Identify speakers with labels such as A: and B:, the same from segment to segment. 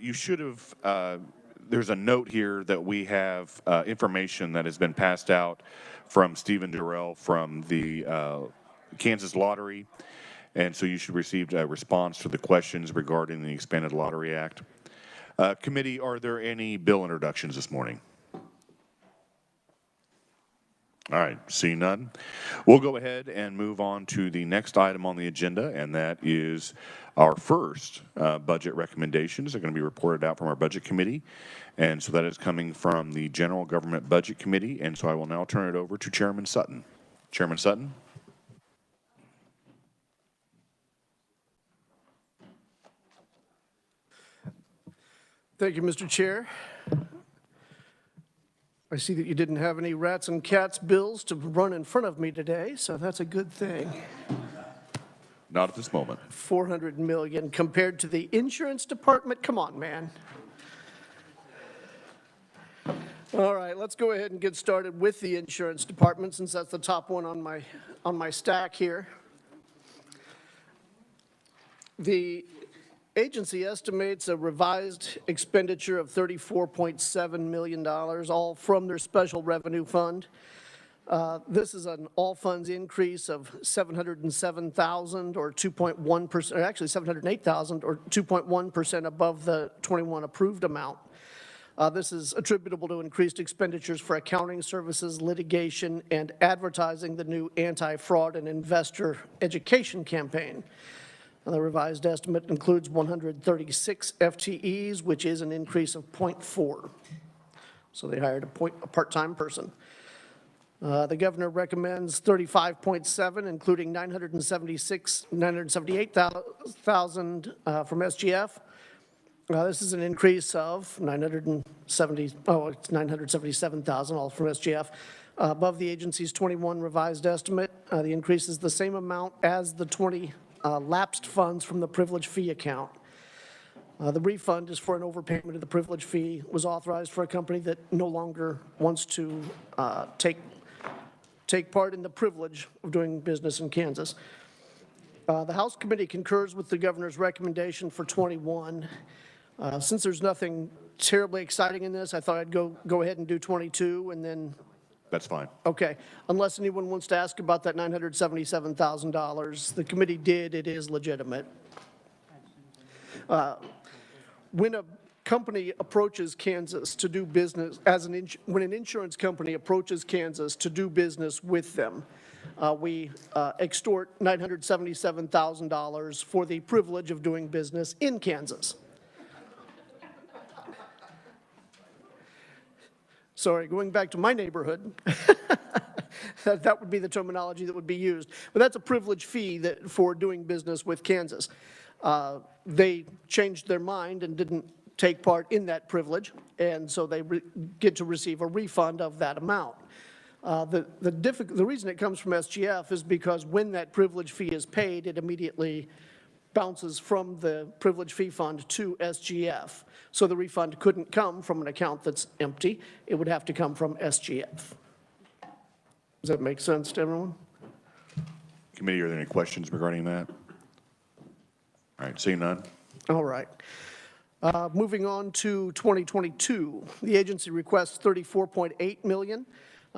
A: you should have, there's a note here that we have information that has been passed out from Stephen Durrell from the Kansas Lottery, and so you should receive a response to the questions regarding the Expanded Lottery Act. Committee, are there any bill introductions this morning? All right, seeing none, we'll go ahead and move on to the next item on the agenda, and that is our first budget recommendations. They're going to be reported out from our Budget Committee, and so that is coming from the General Government Budget Committee, and so I will now turn it over to Chairman Sutton. Chairman Sutton.
B: Thank you, Mr. Chair. I see that you didn't have any rats and cats bills to run in front of me today, so that's a good thing.
A: Not at this moment.
B: $400 million compared to the insurance department? Come on, man. All right, let's go ahead and get started with the insurance department, since that's the top one on my stack here. The agency estimates a revised expenditure of $34.7 million, all from their special revenue fund. This is an all funds increase of $707,000 or 2.1%, or actually $708,000 or 2.1% above the 21 approved amount. This is attributable to increased expenditures for accounting services, litigation, and advertising the new anti-fraud and investor education campaign. The revised estimate includes 136 FTEs, which is an increase of 0.4. So they hired a part-time person. The governor recommends 35.7, including 978,000 from SGF. This is an increase of 977,000, all from SGF. Above the agency's 21 revised estimate. The increase is the same amount as the 20 lapsed funds from the privilege fee account. The refund is for an overpayment of the privilege fee, was authorized for a company that no longer wants to take part in the privilege of doing business in Kansas. The House Committee concurs with the governor's recommendation for 21. Since there's nothing terribly exciting in this, I thought I'd go ahead and do 22 and then.
A: That's fine.
B: Okay, unless anyone wants to ask about that $977,000, the committee did, it is legitimate. When a company approaches Kansas to do business, when an insurance company approaches Kansas to do business with them, we extort $977,000 for the privilege of doing business in Kansas. Sorry, going back to my neighborhood, that would be the terminology that would be used. But that's a privilege fee for doing business with Kansas. They changed their mind and didn't take part in that privilege, and so they get to receive a refund of that amount. The reason it comes from SGF is because when that privilege fee is paid, it immediately bounces from the privilege fee fund to SGF. So the refund couldn't come from an account that's empty. It would have to come from SGF. Does that make sense to everyone?
A: Committee, are there any questions regarding that? All right, seeing none.
B: All right. Moving on to 2022, the agency requests $34.8 million.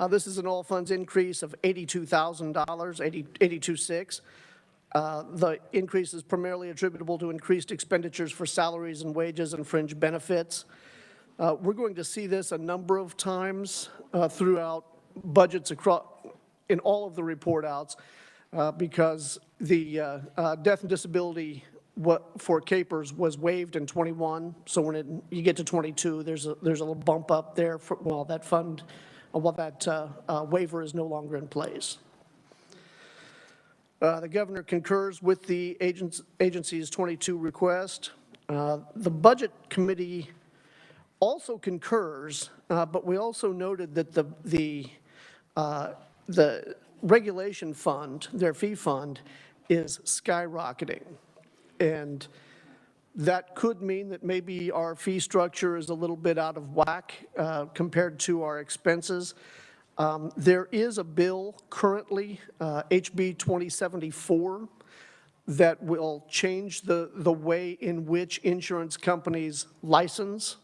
B: This is an all funds increase of $82,000, $82,600. The increase is primarily attributable to increased expenditures for salaries and wages and fringe benefits. We're going to see this a number of times throughout budgets across in all of the report outs because the death and disability for capers was waived in 21. So when you get to 22, there's a little bump up there for, well, that fund, that waiver is no longer in place. The governor concurs with the agency's 22 request. The budget committee also concurs, but we also noted that the regulation fund, their fee fund, is skyrocketing. And that could mean that maybe our fee structure is a little bit out of whack compared to our expenses. There is a bill currently, HB 2074, that will change the way in which insurance companies license.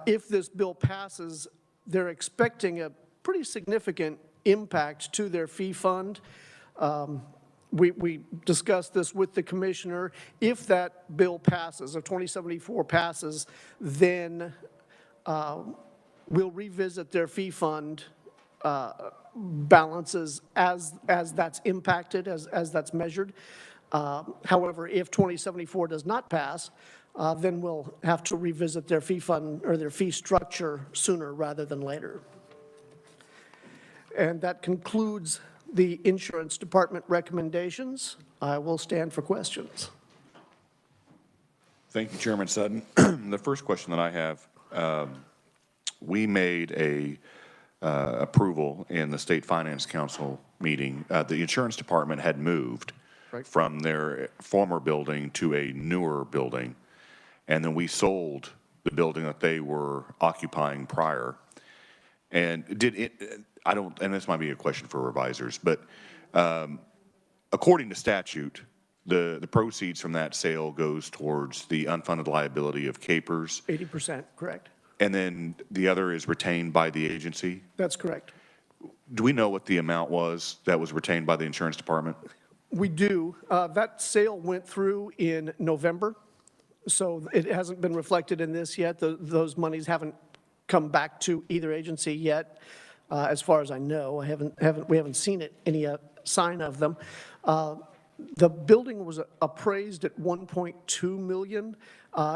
B: If this bill passes, they're expecting a pretty significant impact to their fee fund. We discussed this with the commissioner. If that bill passes, if 2074 passes, then we'll revisit their fee fund balances as that's impacted, as that's measured. However, if 2074 does not pass, then we'll have to revisit their fee fund or their fee structure sooner rather than later. And that concludes the Insurance Department recommendations. I will stand for questions.
A: Thank you, Chairman Sutton. The first question that I have, we made a approval in the State Finance Council meeting. The Insurance Department had moved from their former building to a newer building, and then we sold the building that they were occupying prior. And and this might be a question for revisers, but according to statute, the proceeds from that sale goes towards the unfunded liability of KPERS.
B: 80%, correct.
A: And then the other is retained by the agency?
B: That's correct.
A: Do we know what the amount was that was retained by the Insurance Department?
B: We do. That sale went through in November, so it hasn't been reflected in this yet. Those monies haven't come back to either agency yet, as far as I know. We haven't seen any sign of them. The building was appraised at $1.2 million.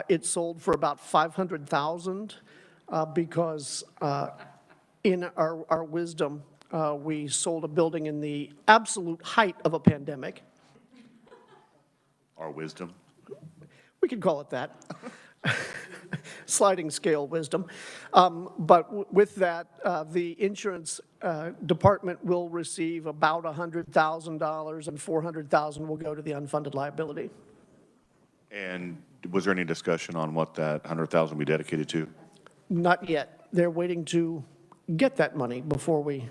B: It sold for about $500,000 because in our wisdom, we sold a building in the absolute height of a pandemic.
A: Our wisdom?
B: We could call it that. Sliding scale wisdom. But with that, the insurance department will receive about $100,000 and $400,000 will go to the unfunded liability.
A: And was there any discussion on what that $100,000 will be dedicated to?
B: Not yet. They're waiting to get that money before we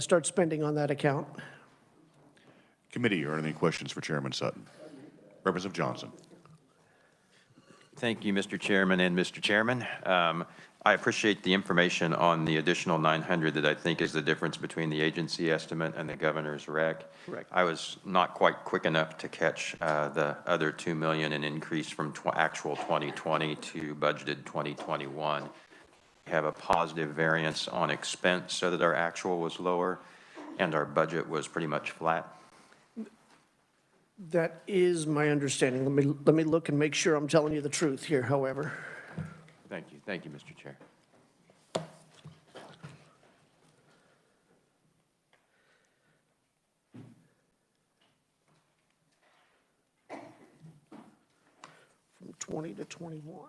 B: start spending on that account.
A: Committee, are there any questions for Chairman Sutton? Representative Johnson.
C: Thank you, Mr. Chairman and Mr. Chairman. I appreciate the information on the additional 900 that I think is the difference between the agency estimate and the governor's rec.
B: Correct.
C: I was not quite quick enough to catch the other $2 million in increase from actual 2020 to budgeted 2021. We have a positive variance on expense so that our actual was lower and our budget was pretty much flat.
B: That is my understanding. Let me look and make sure I'm telling you the truth here, however.
C: Thank you. Thank you, Mr. Chair.
B: From 20 to 21.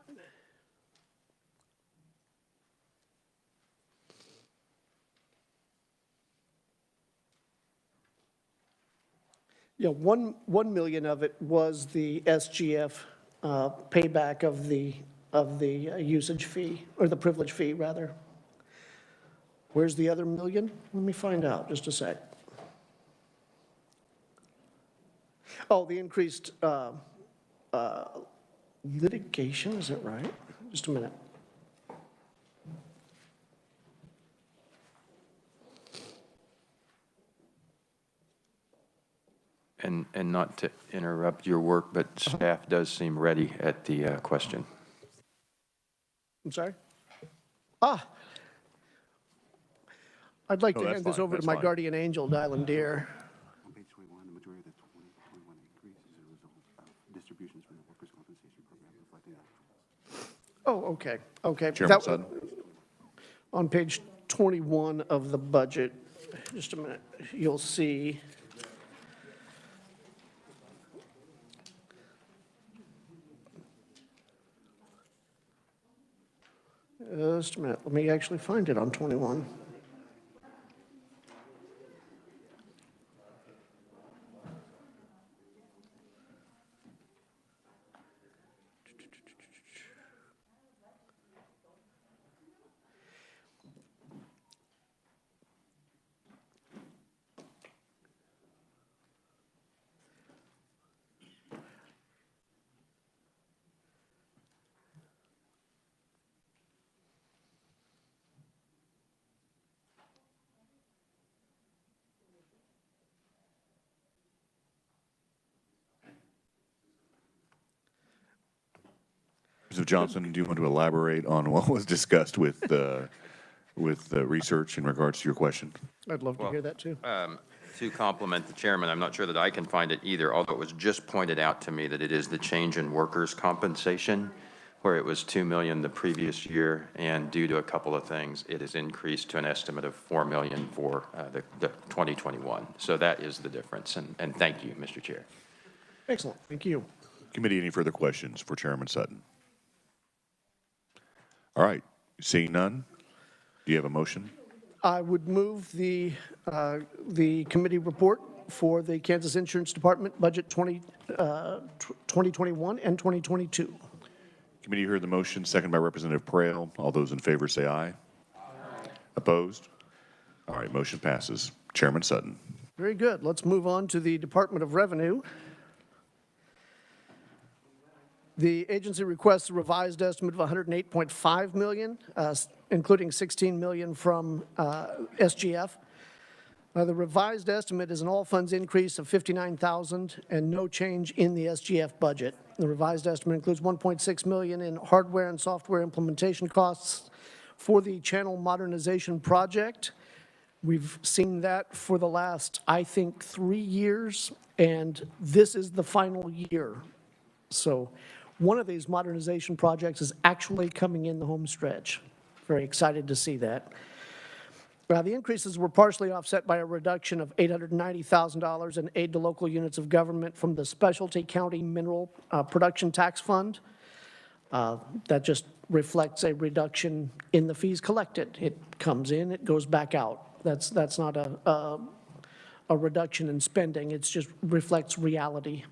B: Yeah, $1 million of it was the SGF payback of the usage fee, or the privilege fee, rather. Where's the other $1 million? Let me find out, just a sec. Oh, the increased litigation, is that right? Just a minute.
C: And not to interrupt your work, but staff does seem ready at the question.
B: I'm sorry? I'd like to hand this over to my guardian angel, Dylan Deere.
D: On page 21, the majority of the 2021 increase is a result of distributions from the workers' compensation program reflecting that.
B: Oh, okay, okay.
A: Chairman Sutton.
B: On page 21 of the budget, just a minute, you'll see. Just a minute, let me actually find it on 21.
A: Representative Johnson, do you want to elaborate on what was discussed with research in regards to your question?
B: I'd love to hear that, too.
C: To compliment the chairman, I'm not sure that I can find it either, although it was just pointed out to me that it is the change in workers' compensation, where it was $2 million the previous year, and due to a couple of things, it has increased to an estimate of $4 million for the 2021. So that is the difference, and thank you, Mr. Chair.
B: Excellent. Thank you.
A: Committee, any further questions for Chairman Sutton? All right, seeing none, do you have a motion?
B: I would move the committee report for the Kansas Insurance Department Budget 2021 and 2022.
A: Committee heard the motion, second by Representative Prael. All those in favor say aye. Aye. Opposed? All right, motion passes. Chairman Sutton.
B: Very good. Let's move on to the Department of Revenue. The agency requests a revised estimate of $108.5 million, including $16 million from SGF. The revised estimate is an all-funds increase of $59,000 and no change in the SGF budget. The revised estimate includes $1.6 million in hardware and software implementation costs for the channel modernization project. We've seen that for the last, I think, 3 years, and this is the final year. So one of these modernization projects is actually coming in the home stretch. Very excited to see that. The increases were partially offset by a reduction of $890,000 in aid to local units of government from the Specialty County Mineral Production Tax Fund. That just reflects a reduction in the fees collected. It comes in, it goes back out. That's not a reduction in spending. It just reflects reality.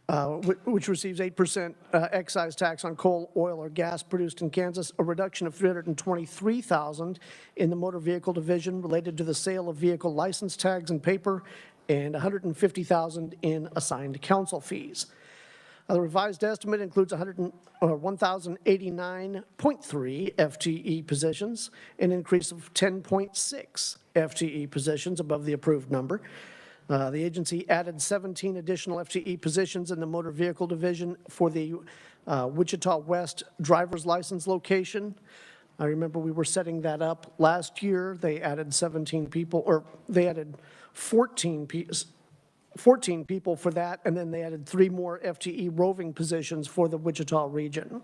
B: Which receives 8% excise tax on coal, oil, or gas produced in Kansas, a reduction of $323,000 in the motor vehicle division related to the sale of vehicle license tags and paper, and $150,000 in assigned council fees. The revised estimate includes 1,089.3 FTE positions, an increase of 10.6 FTE positions above the approved number. The agency added 17 additional FTE positions in the motor vehicle division for the Wichita West driver's license location. I remember we were setting that up last year. They added 17 people, or they added 14 people for that, and then they added 3 more FTE roving positions for the Wichita region.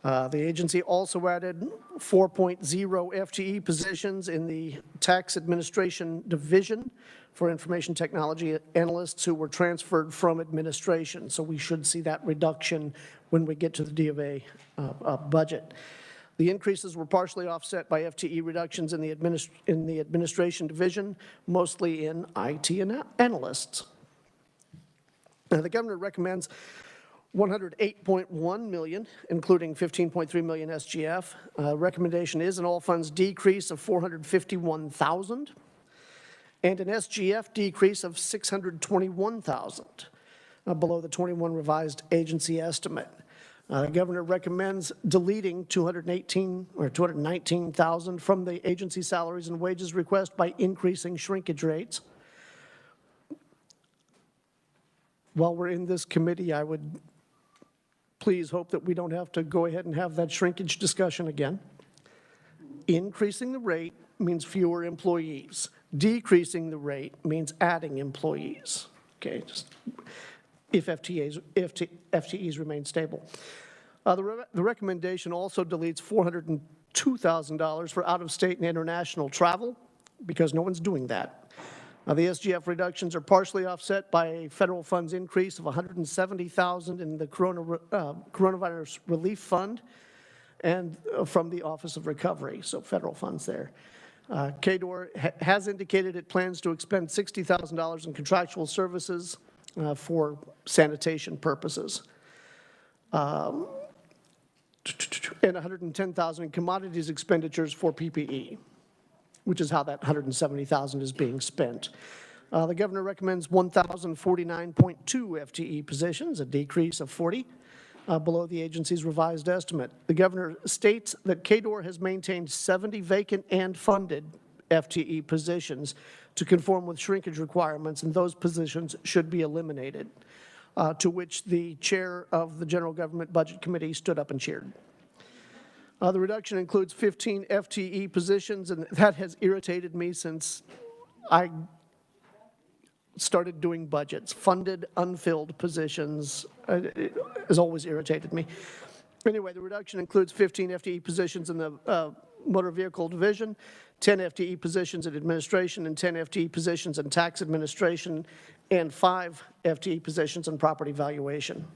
B: The agency also added 4.0 FTE positions in the tax administration division for information technology analysts who were transferred from administration. So we should see that reduction when we get to the D of A budget. The increases were partially offset by FTE reductions in the administration division, mostly in IT and analysts. Now, the governor recommends $108.1 million, including $15.3 million SGF. Recommendation is an all-funds decrease of $451,000 and an SGF decrease of $621,000, below the 21 revised agency estimate. The governor recommends deleting $219,000 from the agency salaries and wages request by increasing shrinkage rates. While we're in this committee, I would please hope that we don't have to go ahead and have that shrinkage discussion again. Increasing the rate means fewer employees. Decreasing the rate means adding employees. Okay, just if FTEs remain stable. The recommendation also deletes $402,000 for out-of-state and international travel, because no one's doing that. The SGF reductions are partially offset by a federal funds increase of $170,000 in the coronavirus relief fund and from the Office of Recovery, so federal funds there. KDOR has indicated it plans to expend $60,000 in contractual services for sanitation purposes, and $110,000 in commodities expenditures for PPE, which is how that $170,000 is being spent. The governor recommends 1,049.2 FTE positions, a decrease of 40, below the agency's revised estimate. The governor states that KDOR has maintained 70 vacant and funded FTE positions to conform with shrinkage requirements, and those positions should be eliminated. to which the chair of the General Government Budget Committee stood up and cheered. The reduction includes 15 FTE positions, and that has irritated me since I started doing budgets. Funded, unfilled positions it has always irritated me. Anyway, the reduction includes 15 FTE positions in the motor vehicle division, 10 FTE positions in administration, and 10 FTE positions in tax administration, and 5 FTE positions in property valuation.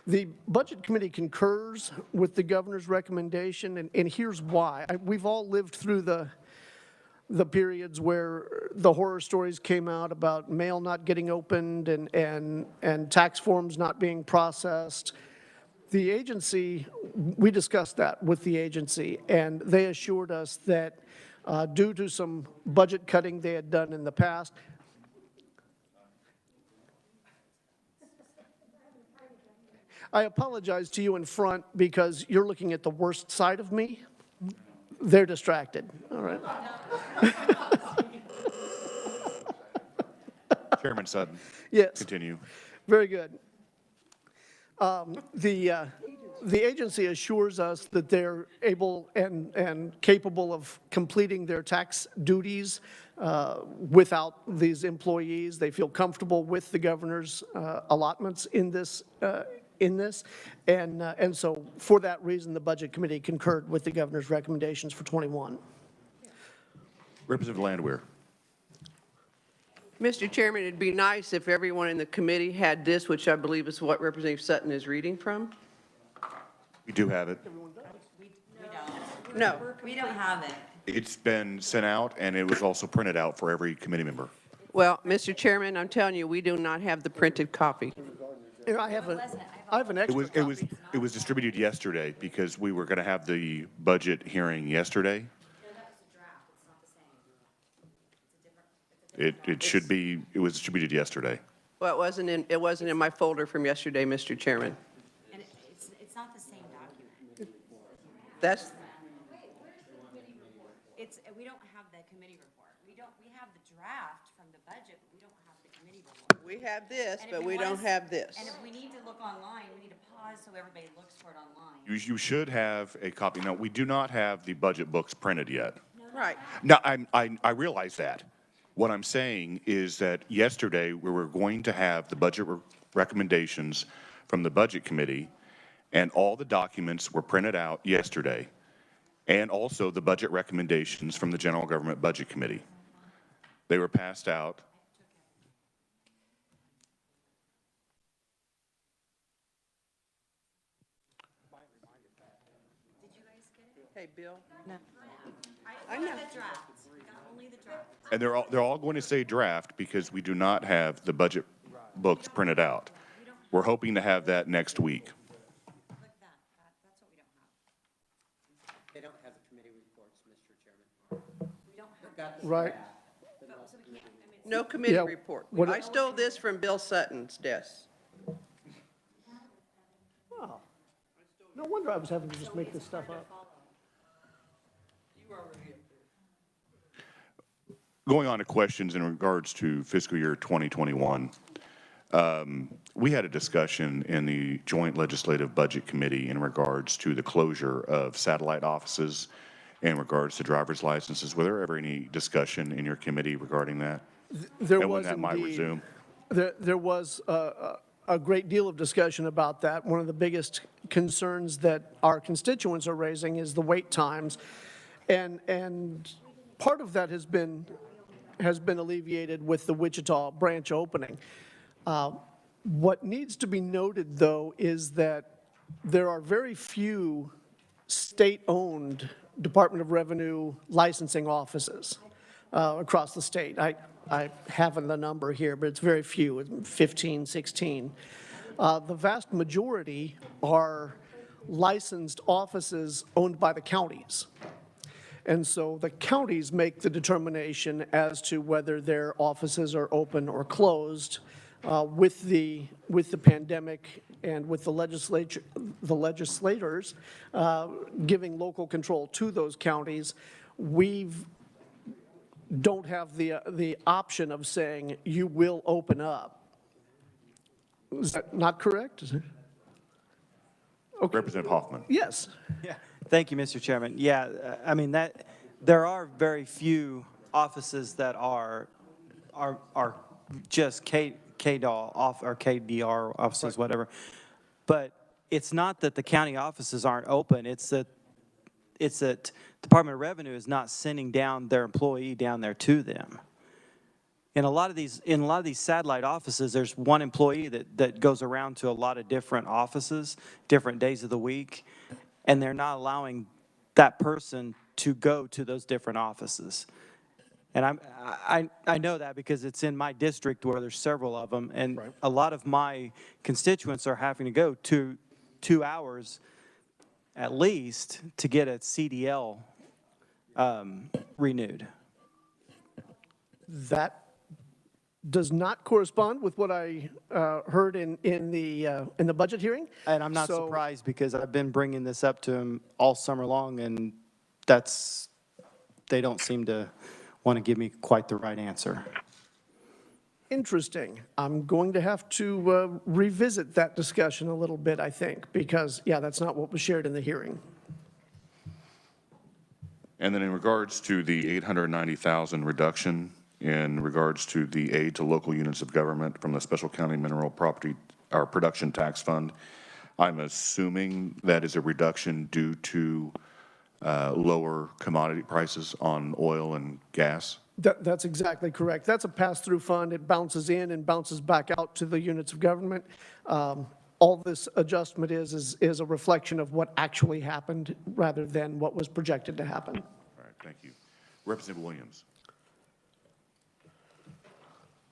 B: The Budget Committee concurs with the governor's recommendation, and here's why. We've all lived through the periods where the horror stories came out about mail not getting opened and tax forms not being processed. The agency, we discussed that with the agency, and they assured us that due to some budget cutting they had done in the past, I apologize to you in front because you're looking at the worst side of me. They're distracted, all right?
A: Chairman Sutton.
B: Yes.
A: Continue.
B: Very good. The agency assures us that they're able and capable of completing their tax duties without these employees. They feel comfortable with the governor's allotments in this. And so for that reason, the Budget Committee concurred with the governor's recommendations for 21.
A: Representative Landwehr.
E: Mr. Chairman, it'd be nice if everyone in the committee had this, which I believe is what Representative Sutton is reading from.
A: We do have it.
E: No.
F: We don't have it.
A: It's been sent out, and it was also printed out for every committee member.
E: Well, Mr. Chairman, I'm telling you, we do not have the printed copy.
B: And I have an extra copy.
A: It was distributed yesterday because we were going to have the budget hearing yesterday. It should be, it was distributed yesterday.
E: Well, it wasn't in my folder from yesterday, Mr. Chairman.
F: And it's not the same document.
E: That's,
F: We don't have the committee report. We have the draft from the budget, but we don't have the committee report.
E: we have this,
F: And if
E: but
F: you
E: we
F: want
E: don't
F: us-
E: have this.
F: And if we need to look online, we need to pause so everybody looks for it online.
A: You should have a copy. No, we do not have the budget books printed yet.
E: Right.
A: No, I realize that. What I'm saying is that yesterday, we were going to have the budget recommendations from the Budget Committee, and all the documents were printed out yesterday, and also the budget recommendations from the General Government Budget Committee. They were passed out.
E: Hey, Bill.
F: I know. The drafts. We got only the drafts.
A: And they're all going to say draft because we do not have the budget books printed out. We're hoping to have that next week.
F: Look at that. That's what we don't have.
G: They don't have the committee reports, Mr. Chairman.
F: We don't have.
B: Right.
F: So we can't, I mean,
E: No committee
B: Yeah,
E: report.
B: what-
E: I stole this from Bill Sutton's desk.
B: Wow. No wonder I was having to just make this stuff up.
A: Going on to questions in regards to fiscal year 2021, we had a discussion in the Joint Legislative Budget Committee in regards to the closure of satellite offices in regards to driver's licenses. Were there ever any discussion in your committee regarding that?
B: There
A: And when
B: was
A: that might
B: indeed.
A: resume?
B: There was a great deal of discussion about that. One of the biggest concerns that our constituents are raising is the wait times. And part of that has been alleviated with the Wichita branch opening. What needs to be noted, though, is that there are very few state-owned Department of Revenue licensing offices across the state. I haven't the number here, but it's very few, 15, 16. The vast majority are licensed offices owned by the counties. And so the counties make the determination as to whether their offices are open or closed. With the pandemic and with the legislators giving local control to those counties, we don't have the option of saying you will open up. Is that not correct? Is it?
A: Representative Hoffman.
B: Yes.
H: Yeah, thank you, Mr. Chairman. Yeah, I mean, there are very few offices that are just KDOL off, or KDR offices, whatever. But it's not that the county offices aren't open, it's that Department of Revenue is not sending down their employee down there to them. In a lot of these satellite offices, there's one employee that goes around to a lot of different offices, different days of the week, and they're not allowing that person to go to those different offices. And I know that because it's in my district where there's several of them, and a lot of my constituents are having to go 2 hours at least to get a CDL renewed.
B: That does not correspond with what I heard in the budget hearing.
H: And I'm not
B: So-
H: surprised because I've been bringing this up to them all summer long, and they don't seem to want to give me quite the right answer.
B: Interesting. I'm going to have to revisit that discussion a little bit, I think, because, yeah, that's not what was shared in the hearing.
A: And then in regards to the 890,000 reduction in regards to the aid to local units of government from the Special County Mineral Property or Production Tax Fund, I'm assuming that is a reduction due to lower commodity prices on oil and gas?
B: That's exactly correct. That's a pass-through fund. It bounces in and bounces back out to the units of government. All this adjustment is a reflection of what actually happened rather than what was projected to happen.
A: All right, thank you. Representative Williams.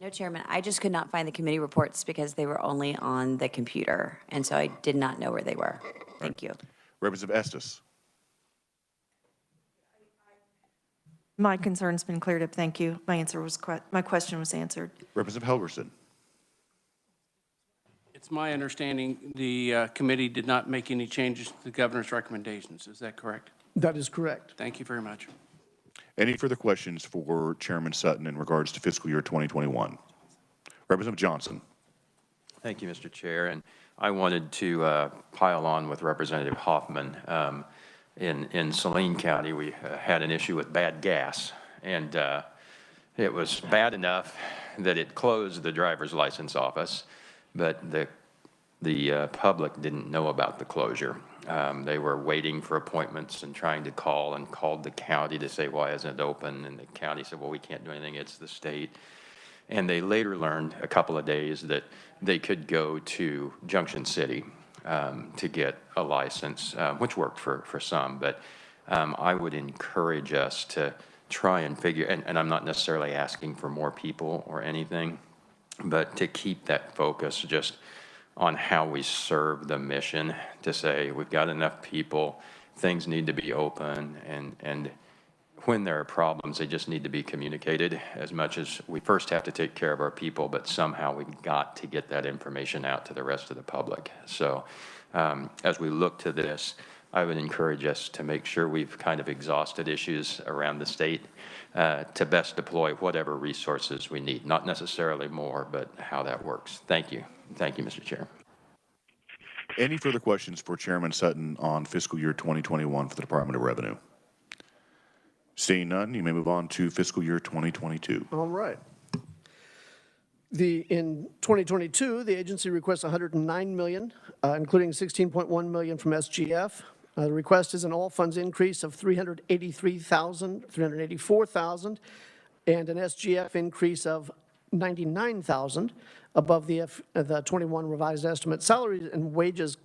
F: No, Chairman, I just could not find the committee reports because they were only on the computer, and so I did not know where they were. Thank you.
A: Representative Estes.
I: My concern's been cleared up, thank you. My question was answered.
A: Representative Helgerson.
G: It's my understanding the committee did not make any changes to the governor's recommendations. Is that correct?
B: That is correct.
G: Thank you very much.
A: Any further questions for Chairman Sutton in regards to fiscal year 2021? Representative Johnson.
C: Thank you, Mr. Chair. And I wanted to pile on with Representative Hoffman. In Saline County, we had an issue with bad gas, and it was bad enough that it closed the driver's license office, but the public didn't know about the closure. They were waiting for appointments and trying to call, and called the county to say, why isn't it open? And the county said, well, we can't do anything, it's the state. And they later learned, a couple of days, that they could go to Junction City to get a license, which worked for some. But I would encourage us to try and figure, and I'm not necessarily asking for more people or anything, but to keep that focus just on how we serve the mission, to say we've got enough people, things need to be open, and when there are problems, they just need to be communicated. As much as we first have to take care of our people, but somehow we've got to get that information out to the rest of the public. So as we look to this, I would encourage us to make sure we've kind of exhausted issues around the state to best deploy whatever resources we need. Not necessarily more, but how that works. Thank you. Thank you, Mr. Chair.
A: Any further questions for Chairman Sutton on fiscal year 2021 for the Department of Revenue? Seeing none, you may move on to fiscal year 2022.
B: All right. In 2022, the agency requests $109 million, including $16.1 million from SGF. The request is an all funds increase of $384,000, and an SGF increase of $99,000 above the 21 revised estimate. Salaries and wages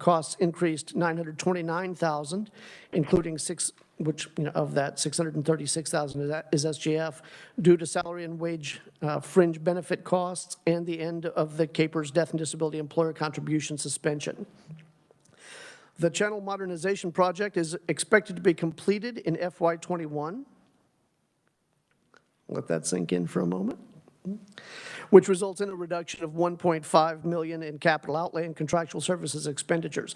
B: costs increased $929,000, including of that $636,000 is SGF, due to salary and wage fringe benefit costs and the end of the CAPERS death and disability employer contribution suspension. The channel modernization project is expected to be completed in FY21. Let that sink in for a moment. Which results in a reduction of $1.5 million in capital outlay and contractual services expenditures.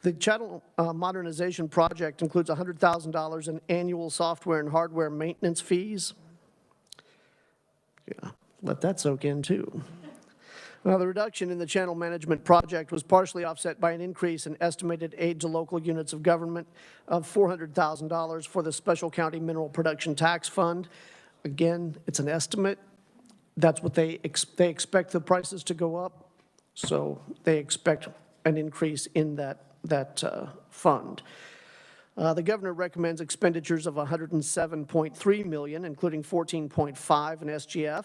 B: The channel modernization project includes $100,000 in annual software and hardware maintenance fees. Yeah, let that soak in too. Now, the reduction in the channel management project was partially offset by an increase in estimated aid to local units of government of $400,000 for the Special County Mineral Production Tax Fund. Again, it's an estimate. That's what they expect the prices to go up, so they expect an increase in that fund. The governor recommends expenditures of $107.3 million, including $14.5 in SGF.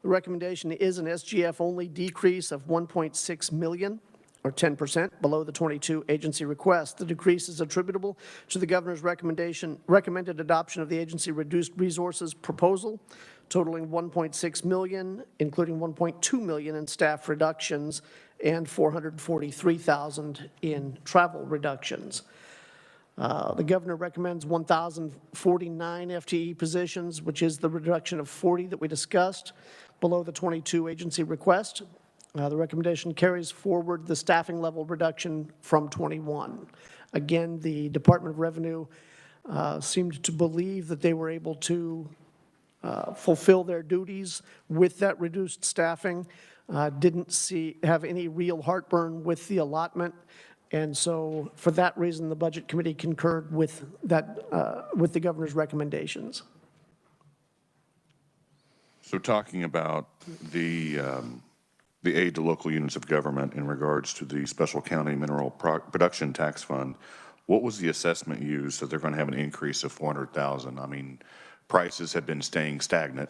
B: The recommendation is an SGF-only decrease of $1.6 million, or 10%, below the 22 agency request. The decrease is attributable to the governor's recommended adoption of the agency reduced resources proposal, totaling $1.6 million, including $1.2 million in staff reductions and $443,000 in travel reductions. The governor recommends 1,049 FTE positions, which is the reduction of 40 that we discussed, below the 22 agency request. The recommendation carries forward the staffing level reduction from 21. Again, the Department of Revenue seemed to believe that they were able to fulfill their duties with that reduced staffing. Didn't have any real heartburn with the allotment. And so for that reason, the Budget Committee concurred with that, with the governor's recommendations.
A: So talking about the aid to local units of government in regards to the Special County Mineral Production Tax Fund, what was the assessment used that they're going to have an increase of $400,000? I mean, prices have been staying stagnant.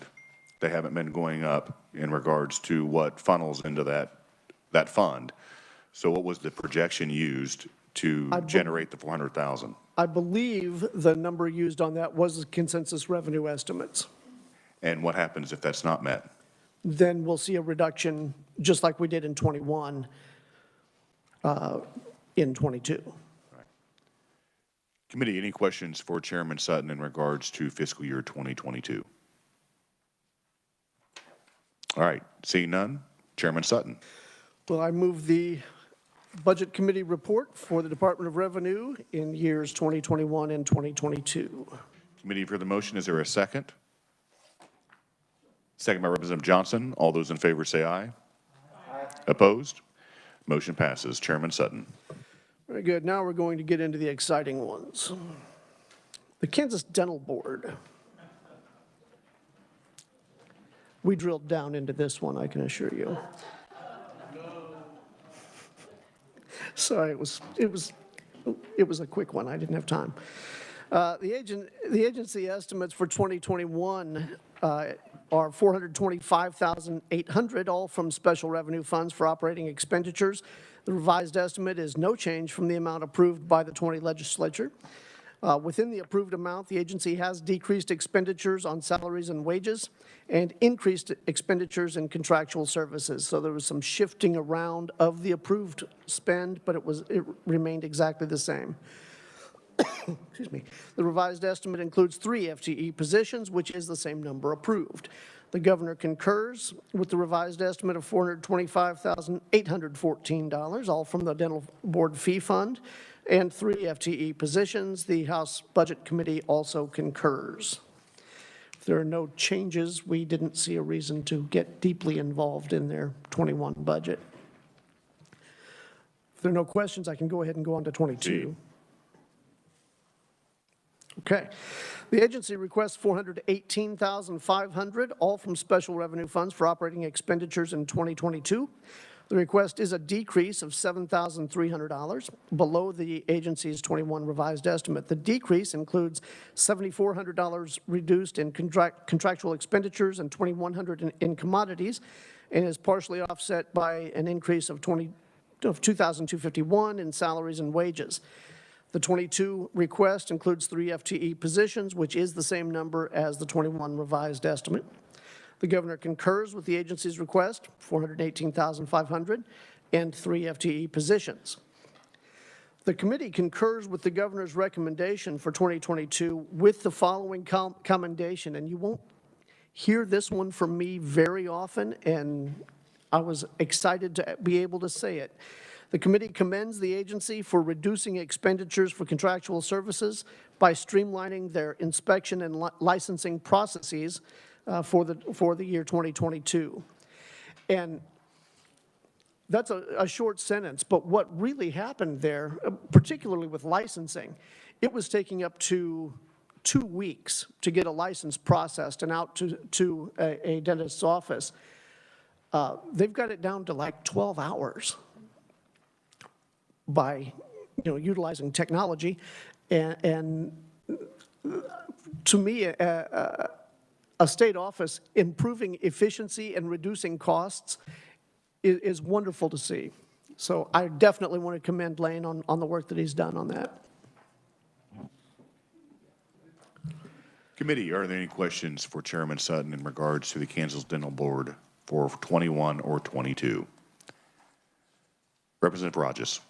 A: They haven't been going up in regards to what funnels into that fund. So what was the projection used to generate the $400,000?
B: I believe the number used on that was consensus revenue estimates.
A: And what happens if that's not met?
B: Then we'll see a reduction, just like we did in 21, in 22.
A: Right. Committee, any questions for Chairman Sutton in regards to fiscal year 2022? All right, seeing none, Chairman Sutton.
B: Well, I move the Budget Committee report for the Department of Revenue in years 2021 and 2022.
A: Committee, for the motion, is there a second? Second by Representative Johnson. All those in favor say aye. Aye. Opposed? Motion passes. Chairman Sutton.
B: Very good. Now we're going to get into the exciting ones. The Kansas Dental Board. We drilled down into this one, I can assure you. Sorry, it was a quick one. I didn't have time. The agency estimates for 2021 are $425,800, all from special revenue funds for operating expenditures. The revised estimate is no change from the amount approved by the 20 legislature. Within the approved amount, the agency has decreased expenditures on salaries and wages and increased expenditures in contractual services. So there was some shifting around of the approved spend, but it remained exactly the same. Excuse me. The revised estimate includes 3 FTE positions, which is the same number approved. The governor concurs with the revised estimate of $425,814, all from the Dental Board Fee Fund, and 3 FTE positions. The House Budget Committee also concurs. If there are no changes, we didn't see a reason to get deeply involved in their 21 budget. If there are no questions, I can go ahead and go on to 22. Okay. The agency requests $418,500, all from special revenue funds for operating expenditures in 2022. The request is a decrease of $7,300 below the agency's 21 revised estimate. The decrease includes $7,400 reduced in contractual expenditures and $2,100 in commodities, and is partially offset by an increase of $2,251 in salaries and wages. The 22 request includes 3 FTE positions, which is the same number as the 21 revised estimate. The governor concurs with the agency's request, $418,500, and 3 FTE positions. The committee concurs with the governor's recommendation for 2022 with the following commendation, and you won't hear this one from me very often, and I was excited to be able to say it. The committee commends the agency for reducing expenditures for contractual services by streamlining their inspection and licensing processes for the year 2022. And That's a short sentence, but what really happened there, particularly with licensing, it was taking up to 2 weeks to get a license processed and out to a dentist's office. They've got it down to like 12 hours by, utilizing technology. And to me, a state office improving efficiency and reducing costs is wonderful to see. So I definitely want to commend Lane on the work that he's done on that.
A: Committee, are there any questions for Chairman Sutton in regards to the Kansas Dental Board for 21 or 22? Representative Rogers.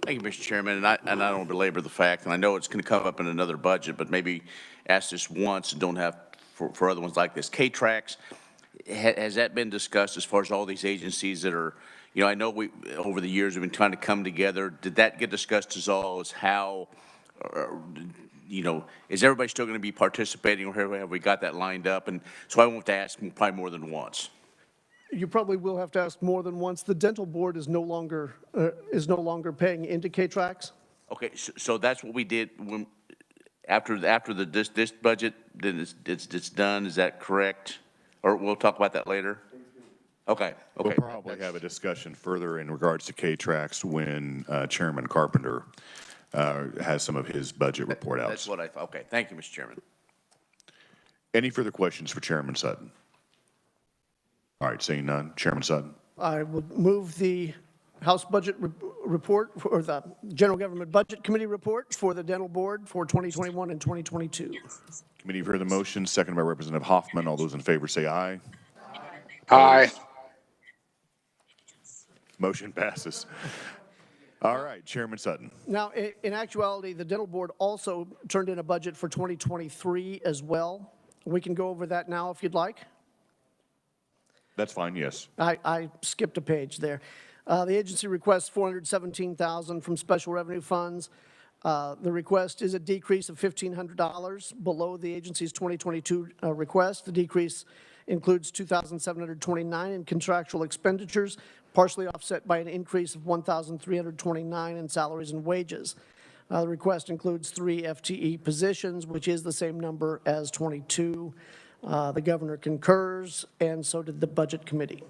J: Thank you, Mr. Chairman, and I don't want to belabor the fact, and I know it's going to come up in another budget, but maybe ask this once and don't have for other ones like this. K-Trax, has that been discussed as far as all these agencies that are, I know over the years we've been trying to come together. Did that get discussed as all as how, is everybody still going to be participating, or have we got that lined up? And so I won't have to ask probably more than once.
B: You probably will have to ask more than once. The dental board is no longer paying into K-Trax.
J: Okay, so that's what we did when after this budget, then it's done. Is that correct? Or we'll talk about that later. Okay.
A: We'll probably have a discussion further in regards to K-Trax when Chairman Carpenter has some of his budget report outs.
J: That's what I thought. Okay, thank you, Mr. Chairman.
A: Any further questions for Chairman Sutton? All right, seeing none, Chairman Sutton.
B: I would move the House Budget Report, or the General Government Budget Committee report for the Dental Board for 2021 and 2022.
A: Committee, you've heard the motion, seconded by Representative Hoffman. All those in favor say aye.
K: Aye.
A: Motion passes. All right, Chairman Sutton.
B: Now, in actuality, the Dental Board also turned in a budget for 2023 as well. We can go over that now if you'd like.
A: That's fine, yes.
B: I skipped a page there. The agency requests $417,000 from special revenue funds. The request is a decrease of $1,500 below the agency's 2022 request. The decrease includes $2,729 in contractual expenditures, partially offset by an increase of $1,329 in salaries and wages. The request includes 3 FTE positions, which is the same number as 22. The governor concurs, and so did the Budget Committee.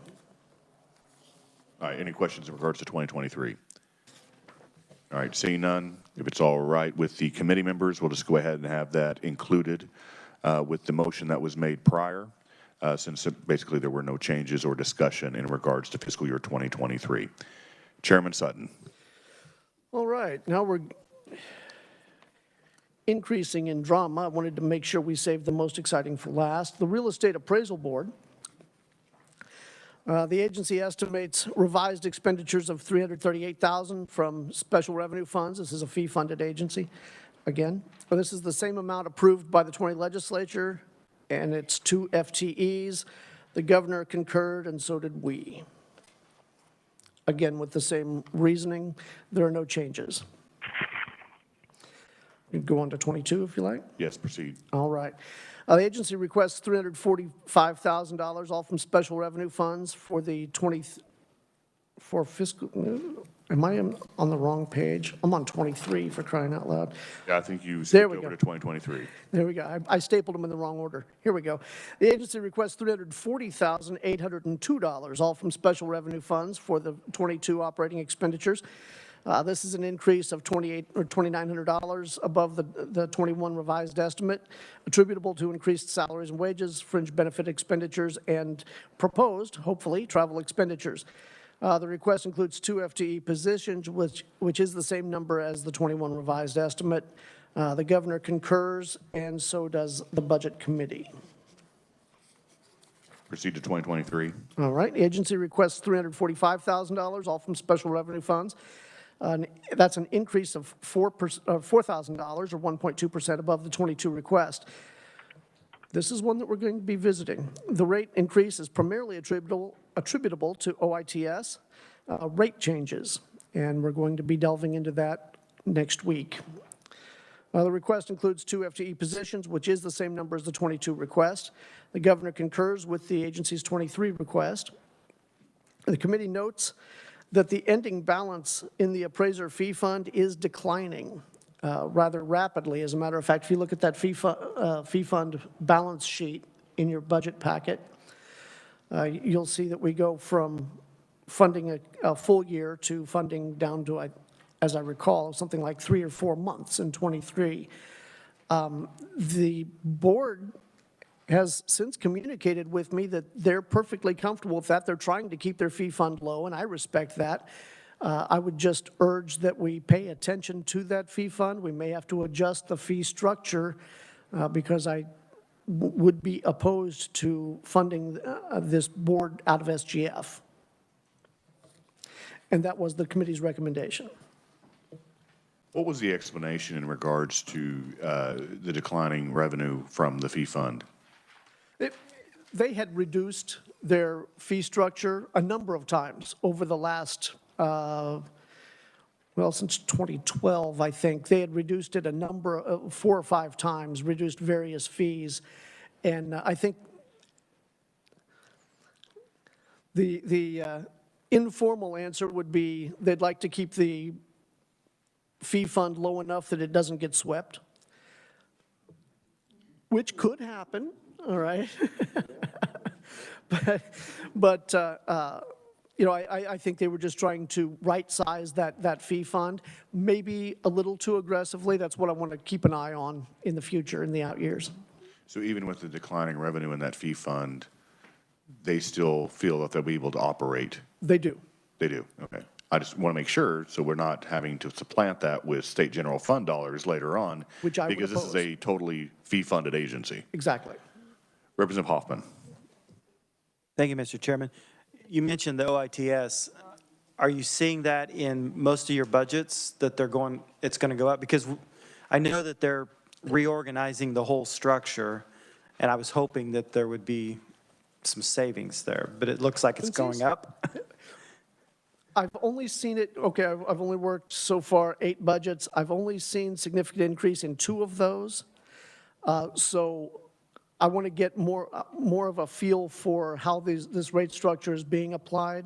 A: All right, any questions in regards to 2023? All right, seeing none, if it's all right with the committee members, we'll just go ahead and have that included with the motion that was made prior, since basically there were no changes or discussion in regards to fiscal year 2023. Chairman Sutton.
B: All right, now we're increasing in drama. I wanted to make sure we saved the most exciting for last. The Real Estate Appraisal Board. The agency estimates revised expenditures of $338,000 from special revenue funds. This is a fee-funded agency. Again, this is the same amount approved by the 20 legislature, and it's 2 FTEs. The governor concurred, and so did we. Again, with the same reasoning, there are no changes. You can go on to 22 if you like.
A: Yes, proceed.
B: All right. The agency requests $345,000, all from special revenue funds for the for fiscal. Am I on the wrong page? I'm on 23 for crying out loud.
A: Yeah, I think you skipped over to 2023.
B: There we go. I stapled them in the wrong order. Here we go. The agency requests $340,802, all from special revenue funds for the 22 operating expenditures. This is an increase of $2,900 above the 21 revised estimate, attributable to increased salaries and wages, fringe benefit expenditures, and proposed, hopefully, travel expenditures. The request includes 2 FTE positions, which is the same number as the 21 revised estimate. The governor concurs, and so does the Budget Committee.
A: Proceed to 2023.
B: All right. The agency requests $345,000, all from special revenue funds. That's an increase of $4,000 or 1.2% above the 22 request. This is one that we're going to be visiting. The rate increase is primarily attributable to OITS rate changes, and we're going to be delving into that next week. The request includes 2 FTE positions, which is the same number as the 22 request. The governor concurs with the agency's 23 request. The committee notes that the ending balance in the appraiser fee fund is declining rather rapidly. As a matter of fact, if you look at that fee fund balance sheet in your budget packet, you'll see that we go from funding a full year to funding down to, as I recall, something like 3 or 4 months in '23. The board has since communicated with me that they're perfectly comfortable with that. They're trying to keep their fee fund low, and I respect that. I would just urge that we pay attention to that fee fund. We may have to adjust the fee structure because I would be opposed to funding this board out of SGF. And that was the committee's recommendation.
A: What was the explanation in regards to the declining revenue from the fee fund?
B: They had reduced their fee structure a number of times over the last, since 2012, I think. They had reduced it 4 or 5 times, reduced various fees. And I think the informal answer would be they'd like to keep the fee fund low enough that it doesn't get swept, which could happen, all right? but I think they were just trying to right-size that fee fund, maybe a little too aggressively. That's what I want to keep an eye on in the future, in the out years.
A: So even with the declining revenue in that fee fund, they still feel that they'll be able to operate?
B: They do.
A: They do, okay. I just want to make sure, so we're not having to supplant that with state general fund dollars later on.
B: Which I would
A: because this is a totally fee-funded agency.
B: Exactly.
A: Representative Hoffman.
H: Thank you, Mr. Chairman. You mentioned the OITS. Are you seeing that in most of your budgets, that it's going to go up? Because I know that they're reorganizing the whole structure, and I was hoping that there would be some savings there, but it looks like it's going up.
B: I've only seen it, okay, I've only worked so far 8 budgets. I've only seen significant increase in 2 of those. So I want to get more of a feel for how this rate structure is being applied.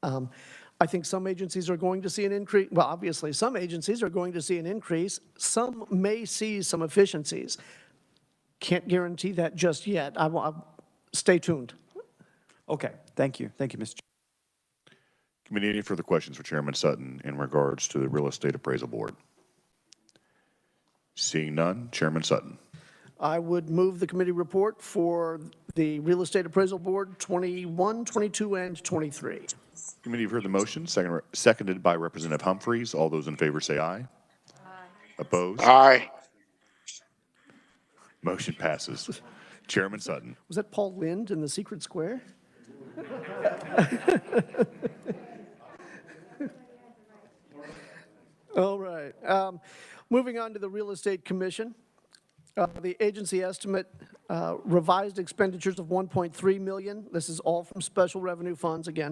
B: I think some agencies are going to see an increase. Well, obviously, some agencies are going to see an increase. Some may see some efficiencies. Can't guarantee that just yet. Stay tuned.
H: Okay, thank you. Thank you, Mr. Chairman.
A: Committee, any further questions for Chairman Sutton in regards to the Real Estate Appraisal Board? Seeing none, Chairman Sutton.
B: I would move the committee report for the Real Estate Appraisal Board 21, 22, and 23.
A: Committee, you've heard the motion, seconded by Representative Humphreys. All those in favor say aye. Aye. Opposed?
K: Aye.
A: Motion passes. Chairman Sutton.
B: Was that Paul Lind in the secret square? All right. Moving on to the Real Estate Commission. The agency estimate revised expenditures of $1.3 million. This is all from special revenue funds again.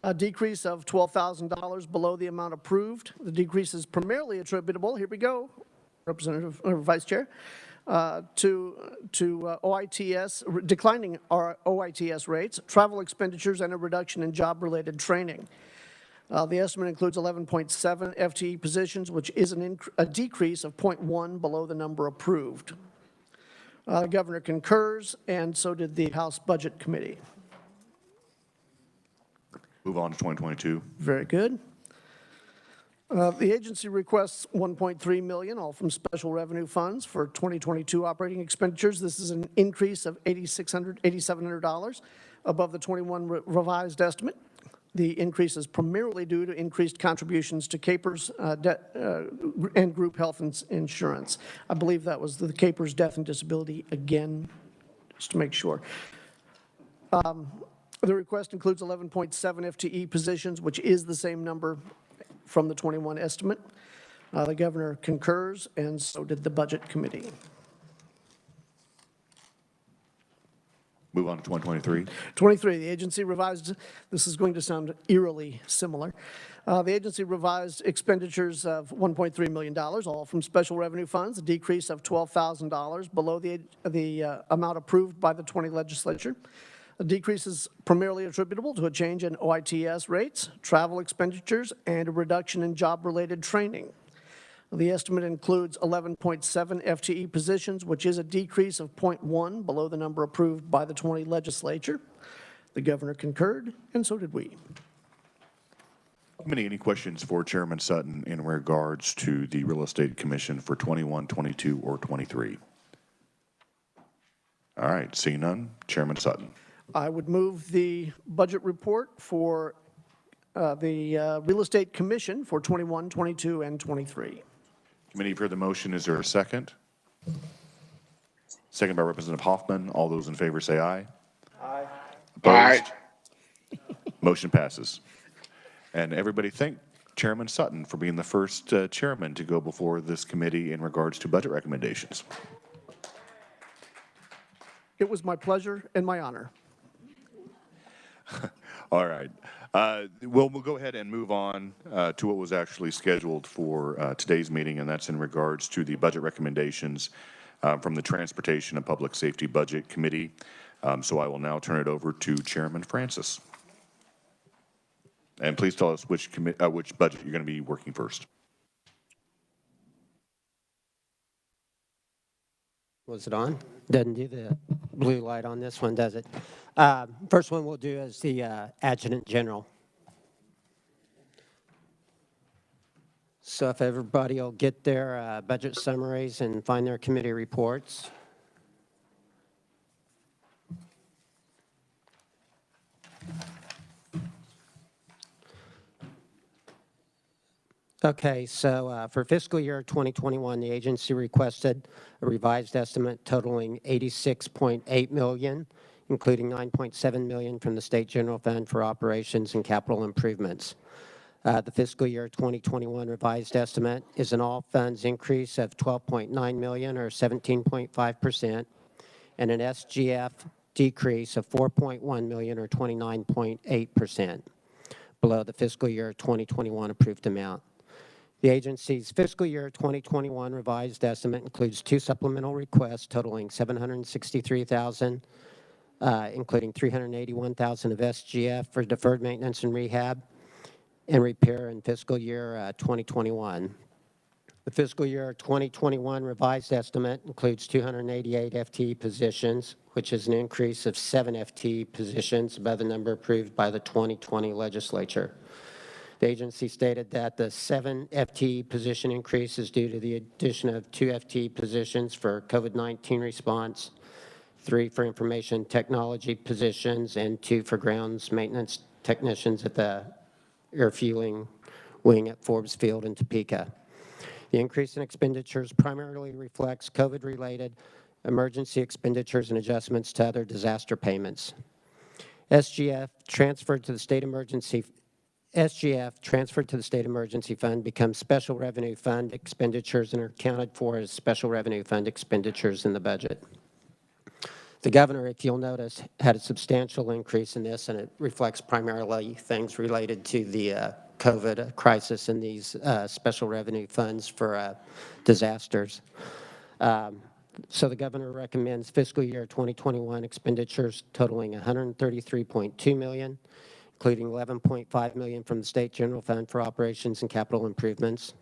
B: A decrease of $12,000 below the amount approved. The decrease is primarily attributable, here we go, Representative or Vice Chair, to OITS, declining our OITS rates, travel expenditures, and a reduction in job-related training. The estimate includes 11.7 FTE positions, which is a decrease of 0.1 below the number approved. The governor concurs, and so did the House Budget Committee.
A: Move on to 2022.
B: Very good. The agency requests $1.3 million, all from special revenue funds for 2022 operating expenditures. This is an increase of $8,700 above the 21 revised estimate. The increase is primarily due to increased contributions to KPERS and group health insurance. I believe that was the KPERS death and disability again, just to make sure. The request includes 11.7 FTE positions, which is the same number from the 21 estimate. The governor concurs, and so did the Budget Committee.
A: Move on to 2023.
B: 23, the agency revised, this is going to sound eerily similar. The agency revised expenditures of $1.3 million, all from special revenue funds, a decrease of $12,000 below the amount approved by the 20 legislature. The decrease is primarily attributable to a change in OITS rates, travel expenditures, and a reduction in job-related training. The estimate includes 11.7 FTE positions, which is a decrease of 0.1 below the number approved by the 20 legislature. The governor concurred, and so did we.
A: Committee, any questions for Chairman Sutton in regards to the Real Estate Commission for 21, 22, or 23? All right, seeing none, Chairman Sutton.
B: I would move the budget report for the Real Estate Commission for 21, 22, and 23.
A: Committee, you've heard the motion. Is there a second? Second by Representative Hoffman. All those in favor say aye.
K: Aye.
A: Opposed? Motion passes. And everybody thank Chairman Sutton for being the first chairman to go before this committee in regards to budget recommendations.
B: It was my pleasure and my honor.
A: All right. We'll go ahead and move on to what was actually scheduled for today's meeting, and that's in regards to the budget recommendations from the Transportation and Public Safety Budget Committee. So I will now turn it over to Chairman Francis. And please tell us which budget you're going to be working first.
L: Was it on? Doesn't do the blue light on this one, does it? First one we'll do is the Adjutant General. So if everybody will get their budget summaries and find their committee reports. Okay, so for fiscal year 2021, the agency requested a revised estimate totaling $86.8 million, including $9.7 million from the State General Fund for operations and capital improvements. The fiscal year 2021 revised estimate is an all funds increase of $12.9 million or 17.5%, and an SGF decrease of $4.1 million or 29.8% below the fiscal year 2021 approved amount. The agency's fiscal year 2021 revised estimate includes two supplemental requests totaling $763,000, including $381,000 of SGF for deferred maintenance and rehab and repair in fiscal year 2021. The fiscal year 2021 revised estimate includes 288 FTE positions, which is an increase of 7 FTE positions above the number approved by the 2020 legislature. The agency stated that the 7 FTE position increase is due to the addition of 2 FTE positions for COVID-19 response, 3 for information technology positions, and 2 for grounds maintenance technicians at the air fueling wing at Forbes Field in Topeka. The increase in expenditures primarily reflects COVID-related emergency expenditures and adjustments to other disaster payments. SGF transferred to the State Emergency Fund becomes Special Revenue Fund expenditures and are accounted for as Special Revenue Fund expenditures in the budget. The governor, if you'll notice, had a substantial increase in this, and it reflects primarily things related to the COVID crisis and these special revenue funds for disasters. So the governor recommends fiscal year 2021 expenditures totaling $133.2 million, including $11.5 million from the State General Fund for operations and capital improvements.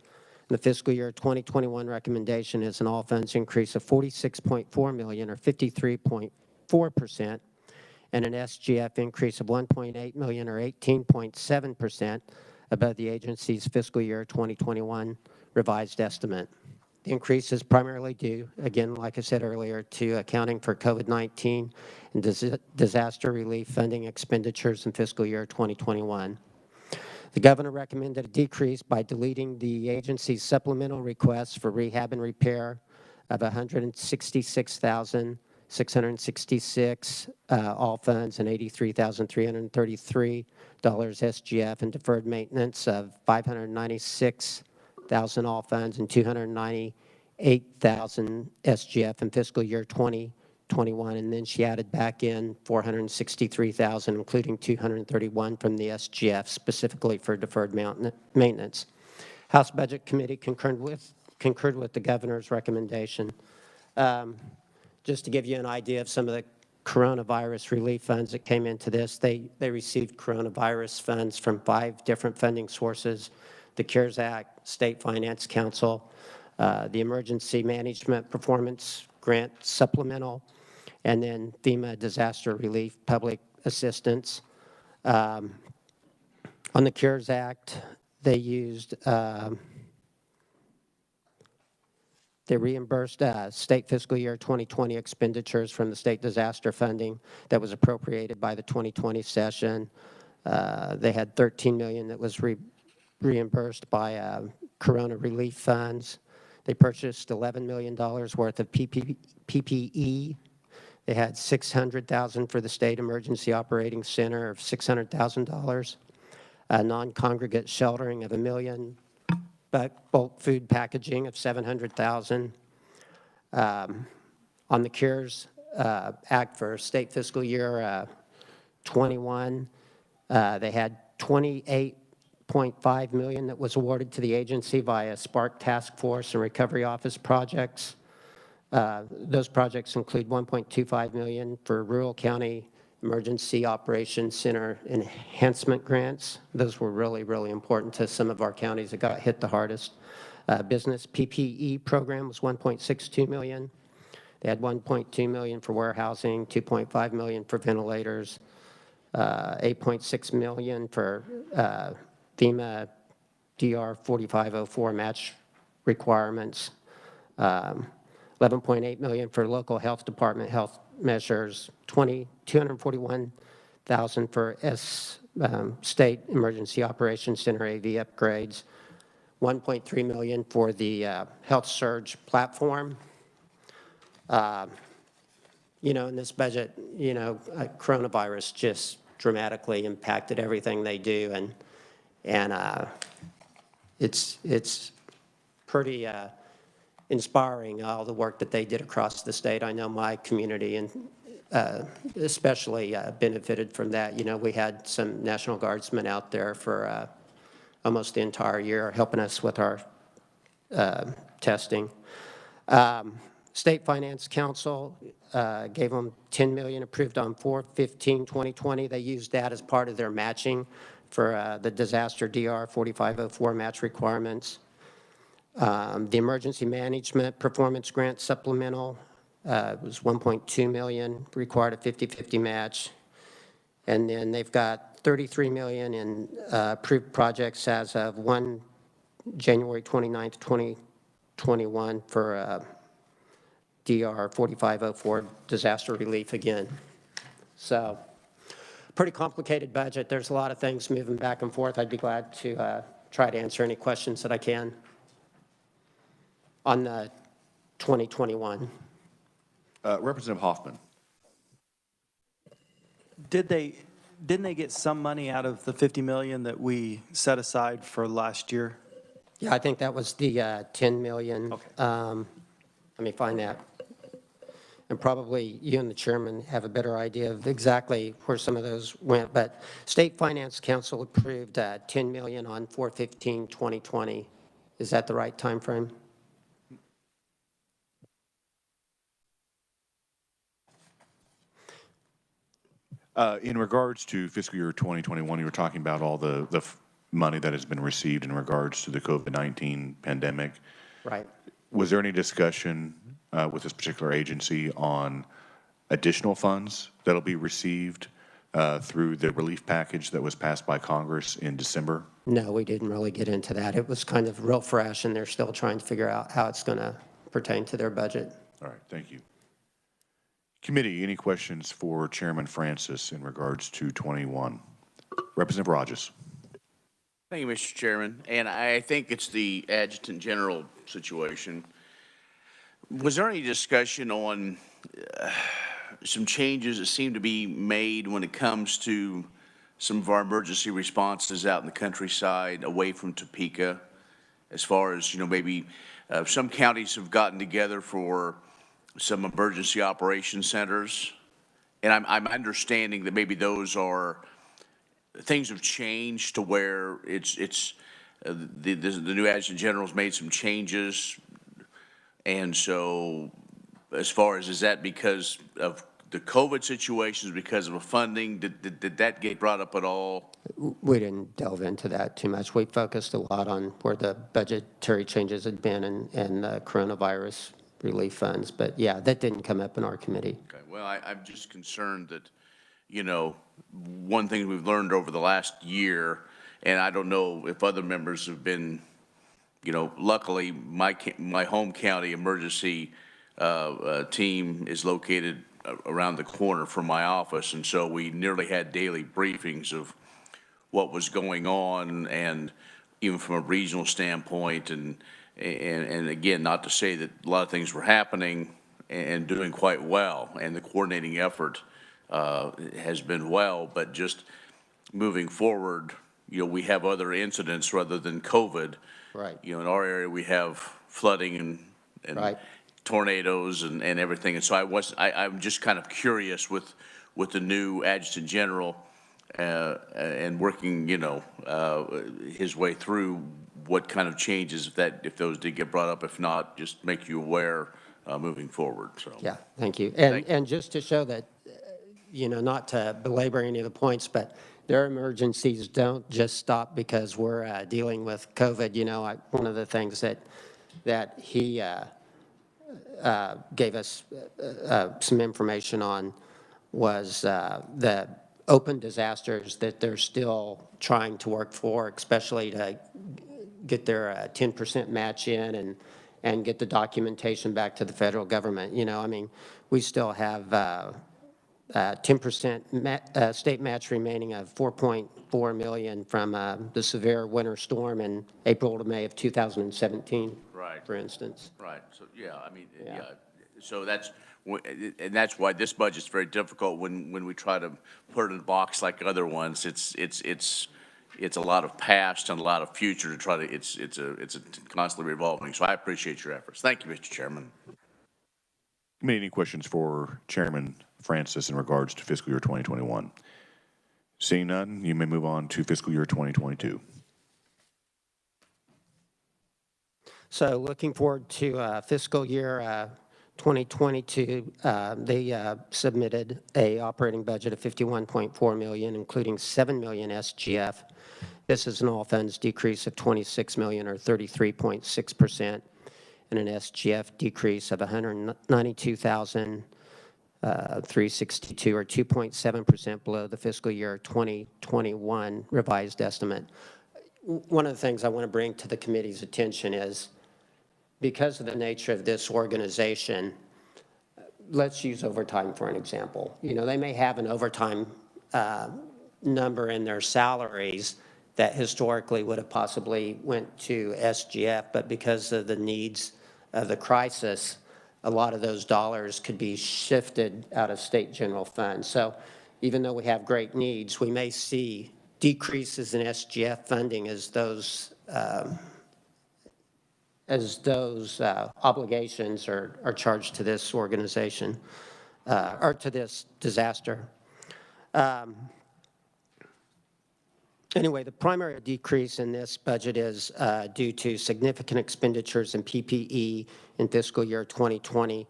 L: The fiscal year 2021 recommendation is an all funds increase of $46.4 million or 53.4%, and an SGF increase of $1.8 million or 18.7% above the agency's fiscal year 2021 revised estimate. The increase is primarily due, again, like I said earlier, to accounting for COVID-19 and disaster relief funding expenditures in fiscal year 2021. The governor recommended a decrease by deleting the agency's supplemental requests for rehab and repair of $166,666 all funds and $83,333 SGF, and deferred maintenance of $596,000 all funds and $298,000 SGF in fiscal year 2021, and then she added back in $463,000, including $231 from the SGF specifically for deferred maintenance. House Budget Committee concurred with the governor's recommendation. Just to give you an idea of some of the coronavirus relief funds that came into this. They received coronavirus funds from 5 different funding sources: the CARES Act, State Finance Council, the Emergency Management Performance Grant Supplemental, and then FEMA Disaster Relief Public Assistance. On the CARES Act, they used they reimbursed state fiscal year 2020 expenditures from the state disaster funding that was appropriated by the 2020 session. They had $13 million that was reimbursed by corona relief funds. They purchased $11 million worth of PPE. They had $600,000 for the State Emergency Operating Center of $600,000. Non-congregate sheltering of $1 million. Bulk food packaging of $700,000. On the CARES Act for state fiscal year 21, they had $28.5 million that was awarded to the agency via Spark Task Force and Recovery Office projects. Those projects include $1.25 million for rural county Emergency Operations Center enhancement grants. Those were really, really important to some of our counties that got hit the hardest. Business PPE program was $1.62 million. They had $1.2 million for warehousing, $2.5 million for ventilators, $8.6 million for FEMA DR 4504 match requirements, $11.8 million for local health department health measures, $241,000 for State Emergency Operations Center AV upgrades, $1.3 million for the health surge platform. You know, in this budget, you know, coronavirus just dramatically impacted everything they do, and it's pretty inspiring, all the work that they did across the state. I know my community and especially benefited from that. You know, we had some National Guardsmen out there for almost the entire year helping us with our testing. State Finance Council gave them $10 million approved on 4/15/2020. They used that as part of their matching for the disaster DR 4504 match requirements. The Emergency Management Performance Grant Supplemental was $1.2 million, required a 50-50 match. And then they've got $33 million in approved projects as of January 29th, 2021 for DR 4504 disaster relief again. So pretty complicated budget. There's a lot of things moving back and forth. I'd be glad to try to answer any questions that I can on the 2021.
A: Representative Hoffman.
H: Didn't they get some money out of the $50 million that we set aside for last year?
L: Yeah, I think that was the $10 million.
H: Okay.
L: Let me find that. And probably you and the chairman have a better idea of exactly where some of those went. But State Finance Council approved $10 million on 4/15/2020. Is that the right time frame?
A: In regards to fiscal year 2021, you were talking about all the money that has been received in regards to the COVID-19 pandemic.
L: Right.
A: Was there any discussion with this particular agency on additional funds that'll be received through the relief package that was passed by Congress in December?
L: No, we didn't really get into that. It was kind of real fresh, and they're still trying to figure out how it's going to pertain to their budget.
A: All right, thank you. Committee, any questions for Chairman Francis in regards to 21? Representative Rogers.
J: Thank you, Mr. Chairman. And I think it's the Adjutant General situation. Was there any discussion on some changes that seem to be made when it comes to some of our emergency responses out in the countryside away from Topeka, as far as, you know, maybe some counties have gotten together for some emergency operation centers, and I'm understanding that maybe those are, things have changed to where it's the new Adjutant General's made some changes, and so as far as, is that because of the COVID situations because of funding, did that get brought up at all?
L: We didn't delve into that too much. We focused a lot on where the budgetary changes had been and the coronavirus relief funds. But yeah, that didn't come up in our committee.
J: Okay, well, I'm just concerned that, you know, one thing we've learned over the last year, and I don't know if other members have been, you know, luckily, my home county emergency team is located around the corner from my office, and so we nearly had daily briefings of what was going on, and even from a regional standpoint, and again, not to say that a lot of things were happening and doing quite well, and the coordinating effort has been well, but just moving forward, you know, we have other incidents rather than COVID.
L: Right.
J: You know, in our area, we have flooding and
L: Right.
J: tornadoes and everything. And so I'm just kind of curious with the new Adjutant General and working, you know, his way through what kind of changes if those did get brought up. If not, just make you aware moving forward. So
L: Yeah, thank you.
J: Thank you.
L: And just to show that, you know, not to belabor any of the points, but their emergencies don't just stop because we're dealing with COVID. You know, one of the things that he gave us some information on was the open disasters that they're still trying to work for, especially to get their 10% match in and get the documentation back to the federal government. You know, I mean, we still have 10% state match remaining of $4.4 million from the severe winter storm in April to May of 2017,
J: Right.
L: for instance.
J: Right. So, yeah, I mean, yeah. So and that's why this budget's very difficult when we try to put it in a box like other ones. It's a lot of past and a lot of future to try to, it's constantly revolving. So I appreciate your efforts. Thank you, Mr. Chairman.
A: Any questions for Chairman Francis in regards to fiscal year 2021? Seeing none, you may move on to fiscal year 2022.
L: So looking forward to fiscal year 2022, they submitted a operating budget of $51.4 million, including $7 million SGF. This is an all funds decrease of $26 million or 33.6%, and an SGF decrease of $192,362 or 2.7% below the fiscal year 2021 revised estimate. One of the things I want to bring to the committee's attention is, because of the nature of this organization, let's use overtime for an example. You know, they may have an overtime number in their salaries that historically would have possibly went to SGF, but because of the needs of the crisis, a lot of those dollars could be shifted out of state general fund. So even though we have great needs, we may see decreases in SGF funding as those obligations are charged to this organization or to this disaster. Anyway, the primary decrease in this budget is due to significant expenditures in PPE in fiscal year 2020,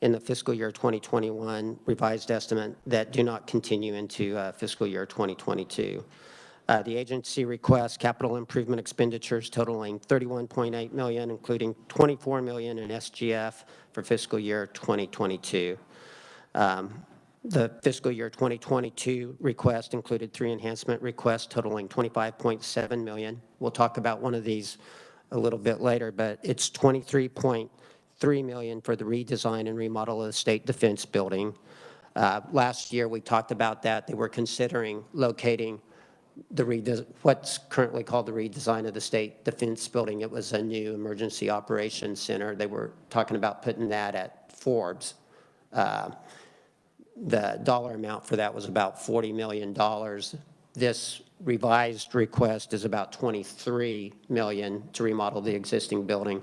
L: in the fiscal year 2021 revised estimate that do not continue into fiscal year 2022. The agency requests capital improvement expenditures totaling $31.8 million, including $24 million in SGF for fiscal year 2022. The fiscal year 2022 request included 3 enhancement requests totaling $25.7 million. We'll talk about one of these a little bit later, but it's $23.3 million for the redesign and remodel of the State Defense Building. Last year, we talked about that. They were considering locating what's currently called the redesign of the State Defense Building. It was a new emergency operations center. They were talking about putting that at Forbes. The dollar amount for that was about $40 million. This revised request is about $23 million to remodel the existing building.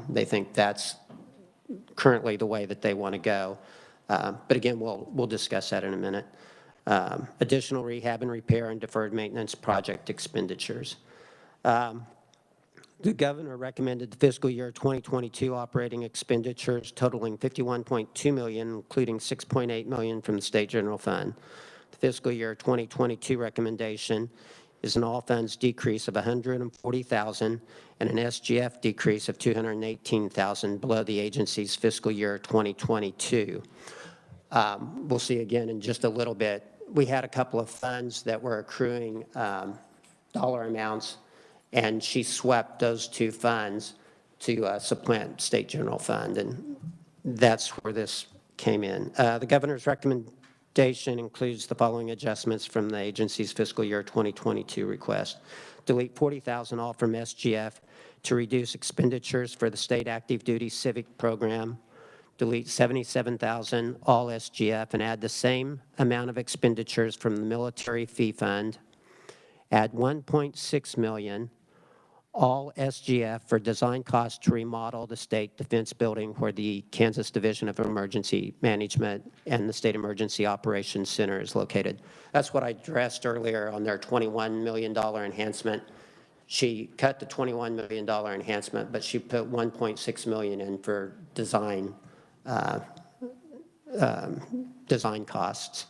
L: They think that's currently the way that they want to go. But again, we'll discuss that in a minute. Additional rehab and repair and deferred maintenance project expenditures. The governor recommended the fiscal year 2022 operating expenditures totaling $51.2 million, including $6.8 million from the state general fund. The fiscal year 2022 recommendation is an all funds decrease of $140,000 and an SGF decrease of $218,000 below the agency's fiscal year 2022. We'll see again in just a little bit. We had a couple of funds that were accruing dollar amounts, and she swept those two funds to supplant state general fund, and that's where this came in. The governor's recommendation includes the following adjustments from the agency's fiscal year 2022 request. Delete $40,000 all from SGF to reduce expenditures for the state active duty civic program. Delete $77,000 all SGF and add the same amount of expenditures from the military fee fund. Add $1.6 million all SGF for design costs to remodel the state defense building where the Kansas Division of Emergency Management and the State Emergency Operations Center is located. That's what I addressed earlier on their $21 million enhancement. She cut the $21 million enhancement, but she put $1.6 million in for design costs.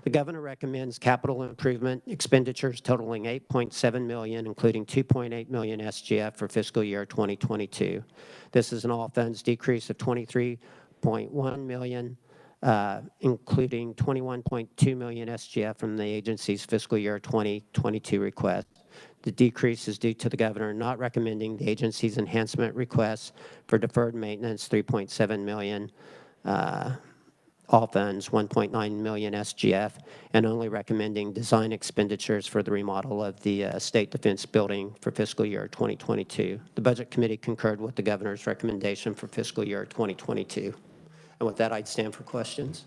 L: The governor recommends capital improvement expenditures totaling $8.7 million, including $2.8 million SGF for fiscal year 2022. This is an all funds decrease of $23.1 million, including $21.2 million SGF from the agency's fiscal year 2022 request. The decrease is due to the governor not recommending the agency's enhancement requests for deferred maintenance, $3.7 million, all funds, $1.9 million SGF, and only recommending design expenditures for the remodel of the State Defense Building for fiscal year 2022. The Budget Committee concurred with the governor's recommendation for fiscal year 2022. And with that, I'd stand for questions.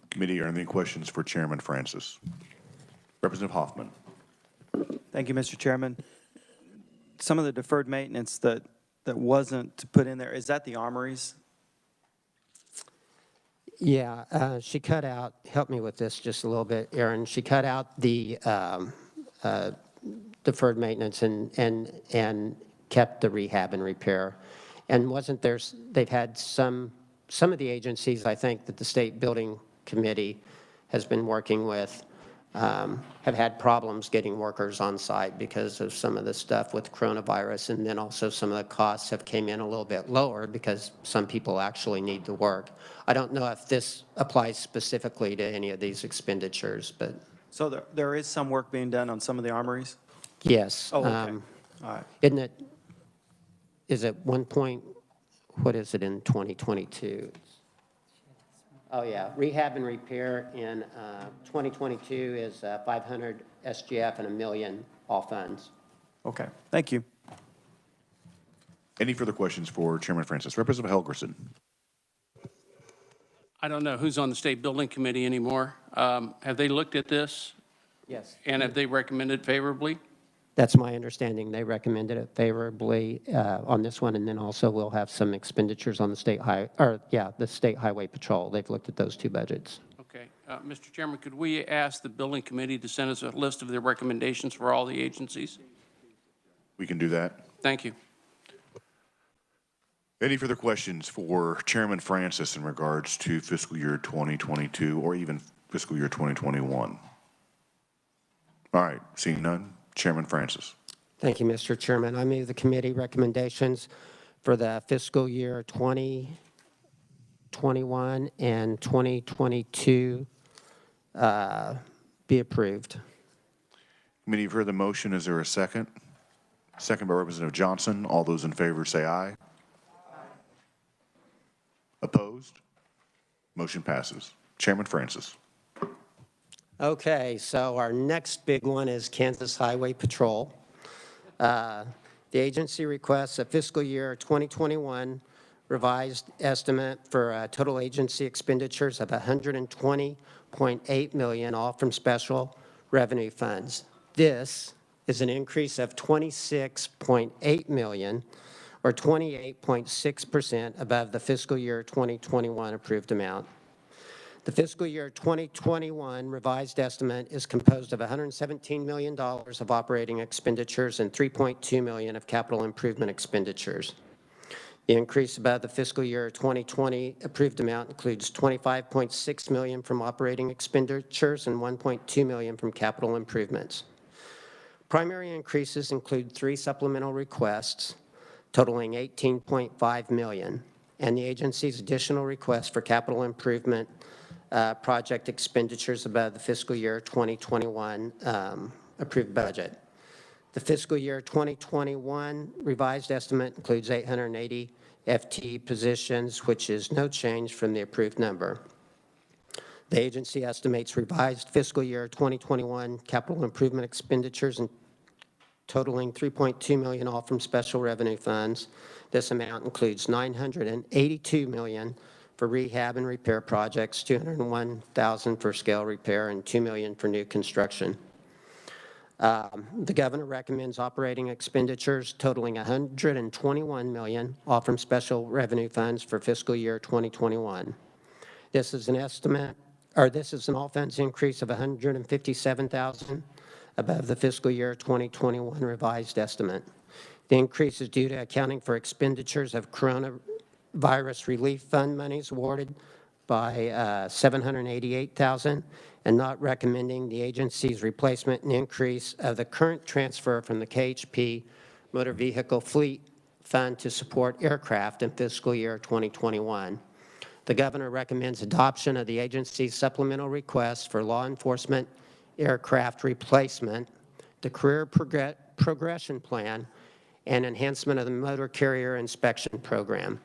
A: Committee, are there any questions for Chairman Francis? Representative Hoffman.
H: Thank you, Mr. Chairman. Some of the deferred maintenance that wasn't put in there, is that the armories?
L: Yeah, she cut out, help me with this just a little bit, Aaron. She cut out the deferred maintenance and kept the rehab and repair. And wasn't there, they've had some of the agencies, I think, that the State Building Committee has been working with have had problems getting workers on site because of some of the stuff with coronavirus, and then also some of the costs have came in a little bit lower because some people actually need to work. I don't know if this applies specifically to any of these expenditures, but.
H: So there is some work being done on some of the armories?
L: Yes.
H: Oh, okay. All right.
L: Is it 1 point, what is it in 2022? Oh, yeah, rehab and repair in 2022 is 500 SGF and $1 million all funds.
H: Okay, thank you.
A: Any further questions for Chairman Francis? Representative Helgerson.
G: I don't know who's on the State Building Committee anymore. Have they looked at this?
L: Yes.
G: And have they recommended favorably?
L: That's my understanding. They recommended it favorably on this one, and then also we'll have some expenditures on the state the State Highway Patrol. They've looked at those two budgets.
G: Okay. Mr. Chairman, could we ask the Building Committee to send us a list of their recommendations for all the agencies?
A: We can do that.
G: Thank you.
A: Any further questions for Chairman Francis in regards to fiscal year 2022 or even fiscal year 2021? All right, seeing none. Chairman Francis.
L: Thank you, Mr. Chairman. I move the committee recommendations for the fiscal year 2021 and 2022 be approved.
A: Committee, you've heard the motion. Is there a second? Second by Representative Johnson. All those in favor say aye. Opposed? Motion passes. Chairman Francis.
L: Okay, so our next big one is Kansas Highway Patrol. The agency requests a fiscal year 2021 revised estimate for total agency expenditures of $120.8 million, all from special revenue funds. This is an increase of $26.8 million, or 28.6% above the fiscal year 2021 approved amount. The fiscal year 2021 revised estimate is composed of $117 million of operating expenditures and $3.2 million of capital improvement expenditures. The increase above the fiscal year 2020 approved amount includes $25.6 million from operating expenditures and $1.2 million from capital improvements. Primary increases include 3 supplemental requests totaling $18.5 million, and the agency's additional request for capital improvement project expenditures above the fiscal year 2021 approved budget. The fiscal year 2021 revised estimate includes 880 FTE positions, which is no change from the approved number. The agency estimates revised fiscal year 2021 capital improvement expenditures totaling $3.2 million, all from special revenue funds. This amount includes $982 million for rehab and repair projects, $201,000 for scale repair, and $2 million for new construction. The governor recommends operating expenditures totaling $121 million, all from special revenue funds for fiscal year 2021. This is an estimate, or this is an all funds increase of $157,000 above the fiscal year 2021 revised estimate. The increase is due to accounting for expenditures of coronavirus relief fund monies awarded by $788,000, and not recommending the agency's replacement and increase of the current transfer from the KHP Motor Vehicle Fleet Fund to support aircraft in fiscal year 2021. The governor recommends adoption of the agency's supplemental request for law enforcement aircraft replacement, the career progression plan, and enhancement of the motor carrier inspection program.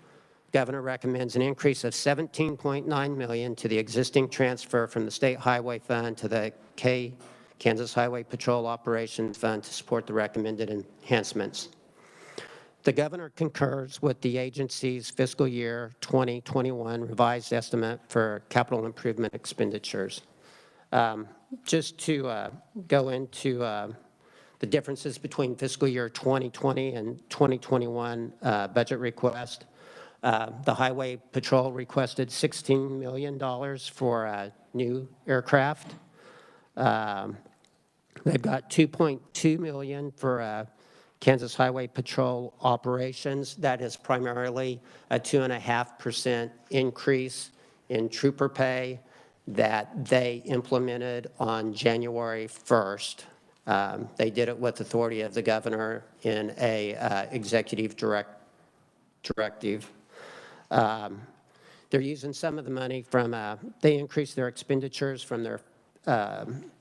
L: Governor recommends an increase of $17.9 million to the existing transfer from the State Highway Fund to the Kansas Highway Patrol Operations Fund to support the recommended enhancements. The governor concurs with the agency's fiscal year 2021 revised estimate for capital improvement expenditures. Just to go into the differences between fiscal year 2020 and 2021 budget request. The Highway Patrol requested $16 million for new aircraft. They've got $2.2 million for Kansas Highway Patrol operations. That is primarily a 2.5% increase in trooper pay that they implemented on January 1st. They did it with authority of the governor in a executive directive. They're using some of the money from, they increased their expenditures from their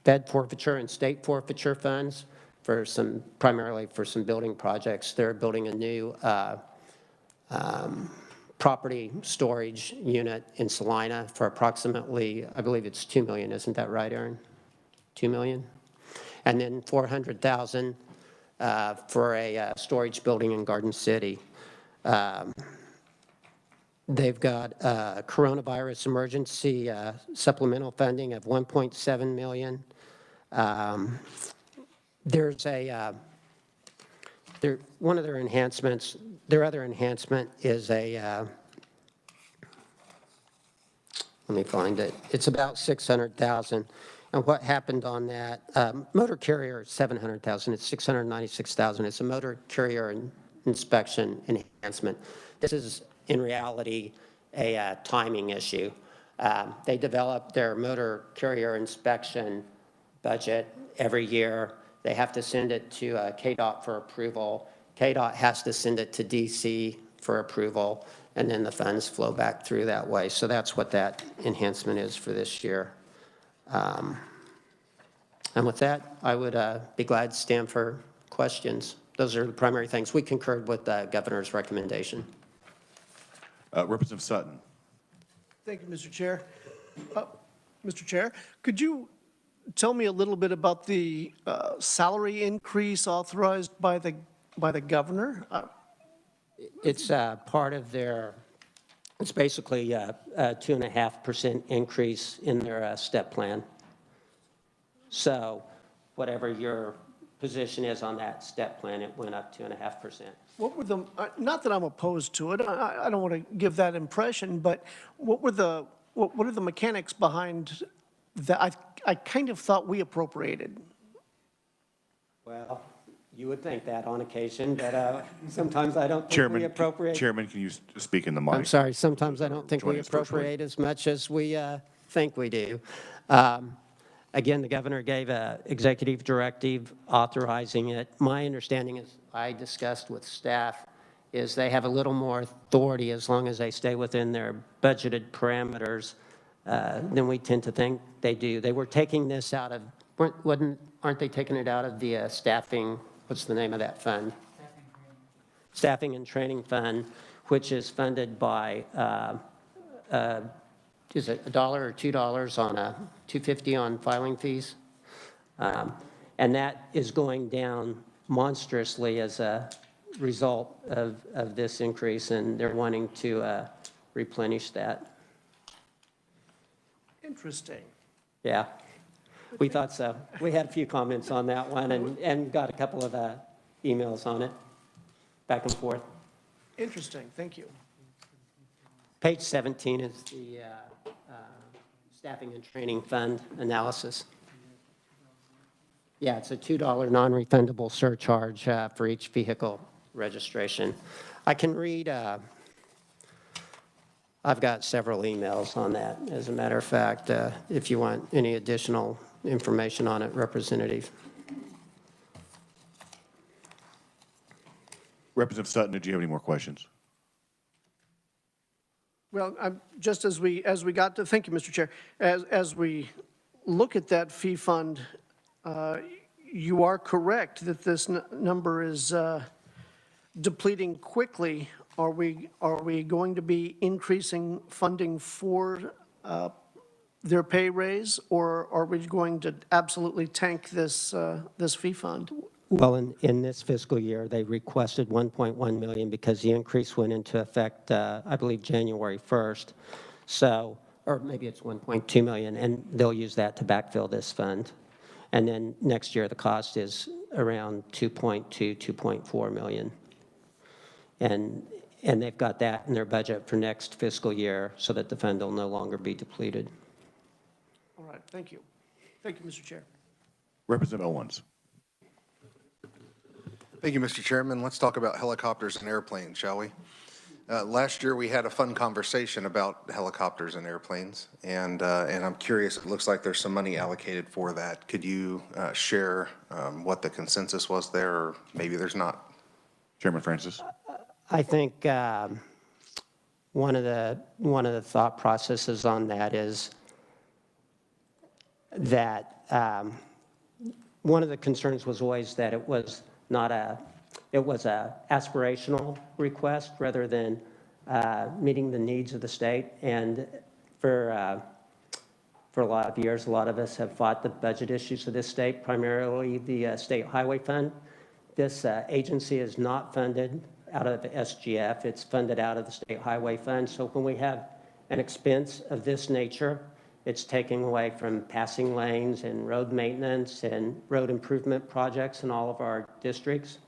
L: Fed forfeiture and state forfeiture funds for some, primarily for some building projects. They're building a new property storage unit in Salina for approximately, I believe it's $2 million, isn't that right, Aaron? $2 million? And then $400,000 for a storage building in Garden City. They've got coronavirus emergency supplemental funding of $1.7 million. There's one of their enhancements, their other enhancement is a, let me find it. It's about $600,000. And what happened on that, motor carrier is $700,000. It's $696,000. It's a motor carrier inspection enhancement. This is in reality a timing issue. They develop their motor carrier inspection budget every year. They have to send it to KDOT for approval. KDOT has to send it to DC for approval, and then the funds flow back through that way. So that's what that enhancement is for this year. And with that, I would be glad to stand for questions. Those are the primary things. We concurred with the governor's recommendation.
A: Representative Sutton.
B: Thank you, Mr. Chair. Mr. Chair, could you tell me a little bit about the salary increase authorized by the governor?
L: It's part of their, it's basically a 2.5% increase in their step plan. So whatever your position is on that step plan, it went up 2.5%.
B: What were not that I'm opposed to it, I don't want to give that impression, but what were the what are the mechanics behind that? I kind of thought we appropriated.
L: Well, you would think that on occasion, but sometimes I don't think we appropriate.
A: Chairman, can you speak in the mic?
L: I'm sorry, sometimes I don't think we
A: Join us virtually.
L: appropriate as much as we think we do. Again, the governor gave an executive directive authorizing it. My understanding, as I discussed with staff, is they have a little more authority as long as they stay within their budgeted parameters than we tend to think they do. They were taking this out of, aren't they taking it out of the staffing, what's the name of that fund? Staffing and Training Fund, which is funded by, is it $1 or $2 on a $2.50 on filing fees? And that is going down monstrously as a result of this increase, and they're wanting to replenish that.
B: Interesting.
L: Yeah, we thought so. We had a few comments on that one and got a couple of emails on it, back and forth.
B: Interesting, thank you.
L: Page 17 is the Staffing and Training Fund analysis. Yeah, it's a $2 non-refundable surcharge for each vehicle registration. I can read, I've got several emails on that, as a matter of fact, if you want any additional information on it, Representative.
A: Representative Sutton, did you have any more questions?
B: Well, just as we got to, thank you, Mr. Chair, as we look at that fee fund, you are correct that this number is depleting quickly. Are we going to be increasing funding for their pay raise, or are we going to absolutely tank this fee fund?
L: Well, in this fiscal year, they requested $1.1 million because the increase went into effect, I believe, January 1st. So, or maybe it's $1.2 million, and they'll use that to backfill this fund. And then next year, the cost is around $2.4 million. And they've got that in their budget for next fiscal year so that the fund will no longer be depleted.
B: All right, thank you. Thank you, Mr. Chair.
A: Representative Owens.
M: Thank you, Mr. Chairman. Let's talk about helicopters and airplanes, shall we? Last year, we had a fun conversation about helicopters and airplanes, and I'm curious, it looks like there's some money allocated for that. Could you share what the consensus was there, or maybe there's not?
A: Chairman Francis.
L: I think one of the thought processes on that is that one of the concerns was always that it was it was a aspirational request rather than meeting the needs of the state. And for a lot of years, a lot of us have fought the budget issues of this state, primarily the State Highway Fund. This agency is not funded out of SGF. It's funded out of the State Highway Fund. So when we have an expense of this nature, it's taking away from passing lanes and road maintenance and road improvement projects in all of our districts.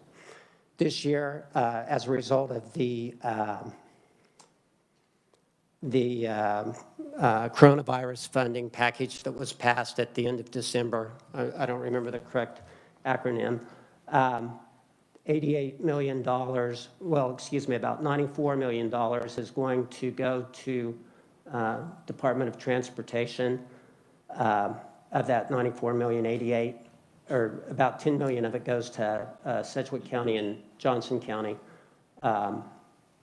L: This year, as a result of the coronavirus funding package that was passed at the end of December, I don't remember the correct acronym, $88 million, well, excuse me, about $94 million is going to go to Department of Transportation. Of that 94 million, 88, or about 10 million of it goes to Sedgwick County and Johnson County.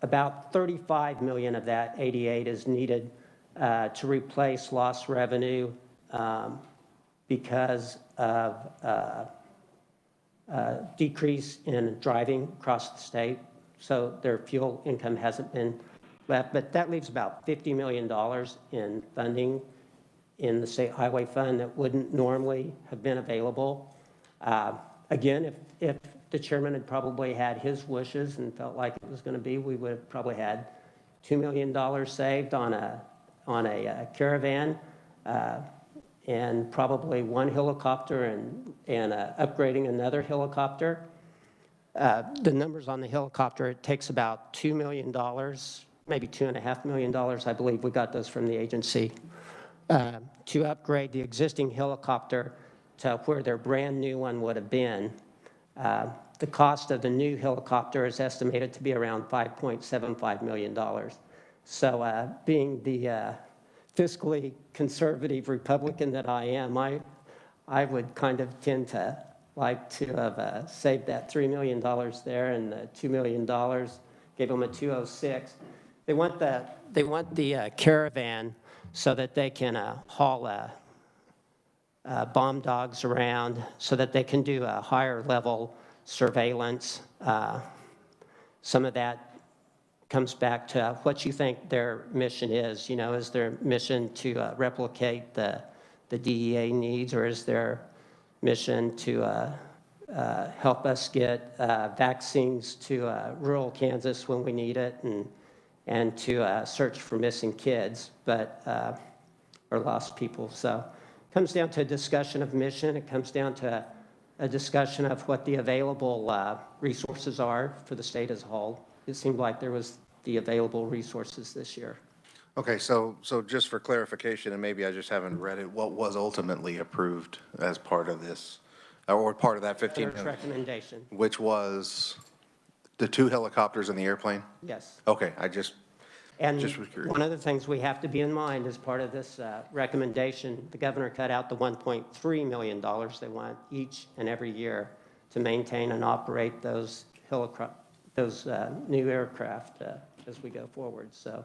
L: About 35 million of that 88 is needed to replace lost revenue because of decrease in driving across the state. So their fuel income hasn't been left, but that leaves about $50 million in funding in the State Highway Fund that wouldn't normally have been available. Again, if the chairman had probably had his wishes and felt like it was going to be, we would have probably had $2 million saved on a caravan and probably one helicopter and upgrading another helicopter. The numbers on the helicopter, it takes about $2 million maybe $2.5 million, I believe we got those from the agency, to upgrade the existing helicopter to where their brand-new one would have been. The cost of the new helicopter is estimated to be around $5.75 million. So being the fiscally conservative Republican that I am, I would kind of tend to like to have saved that $3 million there and the $2 million, gave them a 206. They want the caravan so that they can haul bomb dogs around, so that they can do a higher level surveillance. Some of that comes back to what you think their mission is. You know, is their mission to replicate the DEA needs, or is their mission to help us get vaccines to rural Kansas when we need it, and to search for missing kids, or lost people. So it comes down to a discussion of mission. It comes down to a discussion of what the available resources are for the state as a whole. It seemed like there was the available resources this year.
M: Okay, so just for clarification, and maybe I just haven't read it, what was ultimately approved as part of this, or part of that 15
L: Governor's recommendation.
M: which was the 2 helicopters and the airplane?
L: Yes.
M: Okay, I just
L: And
M: was curious.
L: one of the things we have to be in mind as part of this recommendation, the governor cut out the $1.3 million they want each and every year to maintain and operate those new aircraft as we go forward. So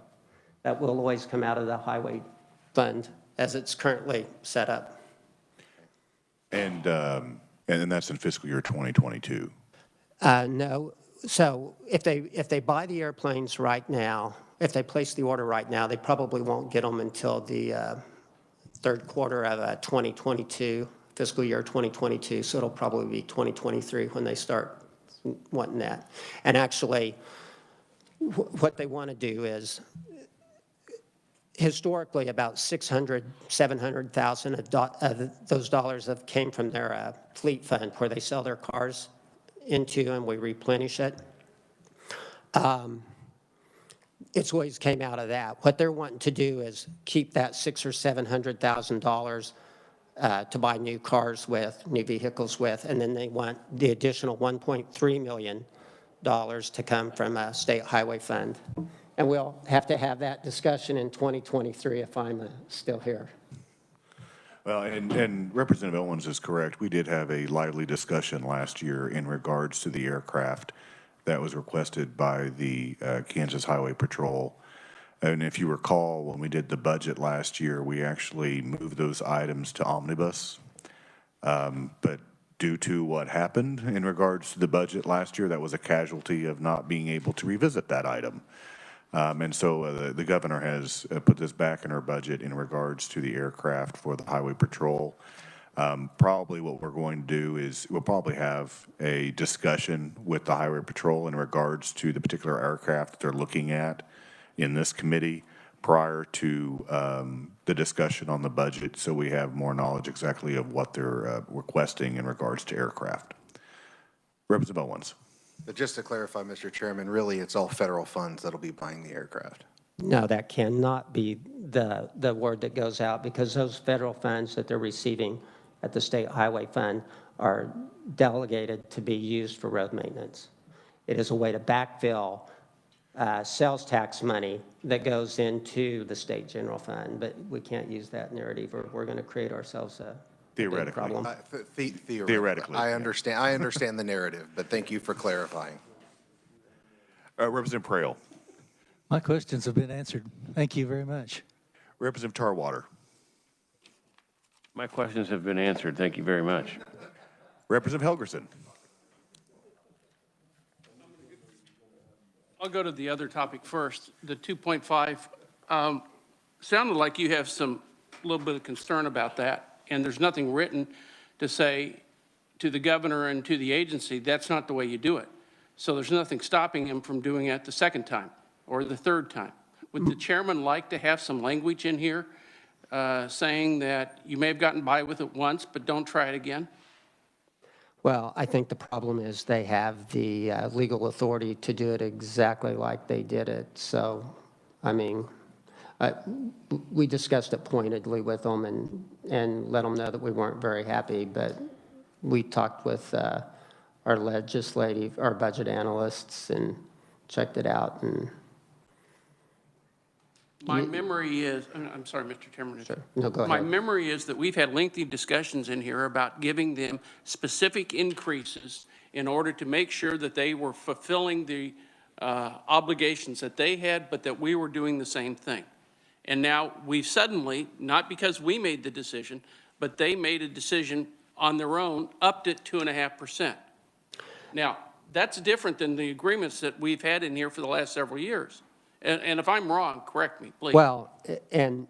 L: that will always come out of the highway fund as it's currently set up.
A: And that's in fiscal year 2022.
L: No. So if they buy the airplanes right now, if they place the order right now, they probably won't get them until the third quarter of 2022, fiscal year 2022. So it'll probably be 2023 when they start wanting that. And actually, what they want to do is, historically, about $600,000, $700,000 of those dollars have came from their fleet fund, where they sell their cars into and we replenish it. It's always came out of that. What they're wanting to do is keep that $600,000 or $700,000 to buy new cars with, new vehicles with, and then they want the additional $1.3 million to come from a state highway fund. And we'll have to have that discussion in 2023 if I'm still here.
A: Well, and Representative Owens is correct. We did have a lively discussion last year in regards to the aircraft that was requested by the Kansas Highway Patrol. And if you recall, when we did the budget last year, we actually moved those items to omnibus. But due to what happened in regards to the budget last year, that was a casualty of not being able to revisit that item. And so the governor has put this back in her budget in regards to the aircraft for the Highway Patrol. Probably what we're going to do is we'll probably have a discussion with the Highway Patrol in regards to the particular aircraft that they're looking at in this committee prior to the discussion on the budget, so we have more knowledge exactly of what they're requesting in regards to aircraft. Representative Owens.
M: But just to clarify, Mr. Chairman, really it's all federal funds that'll be buying the aircraft.
L: No, that cannot be the word that goes out, because those federal funds that they're receiving at the State Highway Fund are delegated to be used for road maintenance. It is a way to backfill sales tax money that goes into the state general fund, but we can't use that narrative, or we're going to create ourselves a big problem.
A: Theoretically.
M: I understand the narrative, but thank you for clarifying.
A: Representative Prahl.
N: My questions have been answered. Thank you very much.
A: Representative Tarwater.
O: My questions have been answered. Thank you very much.
A: Representative Helgerson.
G: I'll go to the other topic first. The 2.5 sounded like you have some little bit of concern about that, and there's nothing written to say to the governor and to the agency that's not the way you do it. So there's nothing stopping him from doing it the second time or the third time. Would the chairman like to have some language in here saying that you may have gotten by with it once, but don't try it again?
L: Well, I think the problem is they have the legal authority to do it exactly like they did it. So I mean, we discussed it pointedly with them and let them know that we weren't very happy, but we talked with our budget analysts and checked it out. And
G: my memory is, I'm sorry, Mr. Chairman.
L: Sure. No, go ahead.
G: My memory is that we've had lengthy discussions in here about giving them specific increases in order to make sure that they were fulfilling the obligations that they had, but that we were doing the same thing. And now we've suddenly, not because we made the decision, but they made a decision on their own, upped it 2.5%. Now, that's different than the agreements that we've had in here for the last several years. And if I'm wrong, correct me, please.
L: Well, and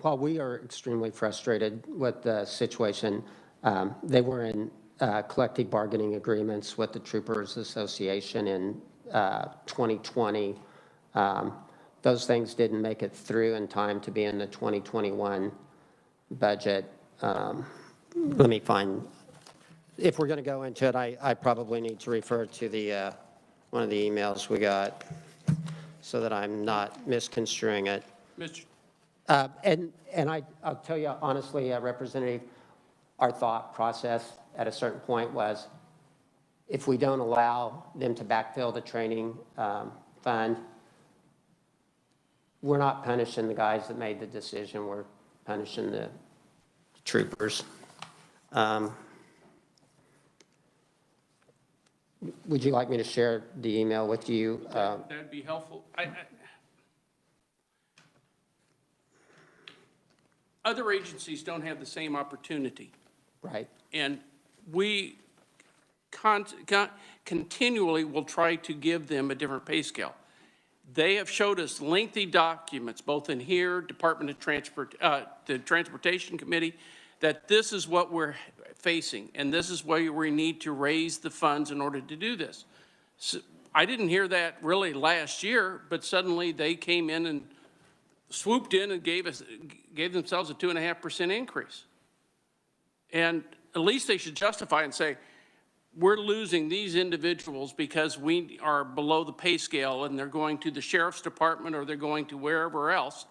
L: while we are extremely frustrated with the situation, they were in collective bargaining agreements with the Troopers Association in 2020. Those things didn't make it through in time to be in the 2021 budget. Let me find, if we're going to go into it, I probably need to refer to the one of the emails we got so that I'm not misconstruing it.
G: Mr.
L: And I'll tell you honestly, Representative, our thought process at a certain point was, if we don't allow them to backfill the training fund, we're not punishing the guys that made the decision, we're punishing the troopers. Would you like me to share the email with you?
G: That'd be helpful. Other agencies don't have the same opportunity.
L: Right.
G: And we continually will try to give them a different pay scale. They have showed us lengthy documents, both in here, Department of the Transportation Committee, that this is what we're facing, and this is where we need to raise the funds in order to do this. So I didn't hear that really last year, but suddenly they came in and swooped in and gave themselves a 2.5% increase. And at least they should justify and say, we're losing these individuals because we are below the pay scale and they're going to the sheriff's department or they're going to wherever else.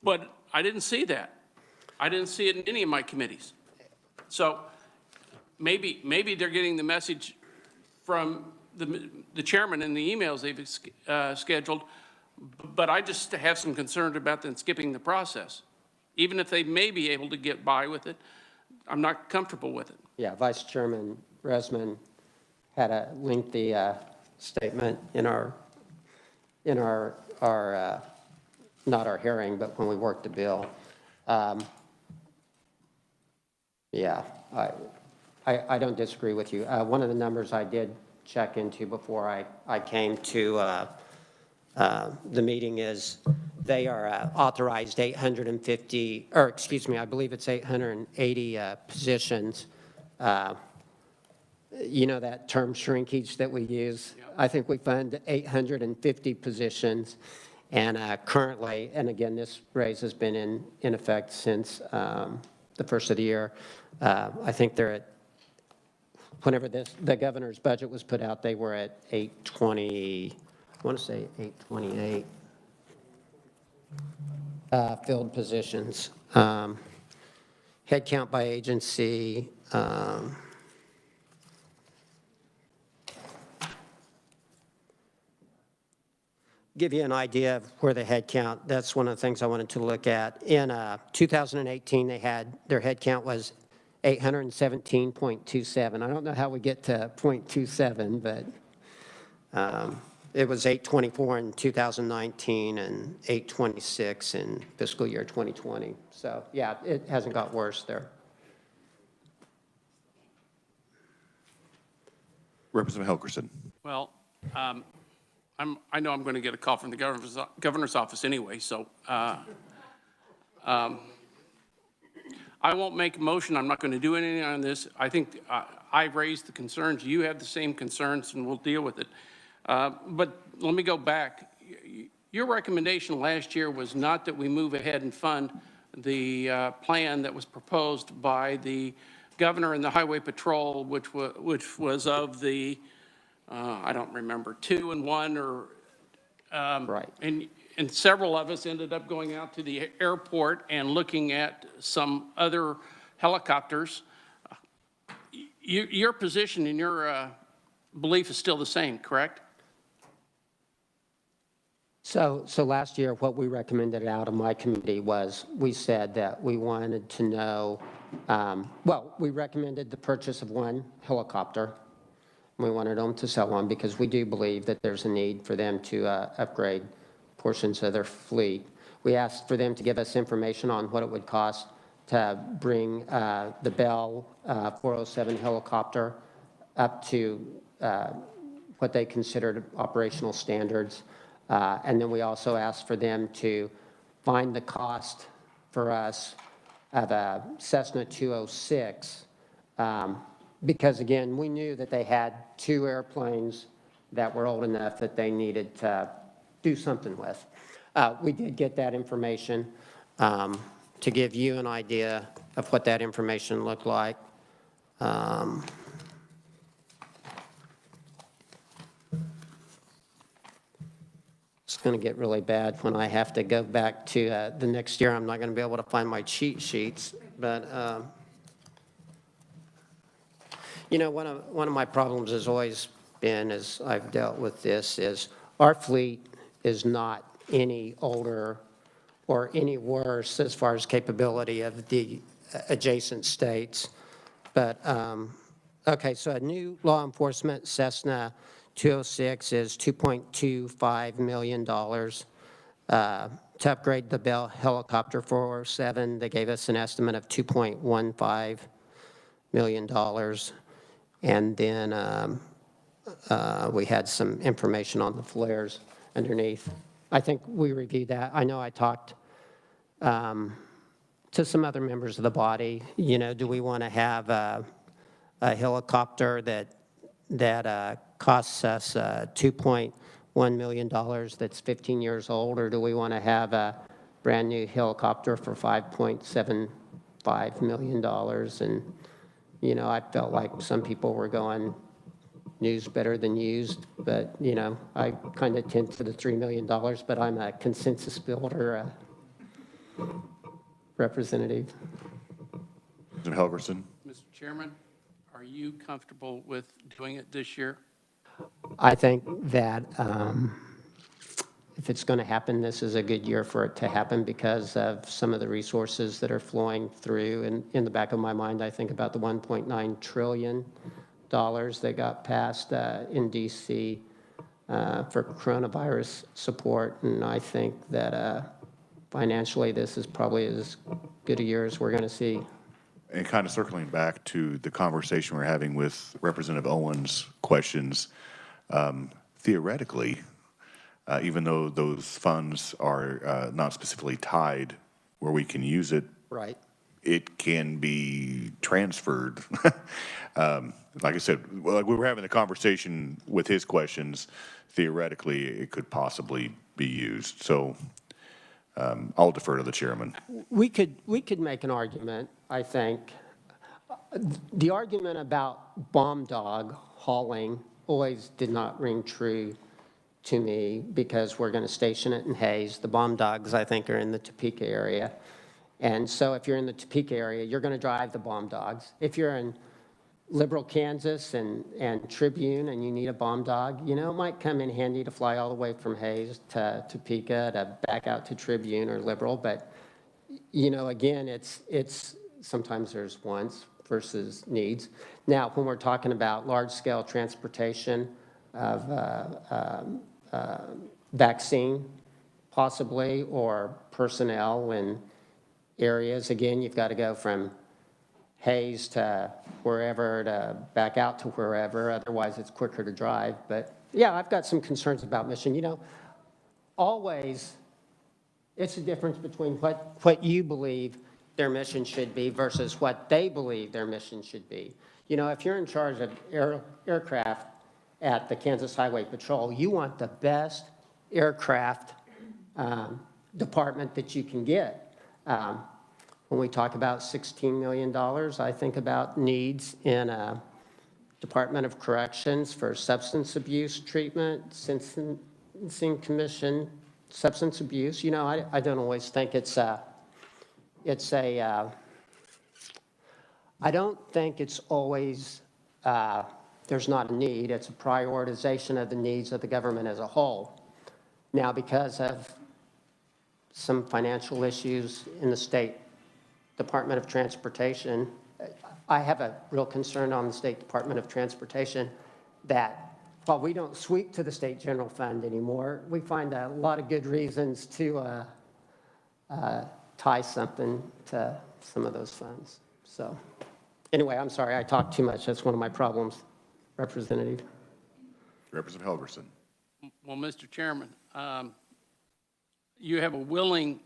G: But I didn't see that. I didn't see it in any of my committees. So maybe they're getting the message from the chairman in the emails they've scheduled, but I just have some concern about them skipping the process. Even if they may be able to get by with it, I'm not comfortable with it.
L: Yeah, Vice Chairman Resman had a lengthy statement in our not our hearing, but when we worked the bill. Yeah, I don't disagree with you. One of the numbers I did check into before I came to the meeting is they are authorized 850, or excuse me, I believe it's 880 positions. You know that term shrinkage that we use? Yep. I think we fund 850 positions. And currently, and again, this raise has been in effect since the first of the year. I think they're at, whenever the governor's budget was put out, they were at 820, I want to say 828 filled positions. Head count by agency. Give you an idea of where the head count, that's one of the things I wanted to look at. In 2018, their head count was 817.27. I don't know how we get to 0.27, but it was 824 in 2019 and 826 in fiscal year 2020. So yeah, it hasn't got worse there.
A: Representative Helgerson.
G: Well, I know I'm going to get a call from the governor's office anyway, so I won't make a motion. I'm not going to do anything on this. I think I've raised the concerns. You have the same concerns, and we'll deal with it. But let me go back. Your recommendation last year was not that we move ahead and fund the plan that was proposed by the governor and the Highway Patrol, which was of the I don't remember, 2 and 1 or
L: Right.
G: And several of us ended up going out to the airport and looking at some other helicopters. Your position and your belief is still the same, correct?
L: So last year, what we recommended out of my committee was, we said that we wanted to know, well, we recommended the purchase of one helicopter. We wanted them to sell one because we do believe that there's a need for them to upgrade portions of their fleet. We asked for them to give us information on what it would cost to bring the Bell 407 helicopter up to what they considered operational standards. And then we also asked for them to find the cost for us of a Cessna 206, because again, we knew that they had two airplanes that were old enough that they needed to do something with. We did get that information to give you an idea of what that information looked like. It's going to get really bad when I have to go back to the next year. I'm not going to be able to find my cheat sheets. But, you know, one of my problems has always been, as I've dealt with this, is our fleet is not any older or any worse as far as capability of the adjacent states. But, okay, so a new law enforcement Cessna 206 is $2.25 million. To upgrade the Bell helicopter 407, they gave us an estimate of $2.15 million. And then we had some information on the flares underneath. I think we reviewed that. I know I talked to some other members of the body. You know, do we want to have a helicopter that costs us $2.1 million that's 15 years old, or do we want to have a brand new helicopter for $5.75 million? And, you know, I felt like some people were going, new's better than used, but, you know, I kind of tend to the $3 million, but I'm a consensus builder representative.
A: Mr. Helgerson?
G: Mr. Chairman, are you comfortable with doing it this year?
L: I think that if it's going to happen, this is a good year for it to happen because of some of the resources that are flowing through. And in the back of my mind, I think about the $1.9 trillion that got passed in D.C. For coronavirus support. And I think that financially, this is probably as good a year as we're going to see.
A: And kind of circling back to the conversation we're having with Representative Owens' questions, theoretically, even though those funds are not specifically tied where we can use it,
L: right,
A: it can be transferred. Like I said, like we were having a conversation with his questions, theoretically, it could possibly be used. So I'll defer to the chairman.
L: We could make an argument, I think. The argument about bomb dog hauling always did not ring true to me because we're going to station it in Hayes. The bomb dogs, I think, are in the Topeka area. And so if you're in the Topeka area, you're going to drive the bomb dogs. If you're in Liberal, Kansas and Tribune and you need a bomb dog, you know, it might come in handy to fly all the way from Hayes to Topeka to back out to Tribune or Liberal. But, you know, again, it's sometimes there's wants versus needs. Now, when we're talking about large-scale transportation of vaccine, possibly, or personnel in areas, again, you've got to go from Hayes to wherever to back out to wherever. Otherwise, it's quicker to drive. But, yeah, I've got some concerns about mission. You know, always it's a difference between what you believe their mission should be versus what they believe their mission should be. You know, if you're in charge of aircraft at the Kansas Highway Patrol, you want the best aircraft department that you can get. When we talk about $16 million, I think about needs in a Department of Corrections for substance abuse treatment, Sentencing Commission, substance abuse, you know, I don't always think I don't think it's always, there's not a need. It's a prioritization of the needs of the government as a whole. Now, because of some financial issues in the State Department of Transportation, I have a real concern on the State Department of Transportation that while we don't sweep to the State General Fund anymore, we find a lot of good reasons to tie something to some of those funds. So anyway, I'm sorry, I talked too much. That's one of my problems, Representative.
A: Representative Helgerson.
G: Well, Mr. Chairman, you have a willing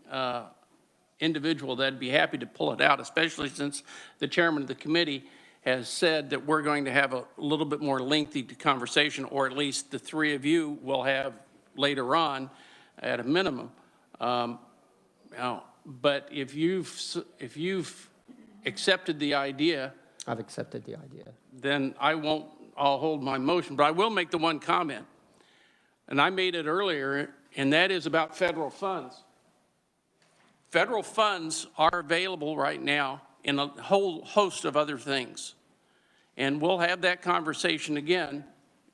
G: individual that'd be happy to pull it out, especially since the chairman of the committee has said that we're going to have a little bit more lengthy conversation, or at least the three of you will have later on at a minimum. But if you've accepted the idea.
L: I've accepted the idea.
G: Then I'll hold my motion, but I will make the one comment. And I made it earlier, and that is about federal funds. Federal funds are available right now in a whole host of other things. And we'll have that conversation again.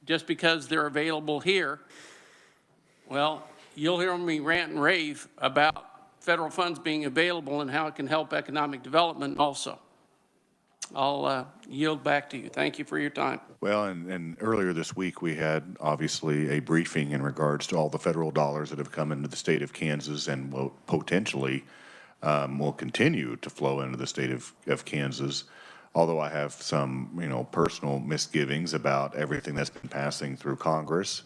G: Just because they're available here, well, you'll hear me rant and rave about federal funds being available and how it can help economic development also. I'll yield back to you. Thank you for your time.
A: Well, and earlier this week, we had obviously a briefing in regards to all the federal dollars that have come into the state of Kansas and will potentially will continue to flow into the state of Kansas. Although I have some, personal misgivings about everything that's been passing through Congress.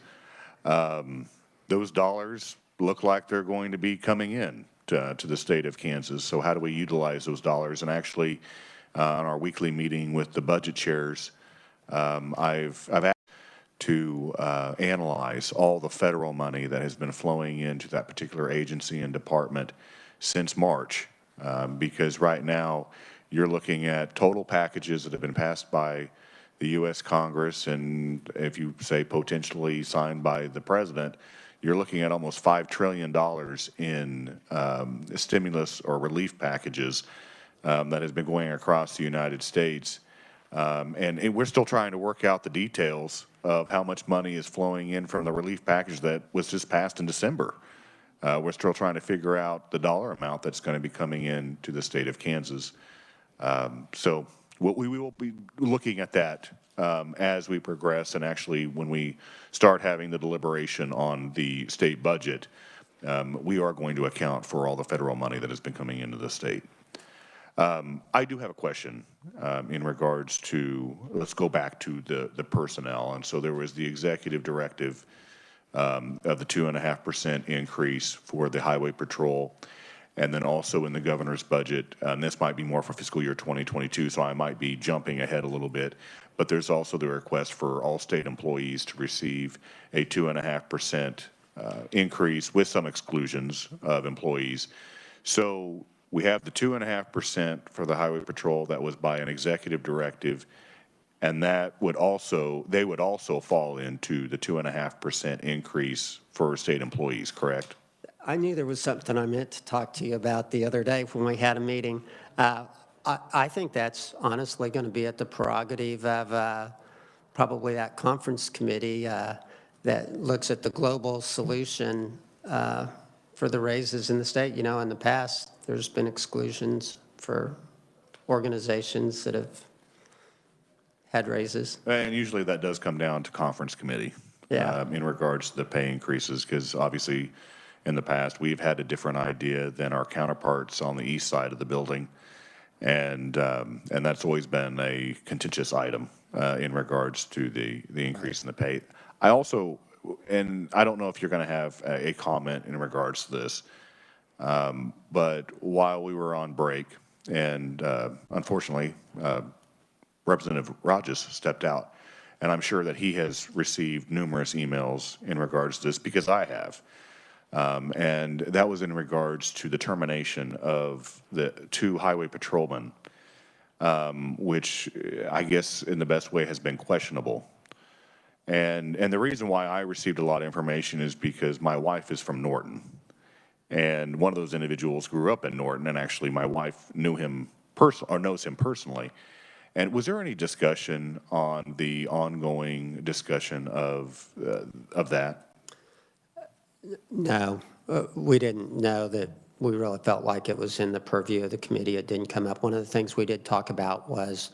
A: Those dollars look like they're going to be coming in to the state of Kansas. So how do we utilize those dollars? And actually, on our weekly meeting with the budget chairs, I've asked to analyze all the federal money that has been flowing into that particular agency and department since March, because right now you're looking at total packages that have been passed by the U.S. Congress, and if you say potentially signed by the president, you're looking at almost $5 trillion in stimulus or relief packages that has been going across the United States. And we're still trying to work out the details of how much money is flowing in from the relief package that was just passed in December. We're still trying to figure out the dollar amount that's going to be coming in to the state of Kansas. So we will be looking at that as we progress, and actually when we start having the deliberation on the state budget, we are going to account for all the federal money that has been coming into the state. I do have a question in regards to, let's go back to the personnel. And so there was the executive directive of the 2.5% increase for the highway patrol. And then also in the governor's budget, and this might be more for fiscal year 2022, so I might be jumping ahead a little bit, but there's also the request for all state employees to receive a 2.5% increase with some exclusions of employees. So we have the 2.5% for the highway patrol that was by an executive directive, and that would also, they would also fall into the 2.5% increase for state employees, correct?
L: I knew there was something I meant to talk to you about the other day when we had a meeting. I think that's honestly going to be at the prerogative of probably that conference committee that looks at the global solution for the raises in the state. You know, in the past, there's been exclusions for organizations that have had raises.
A: And usually that does come down to conference committee in regards to the pay increases, because obviously in the past we've had a different idea than our counterparts on the east side of the building, and that's always been a contentious item in regards to the increase in the pay. I also, and I don't know if you're going to have a comment in regards to this, but while we were on break, and unfortunately Representative Rogers stepped out, and I'm sure that he has received numerous emails in regards to this, because I have. And that was in regards to the termination of the 2 highway patrolmen, which I guess in the best way has been questionable. And the reason why I received a lot of information is because my wife is from Norton. And one of those individuals grew up in Norton, and actually my wife knew him or knows him personally. And was there any discussion on the ongoing discussion of that?
L: No, we didn't know that. We really felt like it was in the purview of the committee. It didn't come up. One of the things we did talk about was,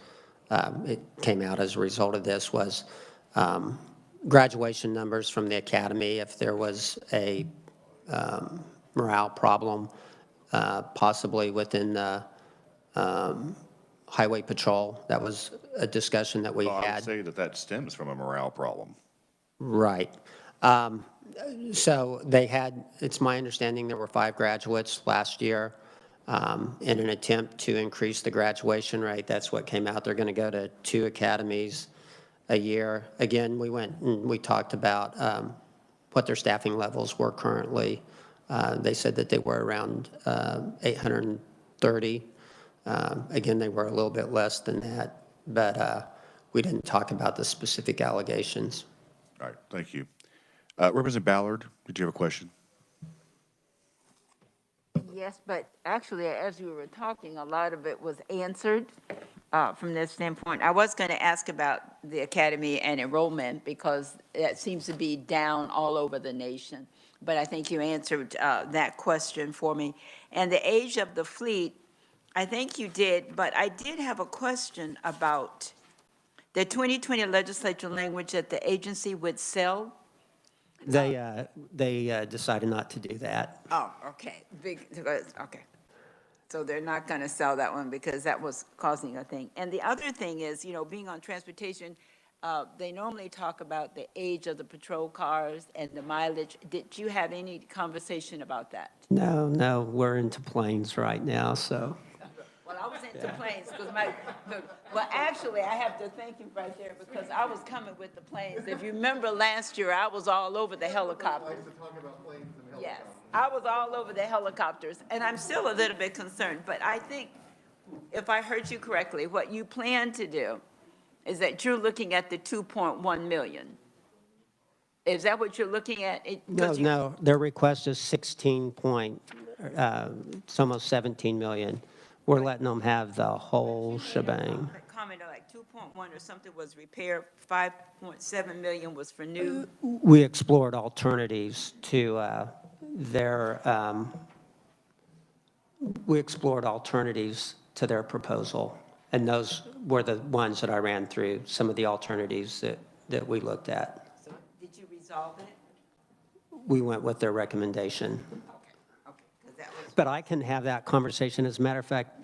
L: it came out as a result of this, was graduation numbers from the academy. If there was a morale problem, possibly within the highway patrol, that was a discussion that we
A: Well, I
L: had.
A: would say that stems from a morale problem.
L: Right. So they had, it's my understanding there were 5 graduates last year in an attempt to increase the graduation rate. That's what came out. They're going to go to 2 academies a year. Again, we went and we talked about what their staffing levels were currently. They said that they were around 830. Again, they were a little bit less than that, but we didn't talk about the specific allegations.
A: All right, thank you. Representative Ballard, did you have a question?
P: Yes, but actually, as you were talking, a lot of it was answered from this standpoint. I was going to ask about the academy and enrollment because it seems to be down all over the nation. But I think you answered that question for me. And the age of the fleet, I think you did, but I did have a question about the 2020 legislature language that the agency would sell.
L: They decided not to do that.
P: Oh, okay. Okay. So they're not going to sell that one because that was causing a thing. And the other thing is, you know, being on transportation, they normally talk about the age of the patrol cars and the mileage. Did you have any conversation about that?
L: No, we're into planes right now, so.
P: Well, I was into planes because well, actually, I have to thank you right there because I was coming with the planes. If you remember last year, I was all over the helicopters. Yes, I was all over the helicopters, and I'm still a little bit concerned, but I think, if I heard you correctly, what you plan to do is that you're looking at the 2.1 million. Is that what you're looking at?
L: No, their request is 16 point, it's almost 17 million. We're letting them have the whole shebang.
P: Comment on like 2.1 or something was repair, 5.7 million was for new.
L: We explored alternatives to their proposal, and those were the ones that I ran through, some of the alternatives that we looked at.
P: So did you resolve it?
L: We went with their recommendation.
P: Okay, because that was.
L: But I can have that conversation. As a matter of fact,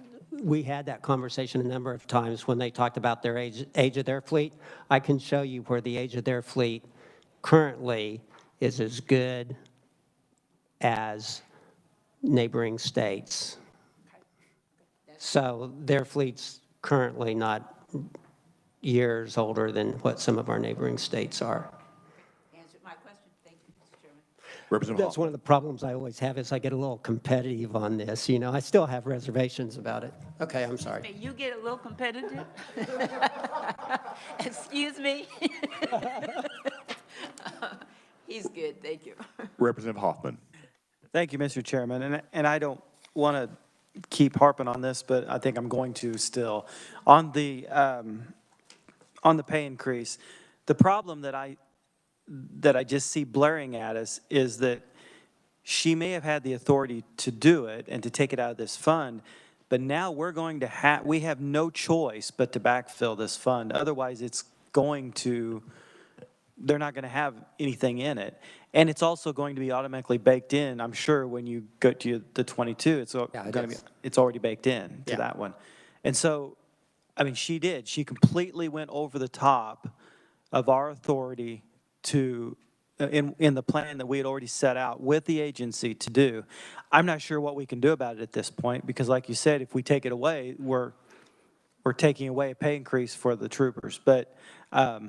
L: we had that conversation a number of times when they talked about their age of their fleet. I can show you where the age of their fleet currently is as good as neighboring states. So their fleet's currently not years older than what some of our neighboring states are.
P: Answered my question. Thank you, Mr. Chairman.
A: Representative
L: That's one of the problems I always have is I get a little competitive on this. You know, I still have reservations about it. Okay, I'm sorry.
P: May you get a little competitive? Excuse me? He's good, thank you.
A: Representative Hoffman.
H: Thank you, Mr. Chairman. And I don't want to keep harping on this, but I think I'm going to still. On the pay increase, the problem that I just see blaring at us is that she may have had the authority to do it and to take it out of this fund, but now we're going to we have no choice but to backfill this fund. Otherwise, they're not going to have anything in it. And it's also going to be automatically baked in, I'm sure, when you go to the 22, it's already baked in to that one. And so, I mean, she completely went over the top of our authority to, in the plan that we had already set out with the agency to do. I'm not sure what we can do about it at this point, because like you said, if we take it away, we're taking away a pay increase for the troopers. But I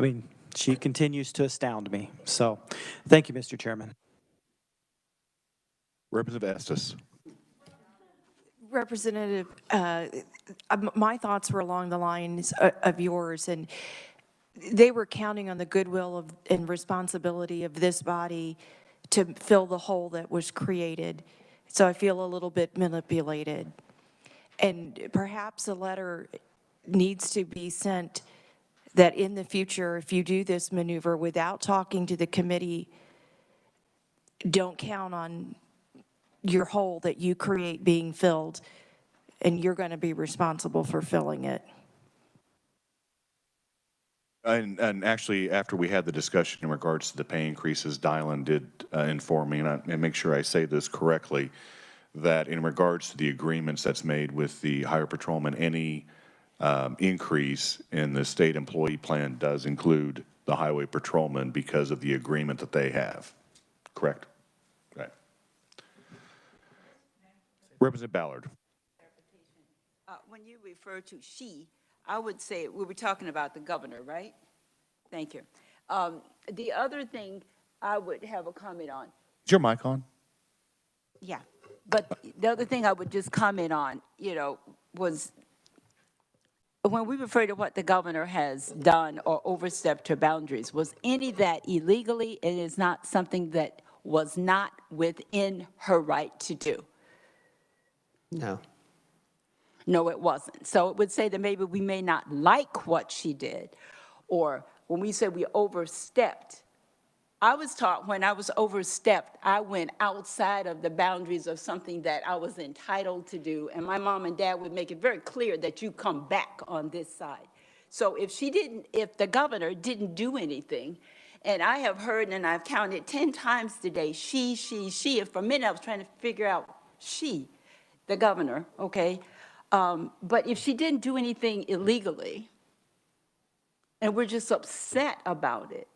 H: mean, she continues to astound me. So, thank you, Mr. Chairman.
A: Representative Estes.
I: Representative, my thoughts were along the lines of yours, and they were counting on the goodwill of, and responsibility of this body to fill the hole that was created. So I feel a little bit manipulated. And perhaps a letter needs to be sent that in the future, if you do this maneuver without talking to the committee, don't count on your hole that you create being filled, and you're going to be responsible for filling it.
A: And actually, after we had the discussion in regards to the pay increases, Dylan did inform me, and make sure I say this correctly, that in regards to the agreements that's made with the highway patrolman, any increase in the state employee plan does include the highway patrolman because of the agreement that they have. Correct? Right. Representative Ballard.
P: When you refer to she, I would say, we were talking about the governor, right? Thank you. The other thing I would have a comment on.
A: Is your mic on?
P: Yeah, but the other thing I would just comment on, was when we refer to what the governor has done or overstepped her boundaries, was any of that illegally? It is not something that was not within her right to do.
L: No.
P: No, it wasn't. So it would say that maybe we may not like what she did, or when we say we overstepped, I was taught when I was overstepped, I went outside of the boundaries of something that I was entitled to do, and my mom and dad would make it very clear that you come back on this side. So if the governor didn't do anything, and I have heard, and I've counted 10 times today, she, and for a minute I was trying to figure out she, the governor, okay? But if she didn't do anything illegally, and we're just upset about it,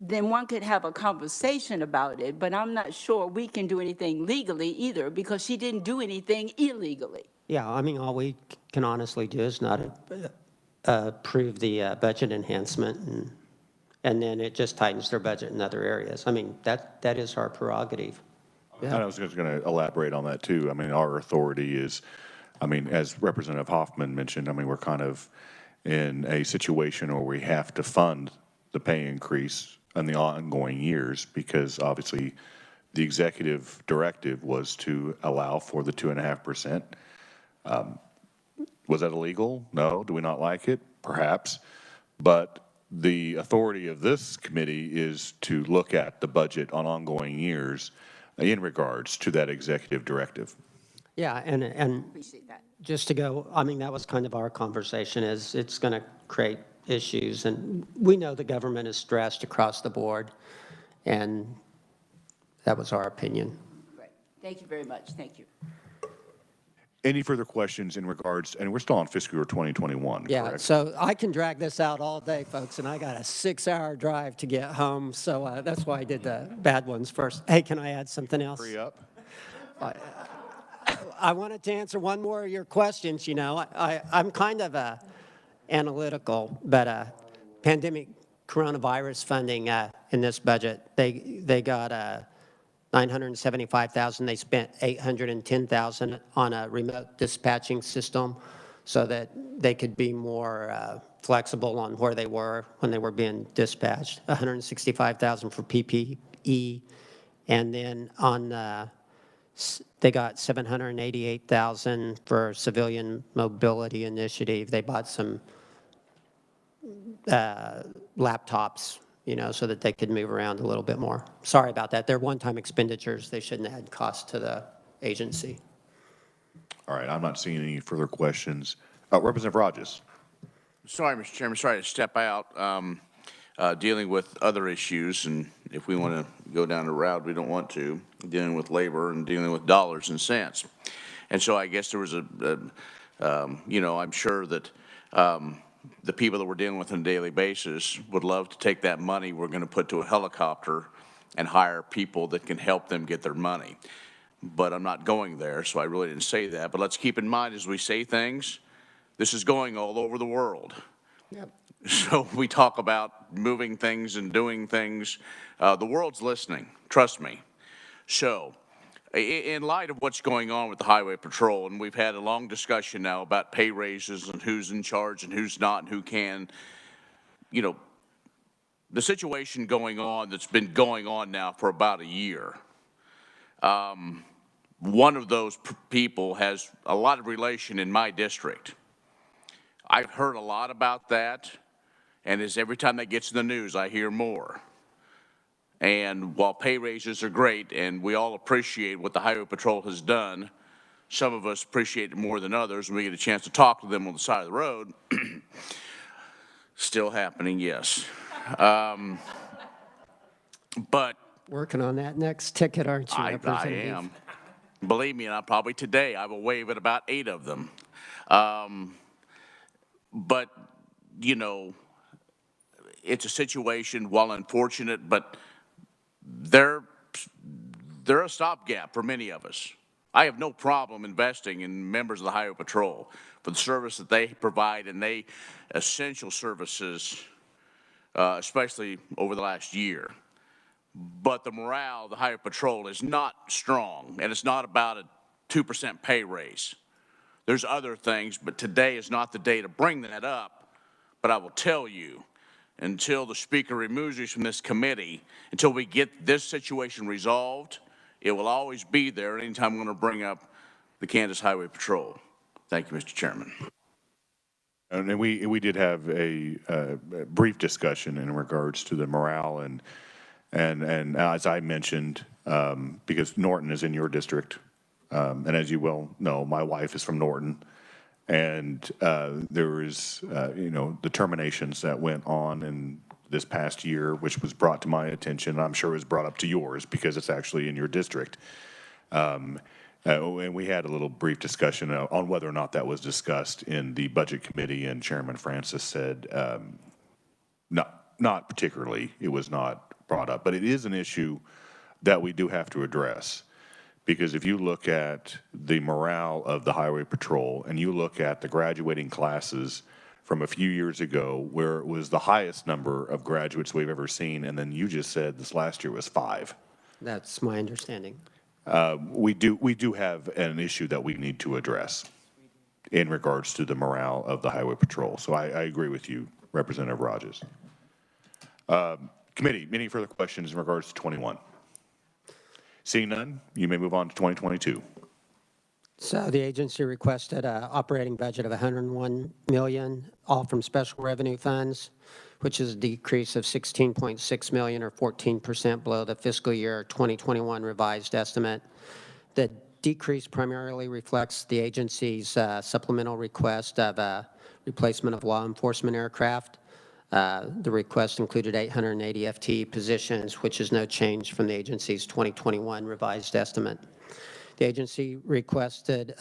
P: then one could have a conversation about it, but I'm not sure we can do anything legally either because she didn't do anything illegally.
L: Yeah, I mean, all we can honestly do is not approve the budget enhancement, and then it just tightens their budget in other areas. I mean, that is our prerogative.
A: Yeah. I was just going to elaborate on that too. I mean, our authority is, I mean, as Representative Hoffman mentioned, I mean, we're kind of in a situation where we have to fund the pay increase in the ongoing years because obviously the executive directive was to allow for the 2.5%. Was that illegal? No. Do we not like it? Perhaps. But the authority of this committee is to look at the budget on ongoing years in regards to that executive directive.
L: Yeah, and just to go, I mean, that was kind of our conversation, is it's going to create issues, and we know the government is stressed across the board, and that was our opinion.
P: Right. Thank you very much. Thank you.
A: Any further questions in regards, and we're still on fiscal year 2021,
L: Yeah,
A: correct?
L: so I can drag this out all day, folks, and I got a 6-hour drive to get home, so that's why I did the bad ones first. Hey, can I add something else?
A: Hurry up.
L: I wanted to answer one more of your questions. You know, I'm kind of analytical, but pandemic coronavirus funding in this budget, they got $975,000. They spent $810,000 on a remote dispatching system so that they could be more flexible on where they were when they were being dispatched. $165,000 for PPE, and then on they got $788,000 for civilian mobility initiative. They bought some laptops, you know, so that they could move around a little bit more. Sorry about that. They're one-time expenditures. They shouldn't add cost to the agency.
A: All right, I'm not seeing any further questions. Representative Rogers.
J: Sorry, Mr. Chairman, sorry to step out, dealing with other issues, and if we want to go down the route, we don't want to, dealing with labor and dealing with dollars and cents. And so I guess there was you know, I'm sure that the people that we're dealing with on a daily basis would love to take that money we're going to put to a helicopter and hire people that can help them get their money. But I'm not going there, so I really didn't say that. But let's keep in mind as we say things, this is going all over the world.
L: Yep.
J: So we talk about moving things and doing things. The world's listening, trust me. So in light of what's going on with the Highway Patrol, and we've had a long discussion now about pay raises and who's in charge and who's not and who can, you know, the situation going on that's been going on now for about a year, one of those people has a lot of relation in my district. I've heard a lot about that, and as every time that gets in the news, I hear more. And while pay raises are great, and we all appreciate what the Highway Patrol has done, some of us appreciate it more than others when we get a chance to talk to them on the side of the road. Still happening, yes. But
L: Working on that next ticket, aren't you,
J: I
L: Representative?
J: am. Believe me, and I'll probably today, I will wave at about 8 of them. But, you know, it's a situation, while unfortunate, but they're a stopgap for many of us. I have no problem investing in members of the Highway Patrol for the service that they provide, and they essential services, especially over the last year. But the morale of the Highway Patrol is not strong, and it's not about a 2% pay raise. There's other things, but today is not the day to bring that up. But I will tell you, until the Speaker removes us from this committee, until we get this situation resolved, it will always be there anytime we're going to bring up the Kansas Highway Patrol. Thank you, Mr. Chairman.
A: And we did have a brief discussion in regards to the morale and as I mentioned, because Norton is in your district, and as you well know, my wife is from Norton, and there was, you know, the terminations that went on in this past year, which was brought to my attention. I'm sure it was brought up to yours because it's actually in your district. And we had a little brief discussion on whether or not that was discussed in the Budget Committee, and Chairman Francis said, not particularly. It was not brought up, but it is an issue that we do have to address, because if you look at the morale of the Highway Patrol and you look at the graduating classes from a few years ago, where it was the highest number of graduates we've ever seen, and then you just said this last year was 5.
L: That's my understanding.
A: We do have an issue that we need to address in regards to the morale of the Highway Patrol. So I agree with you, Representative Rogers. Committee, any further questions in regards to 21? Seeing none, you may move on to 2022.
L: So the agency requested an operating budget of $101 million, all from special revenue funds, which is a decrease of $16.6 million or 14% below the fiscal year 2021 revised estimate. The decrease primarily reflects the agency's supplemental request of a replacement of law enforcement aircraft. The request included 880 FTE positions, which is no change from the agency's 2021 revised estimate. The agency requested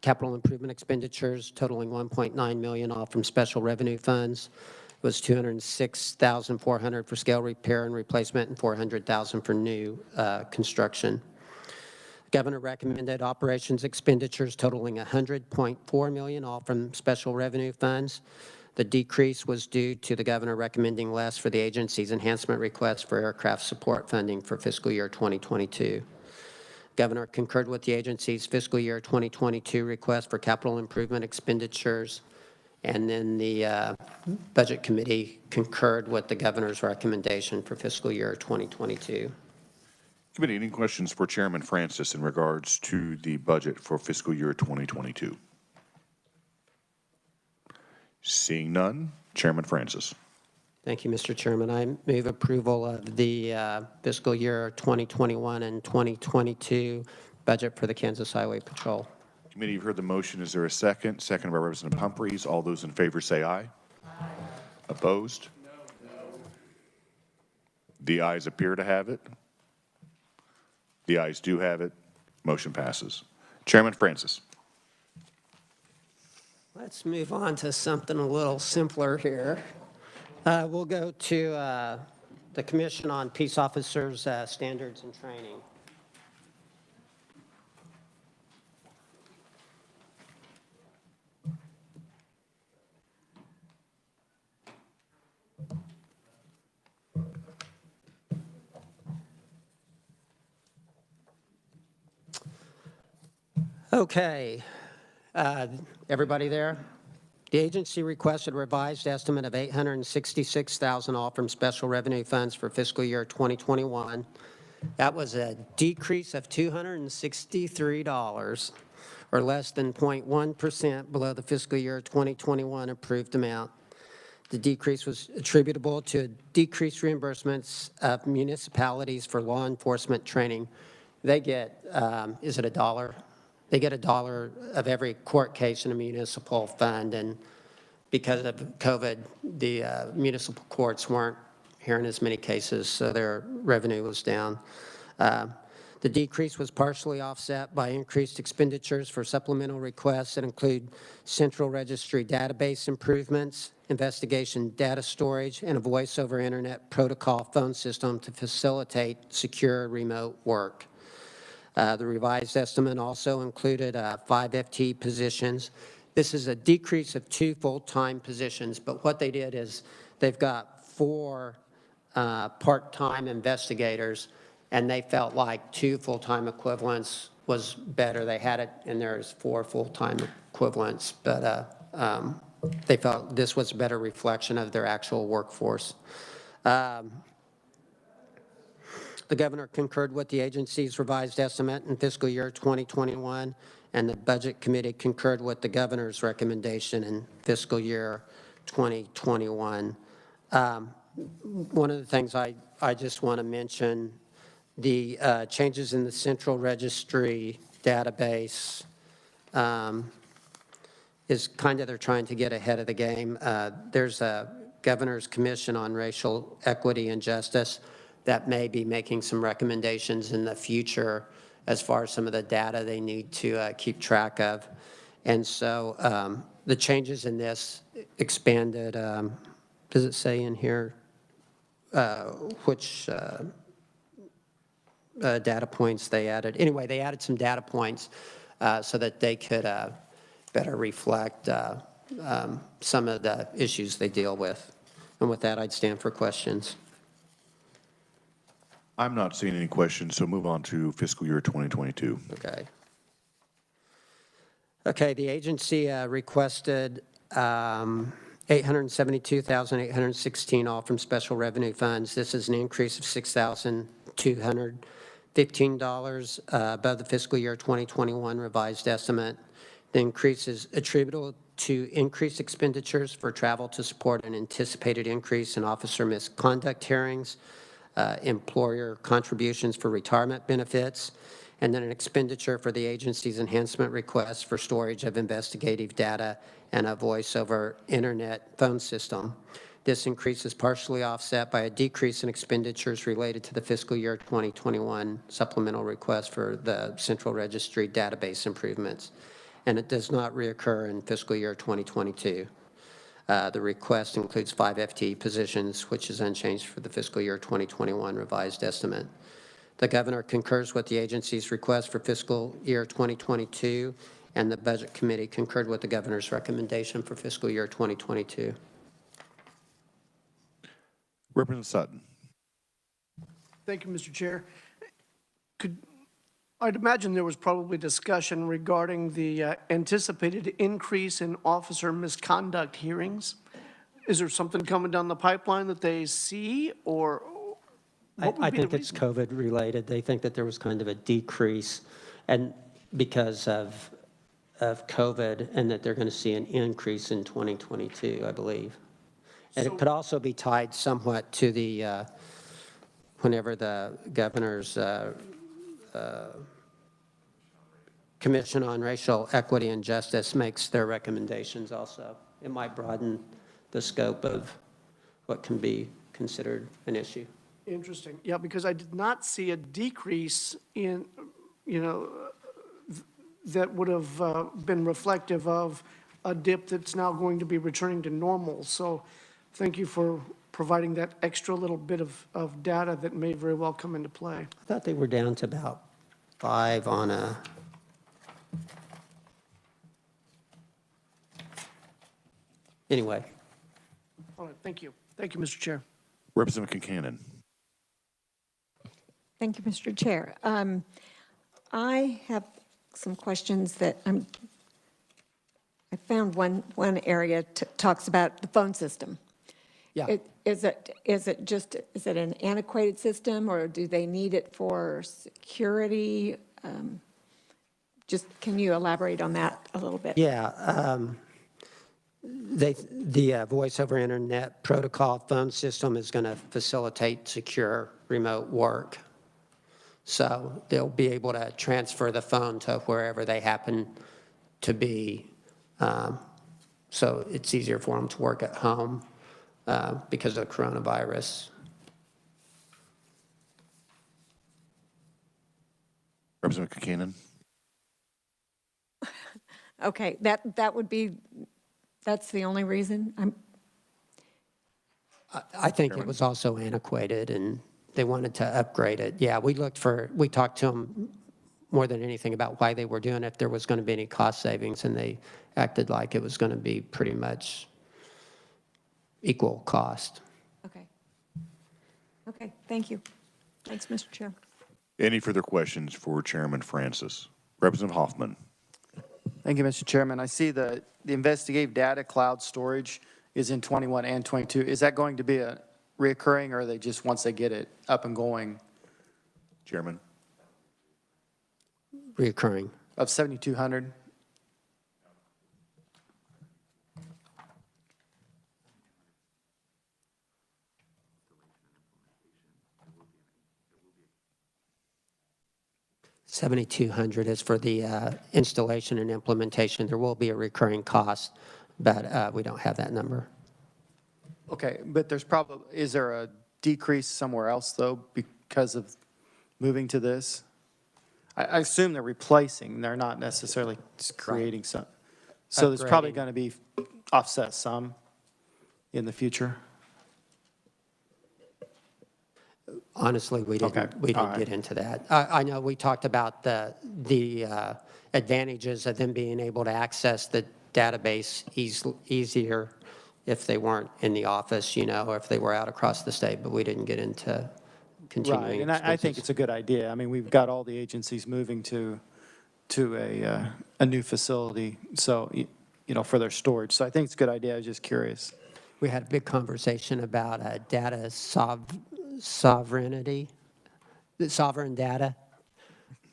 L: capital improvement expenditures totaling $1.9 million, all from special revenue funds. It was $206,400 for scale repair and replacement and $400,000 for new construction. Governor recommended operations expenditures totaling $100.4 million, all from special revenue funds. The decrease was due to the governor recommending less for the agency's enhancement request for aircraft support funding for fiscal year 2022. Governor concurred with the agency's fiscal year 2022 request for capital improvement expenditures, and then the Budget Committee concurred with the governor's recommendation for fiscal year 2022.
A: Committee, any questions for Chairman Francis in regards to the budget for fiscal year 2022? Seeing none, Chairman Francis.
L: Thank you, Mr. Chairman. I move approval of the fiscal year 2021 and 2022 budget for the Kansas Highway Patrol.
A: Committee, you've heard the motion. Is there a second? Second by Representative Humphreys. All those in favor say aye. Aye. Opposed? No. The ayes appear to have it. The ayes do have it. Motion passes. Chairman Francis.
L: Let's move on to something a little simpler here. We'll go to the Commission on Peace Officers' Standards and Training. Okay. Everybody there? The agency requested a revised estimate of $866,000 all from special revenue funds for fiscal year 2021. That was a decrease of $263, or less than 0.1% below the fiscal year 2021 approved amount. The decrease was attributable to decreased reimbursements of municipalities for law enforcement training. They get, is it $1? They get $1 of every court case in a municipal fund, and because of COVID, the municipal courts weren't hearing as many cases, so their revenue was down. The decrease was partially offset by increased expenditures for supplemental requests that include central registry database improvements, investigation data storage, and a voice-over internet protocol phone system to facilitate secure remote work. The revised estimate also included 5 FTE positions. This is a decrease of 2 full-time positions, but what they did is they've got 4 part-time investigators, and they felt like 2 full-time equivalents was better. They had it in there as 4 full-time equivalents, but they felt this was a better reflection of their actual workforce. The governor concurred with the agency's revised estimate in fiscal year 2021, and the Budget Committee concurred with the governor's recommendation in fiscal year 2021. One of the things I just want to mention, the changes in the central registry database is kind of they're trying to get ahead of the game. There's a Governor's Commission on Racial Equity and Justice that may be making some recommendations in the future as far as some of the data they need to keep track of. And so the changes in this expanded, does it say in here which data points they added? Anyway, they added some data points so that they could better reflect some of the issues they deal with. And with that, I'd stand for questions.
A: I'm not seeing any questions, so move on to fiscal year 2022.
L: Okay. Okay, the agency requested $872,816 all from special revenue funds. This is an increase of $6,215 above the fiscal year 2021 revised estimate. The increase is attributable to increased expenditures for travel to support an anticipated increase in officer misconduct hearings, employer contributions for retirement benefits, and then an expenditure for the agency's enhancement request for storage of investigative data and a voice-over internet phone system. This increase is partially offset by a decrease in expenditures related to the fiscal year 2021 supplemental request for the central registry database improvements, and it does not reoccur in fiscal year 2022. The request includes 5 FTE positions, which is unchanged for the fiscal year 2021 revised estimate. The governor concurs with the agency's request for fiscal year 2022, and the Budget Committee concurred with the governor's recommendation for fiscal year 2022.
A: Representative Sutton.
B: Thank you, Mr. Chair. I'd imagine there was probably discussion regarding the anticipated increase in officer misconduct hearings. Is there something coming down the pipeline that they see, or what would
L: I
B: be the
L: think it's
B: reason?
L: COVID related. They think that there was kind of a decrease, and because of COVID, and that they're going to see an increase in 2022, I believe. And it could also be tied somewhat to the whenever the governor's Commission on Racial Equity and Justice makes their recommendations also. It might broaden the scope of what can be considered an issue.
B: Interesting. Yeah, because I did not see a decrease in, that would have been reflective of a dip that's now going to be returning to normal. So thank you for providing that extra little bit of data that may very well come into play.
L: I thought they were down to about 5 on a... Anyway.
B: All right, thank you. Thank you, Mr. Chair.
A: Representative Concanon.
Q: Thank you, Mr. Chair. I have some questions that I found one area talks about the phone system.
L: Yeah.
Q: Is it an antiquated system, or do they need it for security? Just, can you elaborate on that a little bit?
L: Yeah. The voice over internet protocol phone system is going to facilitate secure remote work. So they'll be able to transfer the phone to wherever they happen to be. So it's easier for them to work at home because of the coronavirus.
A: Representative Keenan.
Q: Okay, that would be, that's the only reason?
L: I think it was also antiquated, and they wanted to upgrade it. Yeah, we talked to them more than anything about why they were doing it, if there was going to be any cost savings, and they acted like it was going to be pretty much equal cost.
Q: Okay. Okay, thank you. Thanks, Mr. Chair.
A: Any further questions for Chairman Francis? Representative Hoffman.
H: Thank you, Mr. Chairman. I see the investigative data cloud storage is in 21 and 22. Is that going to be a reoccurring, or are they just once they get it up and going?
A: Chairman.
L: Reoccurring.
H: Of 7,200?
L: $7,200 is for the installation and implementation. There will be a recurring cost, but we don't have that number.
H: Okay, but is there a decrease somewhere else, though, because of moving to this? I assume they're replacing, they're not necessarily just creating some. So there's probably going to be offset some in the future?
L: Honestly, we didn't get into that. I know we talked about the advantages of them being able to access the database easier if they weren't in the office, or if they were out across the state, but we didn't get into continuing.
H: Right, and I think it's a good idea. I mean, we've got all the agencies moving to a new facility, so, for their storage. So I think it's a good idea. I was just curious.
L: We had a big conversation about data sovereignty, the sovereign data.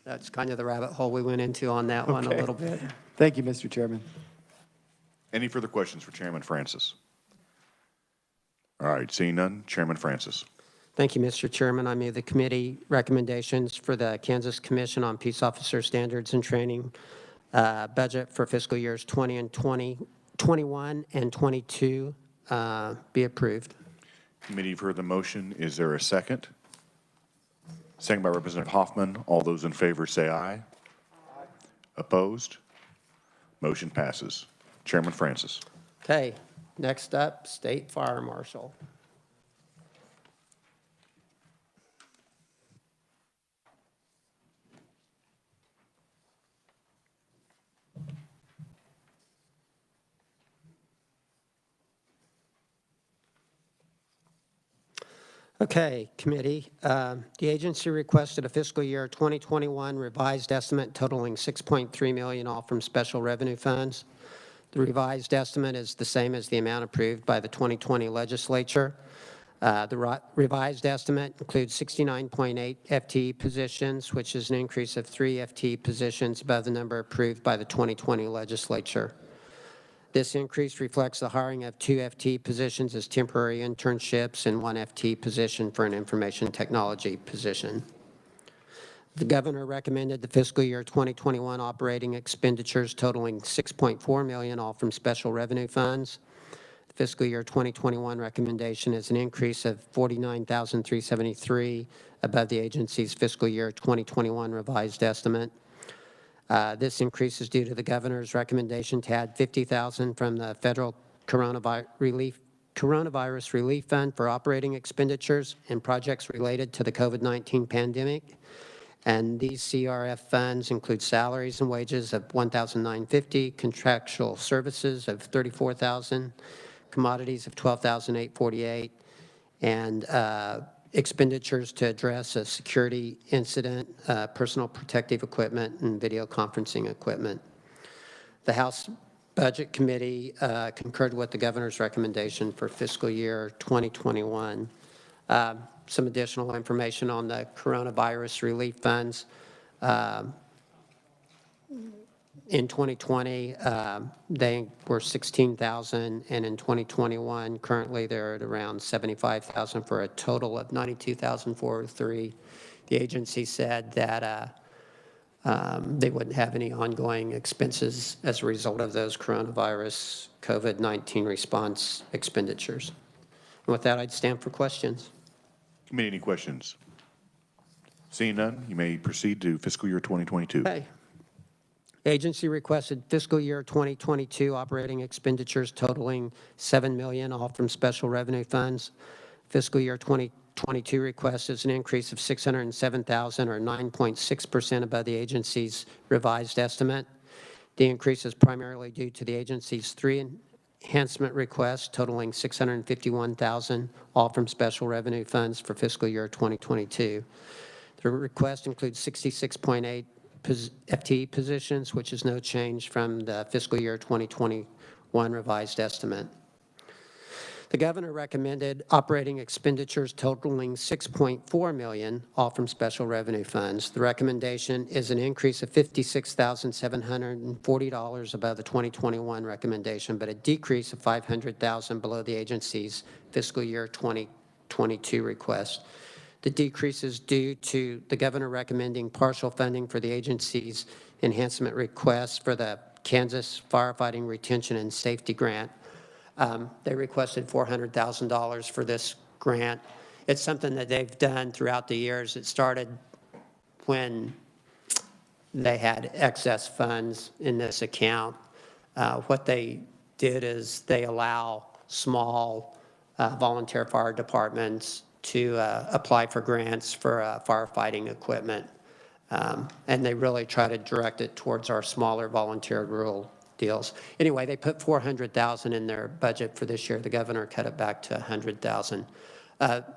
L: That's kind of the rabbit hole we went into on that one a little bit.
H: Thank you, Mr. Chairman.
A: Any further questions for Chairman Francis? All right, seeing none, Chairman Francis.
L: Thank you, Mr. Chairman. I move the committee recommendations for the Kansas Commission on Peace Officer Standards and Training budget for fiscal years 2021 and 22 be approved.
A: Committee for the motion. Is there a second? Second by Representative Hoffman. All those in favor say aye. Aye. Opposed? Motion passes. Chairman Francis.
L: Okay, next up, State Fire Marshal. Okay, committee. The agency requested a fiscal year 2021 revised estimate totaling $6.3 million, all from special revenue funds. The revised estimate is the same as the amount approved by the 2020 legislature. The revised estimate includes 69.8 FTE positions, which is an increase of 3 FTE positions above the number approved by the 2020 legislature. This increase reflects the hiring of 2 FTE positions as temporary internships and 1 FTE position for an information technology position. The governor recommended the fiscal year 2021 operating expenditures totaling $6.4 million, all from special revenue funds. The fiscal year 2021 recommendation is an increase of $49,373 above the agency's fiscal year 2021 revised estimate. This increase is due to the governor's recommendation to add $50,000 from the federal coronavirus relief fund for operating expenditures and projects related to the COVID-19 pandemic. And these CRF funds include salaries and wages of $1,950, contractual services of $34,000, commodities of $12,848, and expenditures to address a security incident, personal protective equipment, and video conferencing equipment. The House Budget Committee concurred with the governor's recommendation for fiscal year 2021. Some additional information on the coronavirus relief funds. In 2020, they were $16,000, and in 2021, currently they're at around $75,000 for a total of $92,403. The agency said that they wouldn't have any ongoing expenses as a result of those coronavirus COVID-19 response expenditures. And with that, I'd stand for questions.
A: Committee, any questions? Seeing none, you may proceed to fiscal year 2022.
L: Okay. Agency requested fiscal year 2022 operating expenditures totaling $7 million, all from special revenue funds. Fiscal year 2022 request is an increase of $607,000 or 9.6% above the agency's revised estimate. The increase is primarily due to the agency's 3 enhancement requests totaling $651,000, all from special revenue funds for fiscal year 2022. The request includes 66.8 FTE positions, which is no change from the fiscal year 2021 revised estimate. The governor recommended operating expenditures totaling $6.4 million, all from special revenue funds. The recommendation is an increase of $56,740 above the 2021 recommendation, but a decrease of $500,000 below the agency's fiscal year 2022 request. The decrease is due to the governor recommending partial funding for the agency's enhancement request for the Kansas Firefighting Retention and Safety Grant. They requested $400,000 for this grant. It's something that they've done throughout the years. It started when they had excess funds in this account. What they did is they allow small volunteer fire departments to apply for grants for firefighting equipment. And they really try to direct it towards our smaller volunteer rural deals. Anyway, they put $400,000 in their budget for this year. The governor cut it back to $100,000.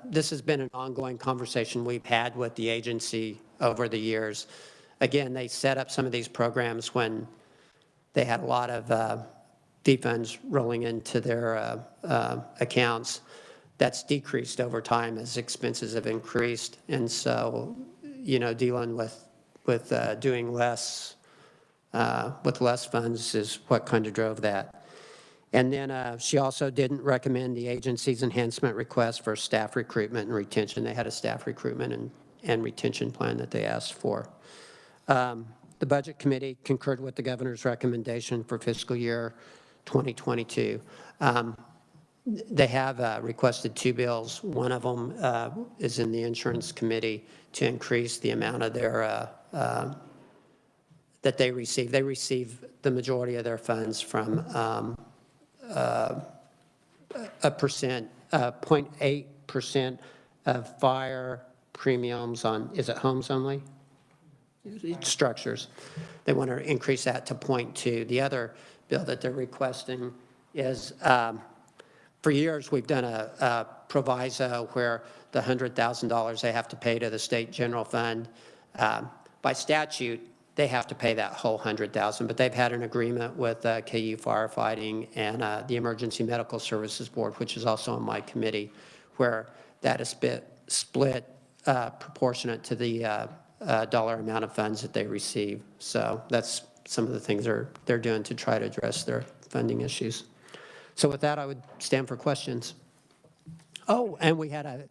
L: This has been an ongoing conversation we've had with the agency over the years. Again, they set up some of these programs when they had a lot of fee funds rolling into their accounts. That's decreased over time as expenses have increased. And so, you know, dealing with doing less with less funds is what kind of drove that. And then she also didn't recommend the agency's enhancement request for staff recruitment and retention. They had a staff recruitment and retention plan that they asked for. The Budget Committee concurred with the governor's recommendation for fiscal year 2022. They have requested 2 bills. One of them is in the Insurance Committee to increase the amount of their that they receive. They receive the majority of their funds from a percent, 0.8% of fire premiums on, is it homes only? Structures. They want to increase that to 0.2. The other bill that they're requesting is, for years we've done a proviso where the $100,000 they have to pay to the state general fund. By statute, they have to pay that whole $100,000, but they've had an agreement with KU Firefighting and the Emergency Medical Services Board, which is also on my committee, where that is split proportionate to the dollar amount of funds that they receive. So that's some of the things they're doing to try to address their funding issues. So with that, I would stand for questions. Oh, and we had a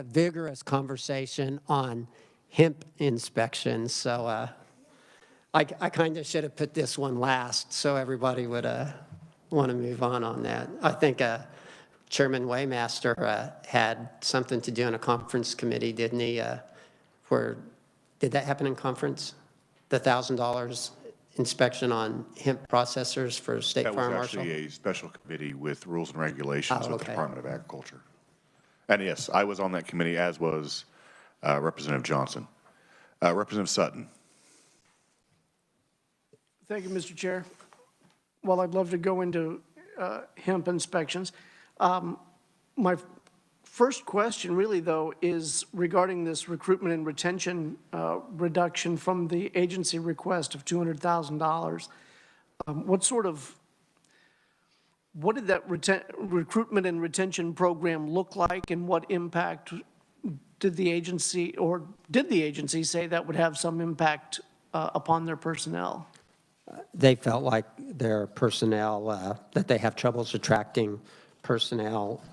L: vigorous conversation on hemp inspections. So I kind of should have put this one last so everybody would want to move on that. I think Chairman Waymaster had something to do in a conference committee, didn't he? Did that happen in conference? The $1,000 inspection on hemp processors for state fire marshal?
A: That was actually a special committee with rules and regulations with the Department of Agriculture. And yes, I was on that committee, as was Representative Johnson. Representative Sutton.
B: Thank you, Mr. Chair. Well, I'd love to go into hemp inspections. My first question really, though, is regarding this recruitment and retention reduction from the agency request of $200,000. What sort of what did that recruitment and retention program look like, and what impact did the agency say that would have some impact upon their personnel?
L: They felt like their personnel, that they have troubles attracting personnel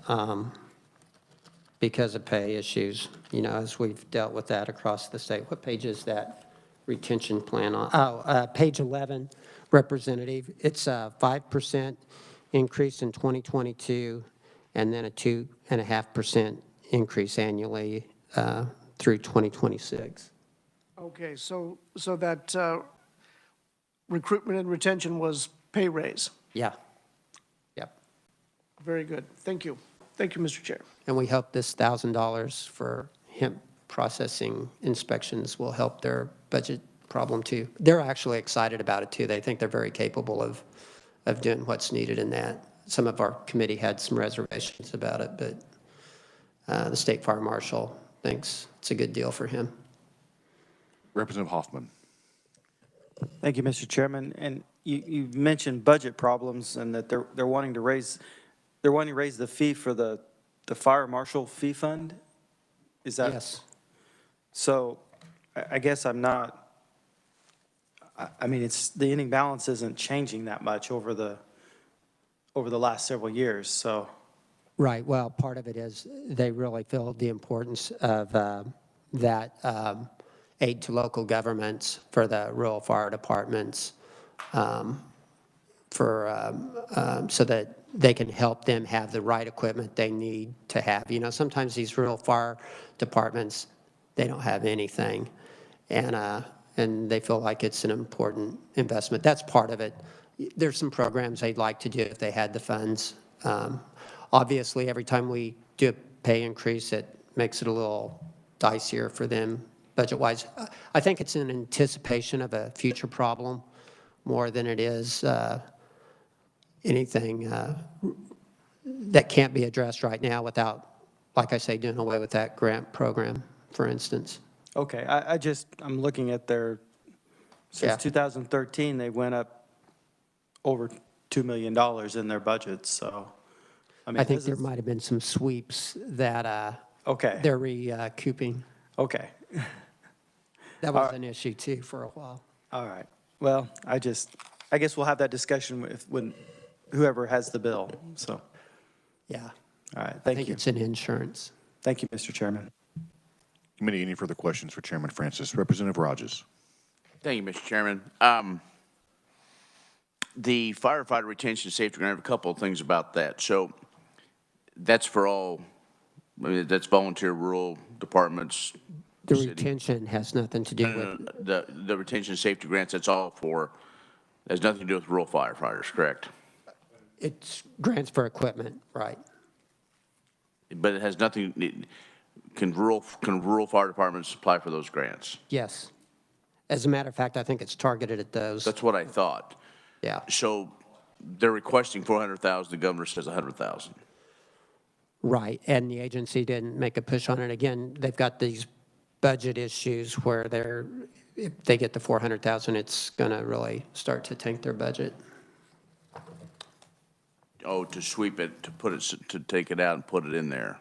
L: because of pay issues, as we've dealt with that across the state. What page is that retention plan on? Oh, page 11, Representative. It's a 5% increase in 2022, and then a 2.5% increase annually through 2026.
B: Okay, so that recruitment and retention was pay raise.
L: Yeah. Yep.
B: Very good. Thank you. Thank you, Mr. Chair.
L: And we hope this $1,000 for hemp processing inspections will help their budget problem too. They're actually excited about it too. They think they're very capable of doing what's needed in that. Some of our committee had some reservations about it, but the state fire marshal thinks it's a good deal for him.
A: Representative Hoffman.
H: Thank you, Mr. Chairman. And you mentioned budget problems and that they're wanting to raise the fee for the fire marshal fee fund. Is that?
L: Yes.
H: So I guess I'm not. I mean, it's the ending balance isn't changing that much over the last several years. So.
L: Right. Well, part of it is they really feel the importance of that aid to local governments for the rural fire departments, so that they can help them have the right equipment they need to have. Sometimes these rural fire departments, they don't have anything, and they feel like it's an important investment. That's part of it. There's some programs they'd like to do if they had the funds. Obviously, every time we do a pay increase, it makes it a little dicier for them budget-wise. I think it's in anticipation of a future problem more than it is anything that can't be addressed right now without, like I say, doing away with that grant program, for instance.
H: Okay, I'm looking at since 2013, they went up over $2 million in their budgets, so.
L: I think there might have been some sweeps that they're recouping.
H: Okay.
L: That was an issue too for a while.
H: All right. Well, I guess we'll have that discussion when whoever has the bill, so.
L: Yeah.
H: All right,
L: I
H: thank
L: think
H: you.
L: it's in insurance.
H: Thank you, Mr. Chairman.
A: Committee, any further questions for Chairman Francis? Representative Rogers.
J: Thank you, Mr. Chairman. The firefighter retention safety grant, I have a couple of things about that. So that's for all, that's volunteer rural departments.
L: The retention has nothing to do with.
J: The retention safety grants, that's all for, has nothing to do with rural firefighters, correct?
L: It's grants for equipment, right?
J: But it has nothing, can rural fire departments apply for those grants?
L: Yes. As a matter of fact, I think it's targeted at those.
J: That's what I thought.
L: Yeah.
J: So they're requesting 400,000, the governor says 100,000.
L: Right, and the agency didn't make a push on it. Again, they've got these budget issues where if they get the 400,000, it's going to really start to tank their budget.
J: Oh, to sweep it, to take it out and put it in there.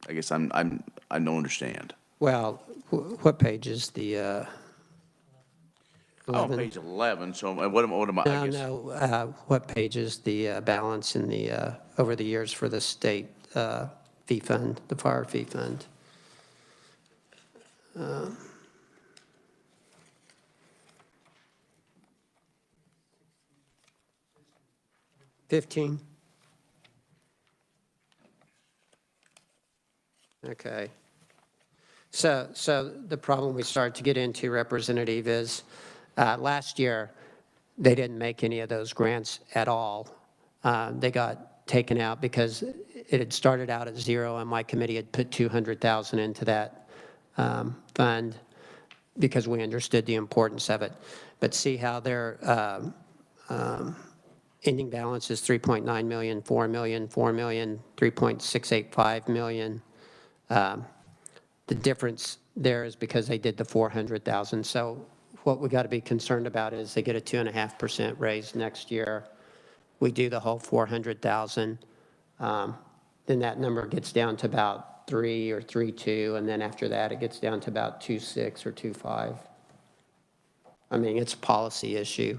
J: I guess I don't understand.
L: Well, what page is the? 11?
J: Oh, page 11. So what am I? I guess.
L: No. What page is the balance in the over the years for the state fee fund, the fire fee fund? 15. Okay. So the problem we start to get into, Representative, is last year they didn't make any of those grants at all. They got taken out because it had started out at zero, and my committee had put 200,000 into that fund because we understood the importance of it. But see how their ending balance is 3.9 million, 4 million, 4 million, 3.685 million. The difference there is because they did the 400,000. So what we got to be concerned about is they get a 2.5% raise next year. we do the whole 400,000, then that number gets down to about 3 or 3.2, and then after that, it gets down to about 2.6 or 2.5. I mean, it's a policy issue.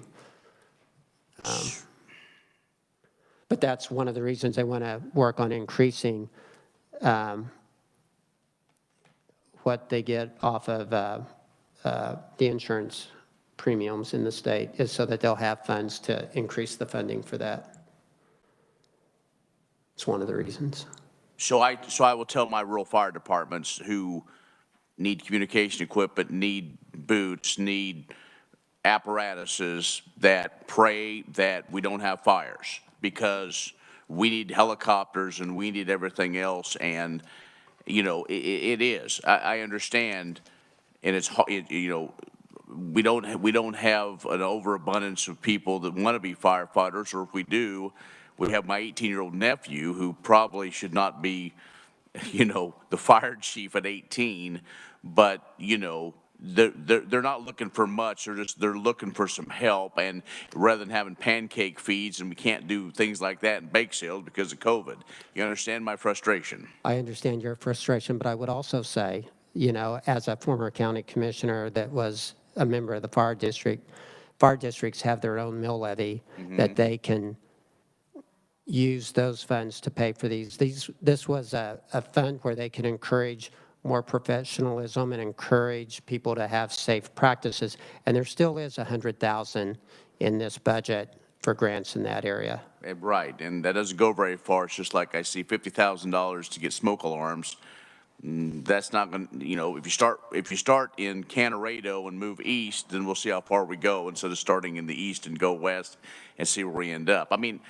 L: But that's one of the reasons I want to work on increasing what they get off of the insurance premiums in the state, is so that they'll have funds to increase the funding for that. It's one of the reasons.
J: So I will tell my rural fire departments who need communication equipment, need boots, need apparatuses, that pray that we don't have fires, because we need helicopters and we need everything else. And, you know, it is. I understand, and it's, you know, we don't have an overabundance of people that want to be firefighters, or if we do, we have my 18-year-old nephew who probably should not be, you know, the fire chief at 18, but, you know, they're not looking for much. They're looking for some help, and rather than having pancake feeds, and we can't do things like that in bake sales because of COVID. You understand my frustration?
L: I understand your frustration, but I would also say, you know, as a former county commissioner that was a member of the fire districts have their own mill levy that they can use those funds to pay for these. This was a fund where they can encourage more professionalism and encourage people to have safe practices. And there still is $100,000 in this budget for grants in that area.
J: Right, and that doesn't go very far. It's just like I see $50,000 to get smoke alarms. That's not going to, you know, if you start in Canarado and move east, then we'll see how far we go instead of starting in the east and go west and see where we end up. I mean,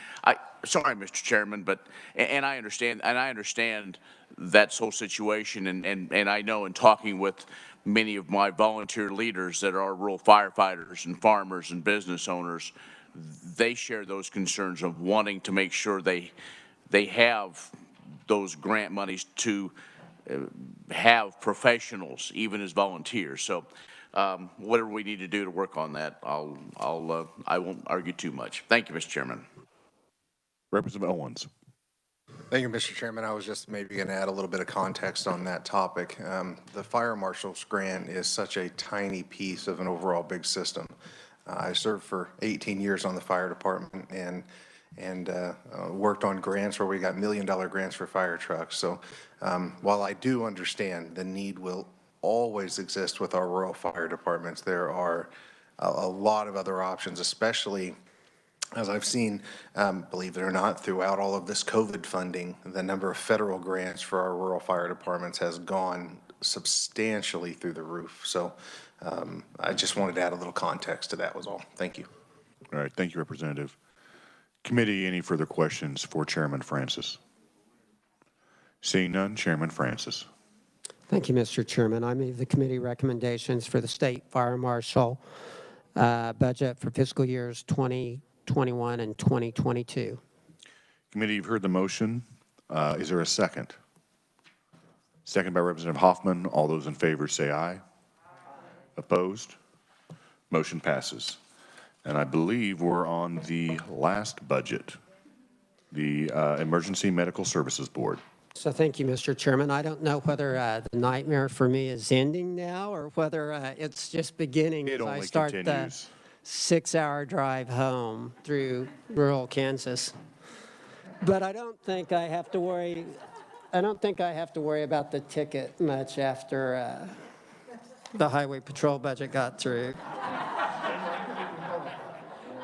J: sorry, Mr. Chairman, but, and I understand that whole situation, and I know in talking with many of my volunteer leaders that are rural firefighters and farmers and business owners, they share those concerns of wanting to make sure they have those grant monies to have professionals, even as volunteers. So whatever we need to do to work on that, I won't argue too much. Thank you, Mr. Chairman.
A: Representative Owens.
M: Thank you, Mr. Chairman. I was just maybe going to add a little bit of context on that topic. The fire marshal's grant is such a tiny piece of an overall big system. I served for 18 years on the fire department and worked on grants where we got $1 million grants for fire trucks. So while I do understand the need will always exist with our rural fire departments, there are a lot of other options, especially as I've seen, believe it or not, throughout all of this COVID funding, the number of federal grants for our rural fire departments has gone substantially through the roof. So I just wanted to add a little context to that was all. Thank you.
A: All right, thank you, Representative. Committee, any further questions for Chairman Francis? Seeing none, Chairman Francis.
L: Thank you, Mr. Chairman. I move the committee recommendations for the state fire marshal budget for fiscal years 2021 and 2022.
A: Committee, you've heard the motion. Is there a second? Second by Representative Hoffman. All those in favor say aye. Opposed? Motion passes. And I believe we're on the last budget, the Emergency Medical Services Board.
L: So thank you, Mr. Chairman. I don't know whether the nightmare for me is ending now or whether it's just beginning as I start the 6-hour drive home through rural Kansas. But I don't think I have to worry. I don't think I have to worry about the ticket much after the highway patrol budget got through.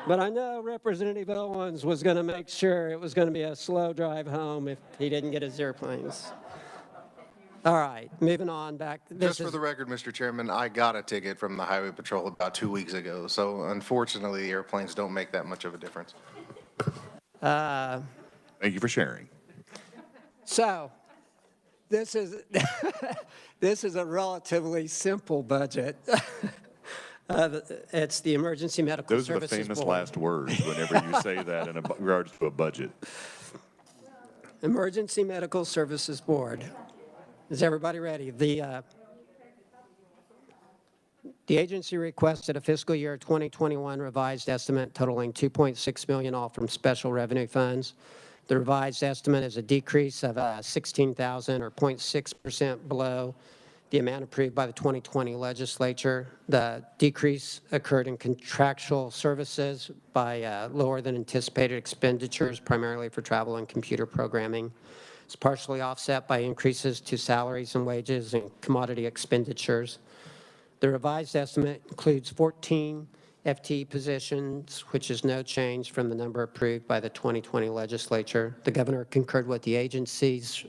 L: But I know Representative Owens was going to make sure it was going to be a slow drive home if he didn't get his airplanes. All right, moving on back.
M: Just for the record, Mr. Chairman, I got a ticket from the Highway Patrol about 2 weeks ago. So unfortunately, the airplanes don't make that much of a difference.
A: Thank you for sharing.
L: So this is this is a relatively simple budget. It's the Emergency Medical Services Board.
A: Those are the famous last words whenever you say that in regards to a budget.
L: Emergency Medical Services Board. Is everybody ready? The agency requested a fiscal year 2021 revised estimate totaling $2.6 million, all from special revenue funds. The revised estimate is a decrease of $16,000 or 0.6% below the amount approved by the 2020 legislature. The decrease occurred in contractual services by lower than anticipated expenditures, primarily for travel and computer programming. It's partially offset by increases to salaries and wages and commodity expenditures. The revised estimate includes 14 FTE positions, which is no change from the number approved by the 2020 legislature. The governor concurred with the agency's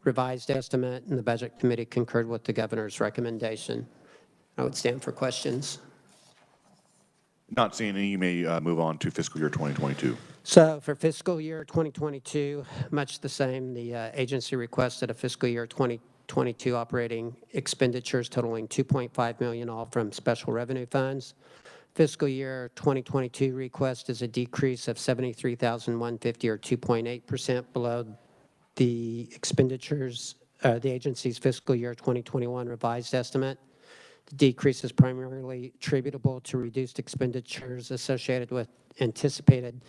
L: revised estimate, and the Budget Committee concurred with the governor's recommendation. I would stand for questions.
A: Not seeing any, you may move on to fiscal year 2022.
L: So for fiscal year 2022, much the same. The agency requested a fiscal year 2022 operating expenditures totaling $2.5 million, all from special revenue funds. Fiscal year 2022 request is a decrease of $73,150 or 2.8% below the expenditures, the agency's fiscal year 2021 revised estimate. The decrease is primarily attributable to reduced expenditures associated with anticipated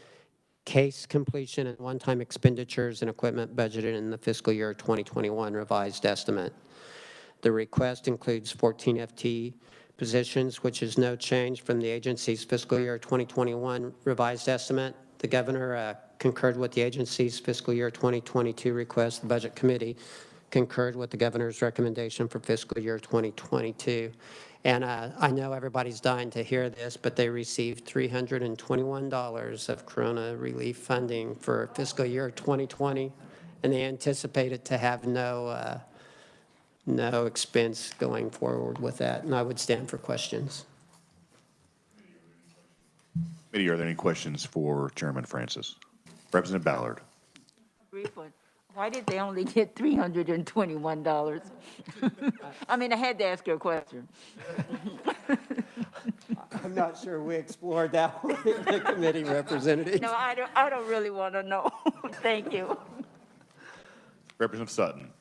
L: case completion and one-time expenditures and equipment budgeted in the fiscal year 2021 revised estimate. The request includes 14 FTE positions, which is no change from the agency's fiscal year 2021 revised estimate. The governor concurred with the agency's fiscal year 2022 request. The Budget Committee concurred with the governor's recommendation for fiscal year 2022. And I know everybody's dying to hear this, but they received $321 of Corona relief funding for fiscal year 2020, and they anticipate it to have no expense going forward with that. And I would stand for questions.
A: Committee, are there any questions for Chairman Francis? Representative Ballard.
P: Brief one. Why did they only get $321? I mean, I had to ask you a question.
L: I'm not sure we explored that with the committee representatives.
P: No, I don't really want to know. Thank you.
A: Representative Sutton.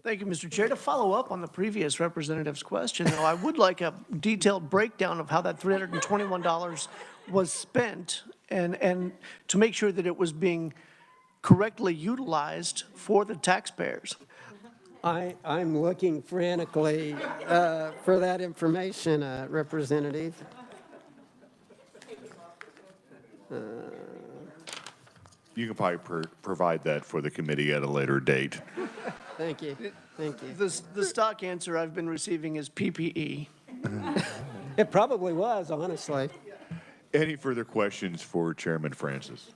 B: Thank you, Mr. Chair. To follow up on the previous representative's question, though, I would like a detailed breakdown of how that $321 was spent and to make sure that it was being correctly utilized for the taxpayers.
L: I'm looking frantically for that information, Representative.
A: You can probably provide that for the committee at a later date.
L: Thank you. Thank you.
B: The stock answer I've been receiving is PPE.
L: It probably was, honestly.
A: Any further questions for Chairman Francis?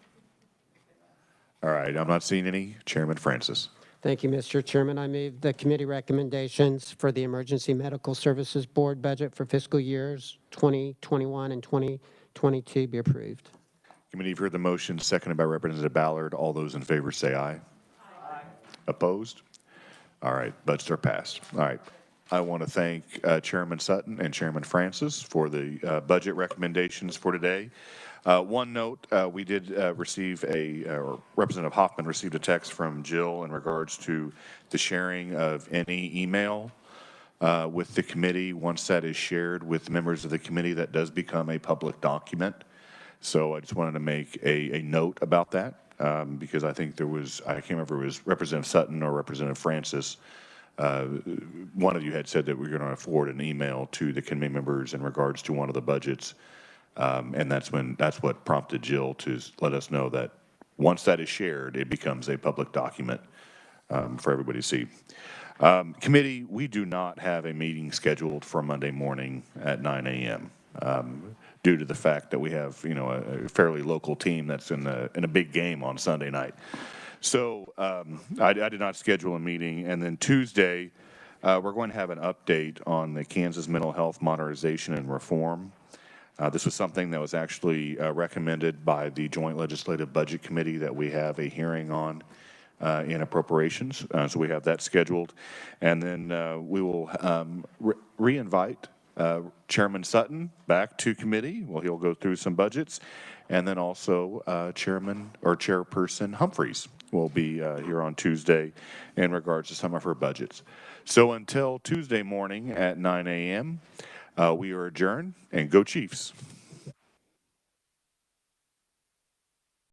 A: All right, I'm not seeing any. Chairman Francis.
L: Thank you, Mr. Chairman. I move the committee recommendations for the Emergency Medical Services Board budget for fiscal years 2021 and 2022 be approved.
A: Committee, you've heard the motion, seconded by Representative Ballard. All those in favor say aye. Aye. Opposed? All right, budgets are passed. All right. I want to thank Chairman Sutton and Chairman Francis for the budget recommendations for today. One note, we did receive or Representative Hoffman received a text from Jill in regards to the sharing of any email with the committee. Once that is shared with members of the committee, that does become a public document. So I just wanted to make a note about that because I think there was, I can't remember if it was Representative Sutton or Representative Francis. One of you had said that we're going to forward an email to the committee members in regards to one of the budgets. And that's what prompted Jill to let us know that once that is shared, it becomes a public document for everybody to see. Committee, we do not have a meeting scheduled for Monday morning at 9 a.m. Due to the fact that we have, a fairly local team that's in a big game on Sunday night. So I did not schedule a meeting. And then Tuesday, we're going to have an update on the Kansas Mental Health Modernization and Reform. This was something that was actually recommended by the Joint Legislative Budget Committee that we have a hearing on in Appropriations. So we have that scheduled. And then we will re-invite Chairman Sutton back to committee. Well, he'll go through some budgets. And then also Chairperson Humphreys will be here on Tuesday in regards to some of her budgets. So until Tuesday morning at 9 a.m., We are adjourned, and go Chiefs.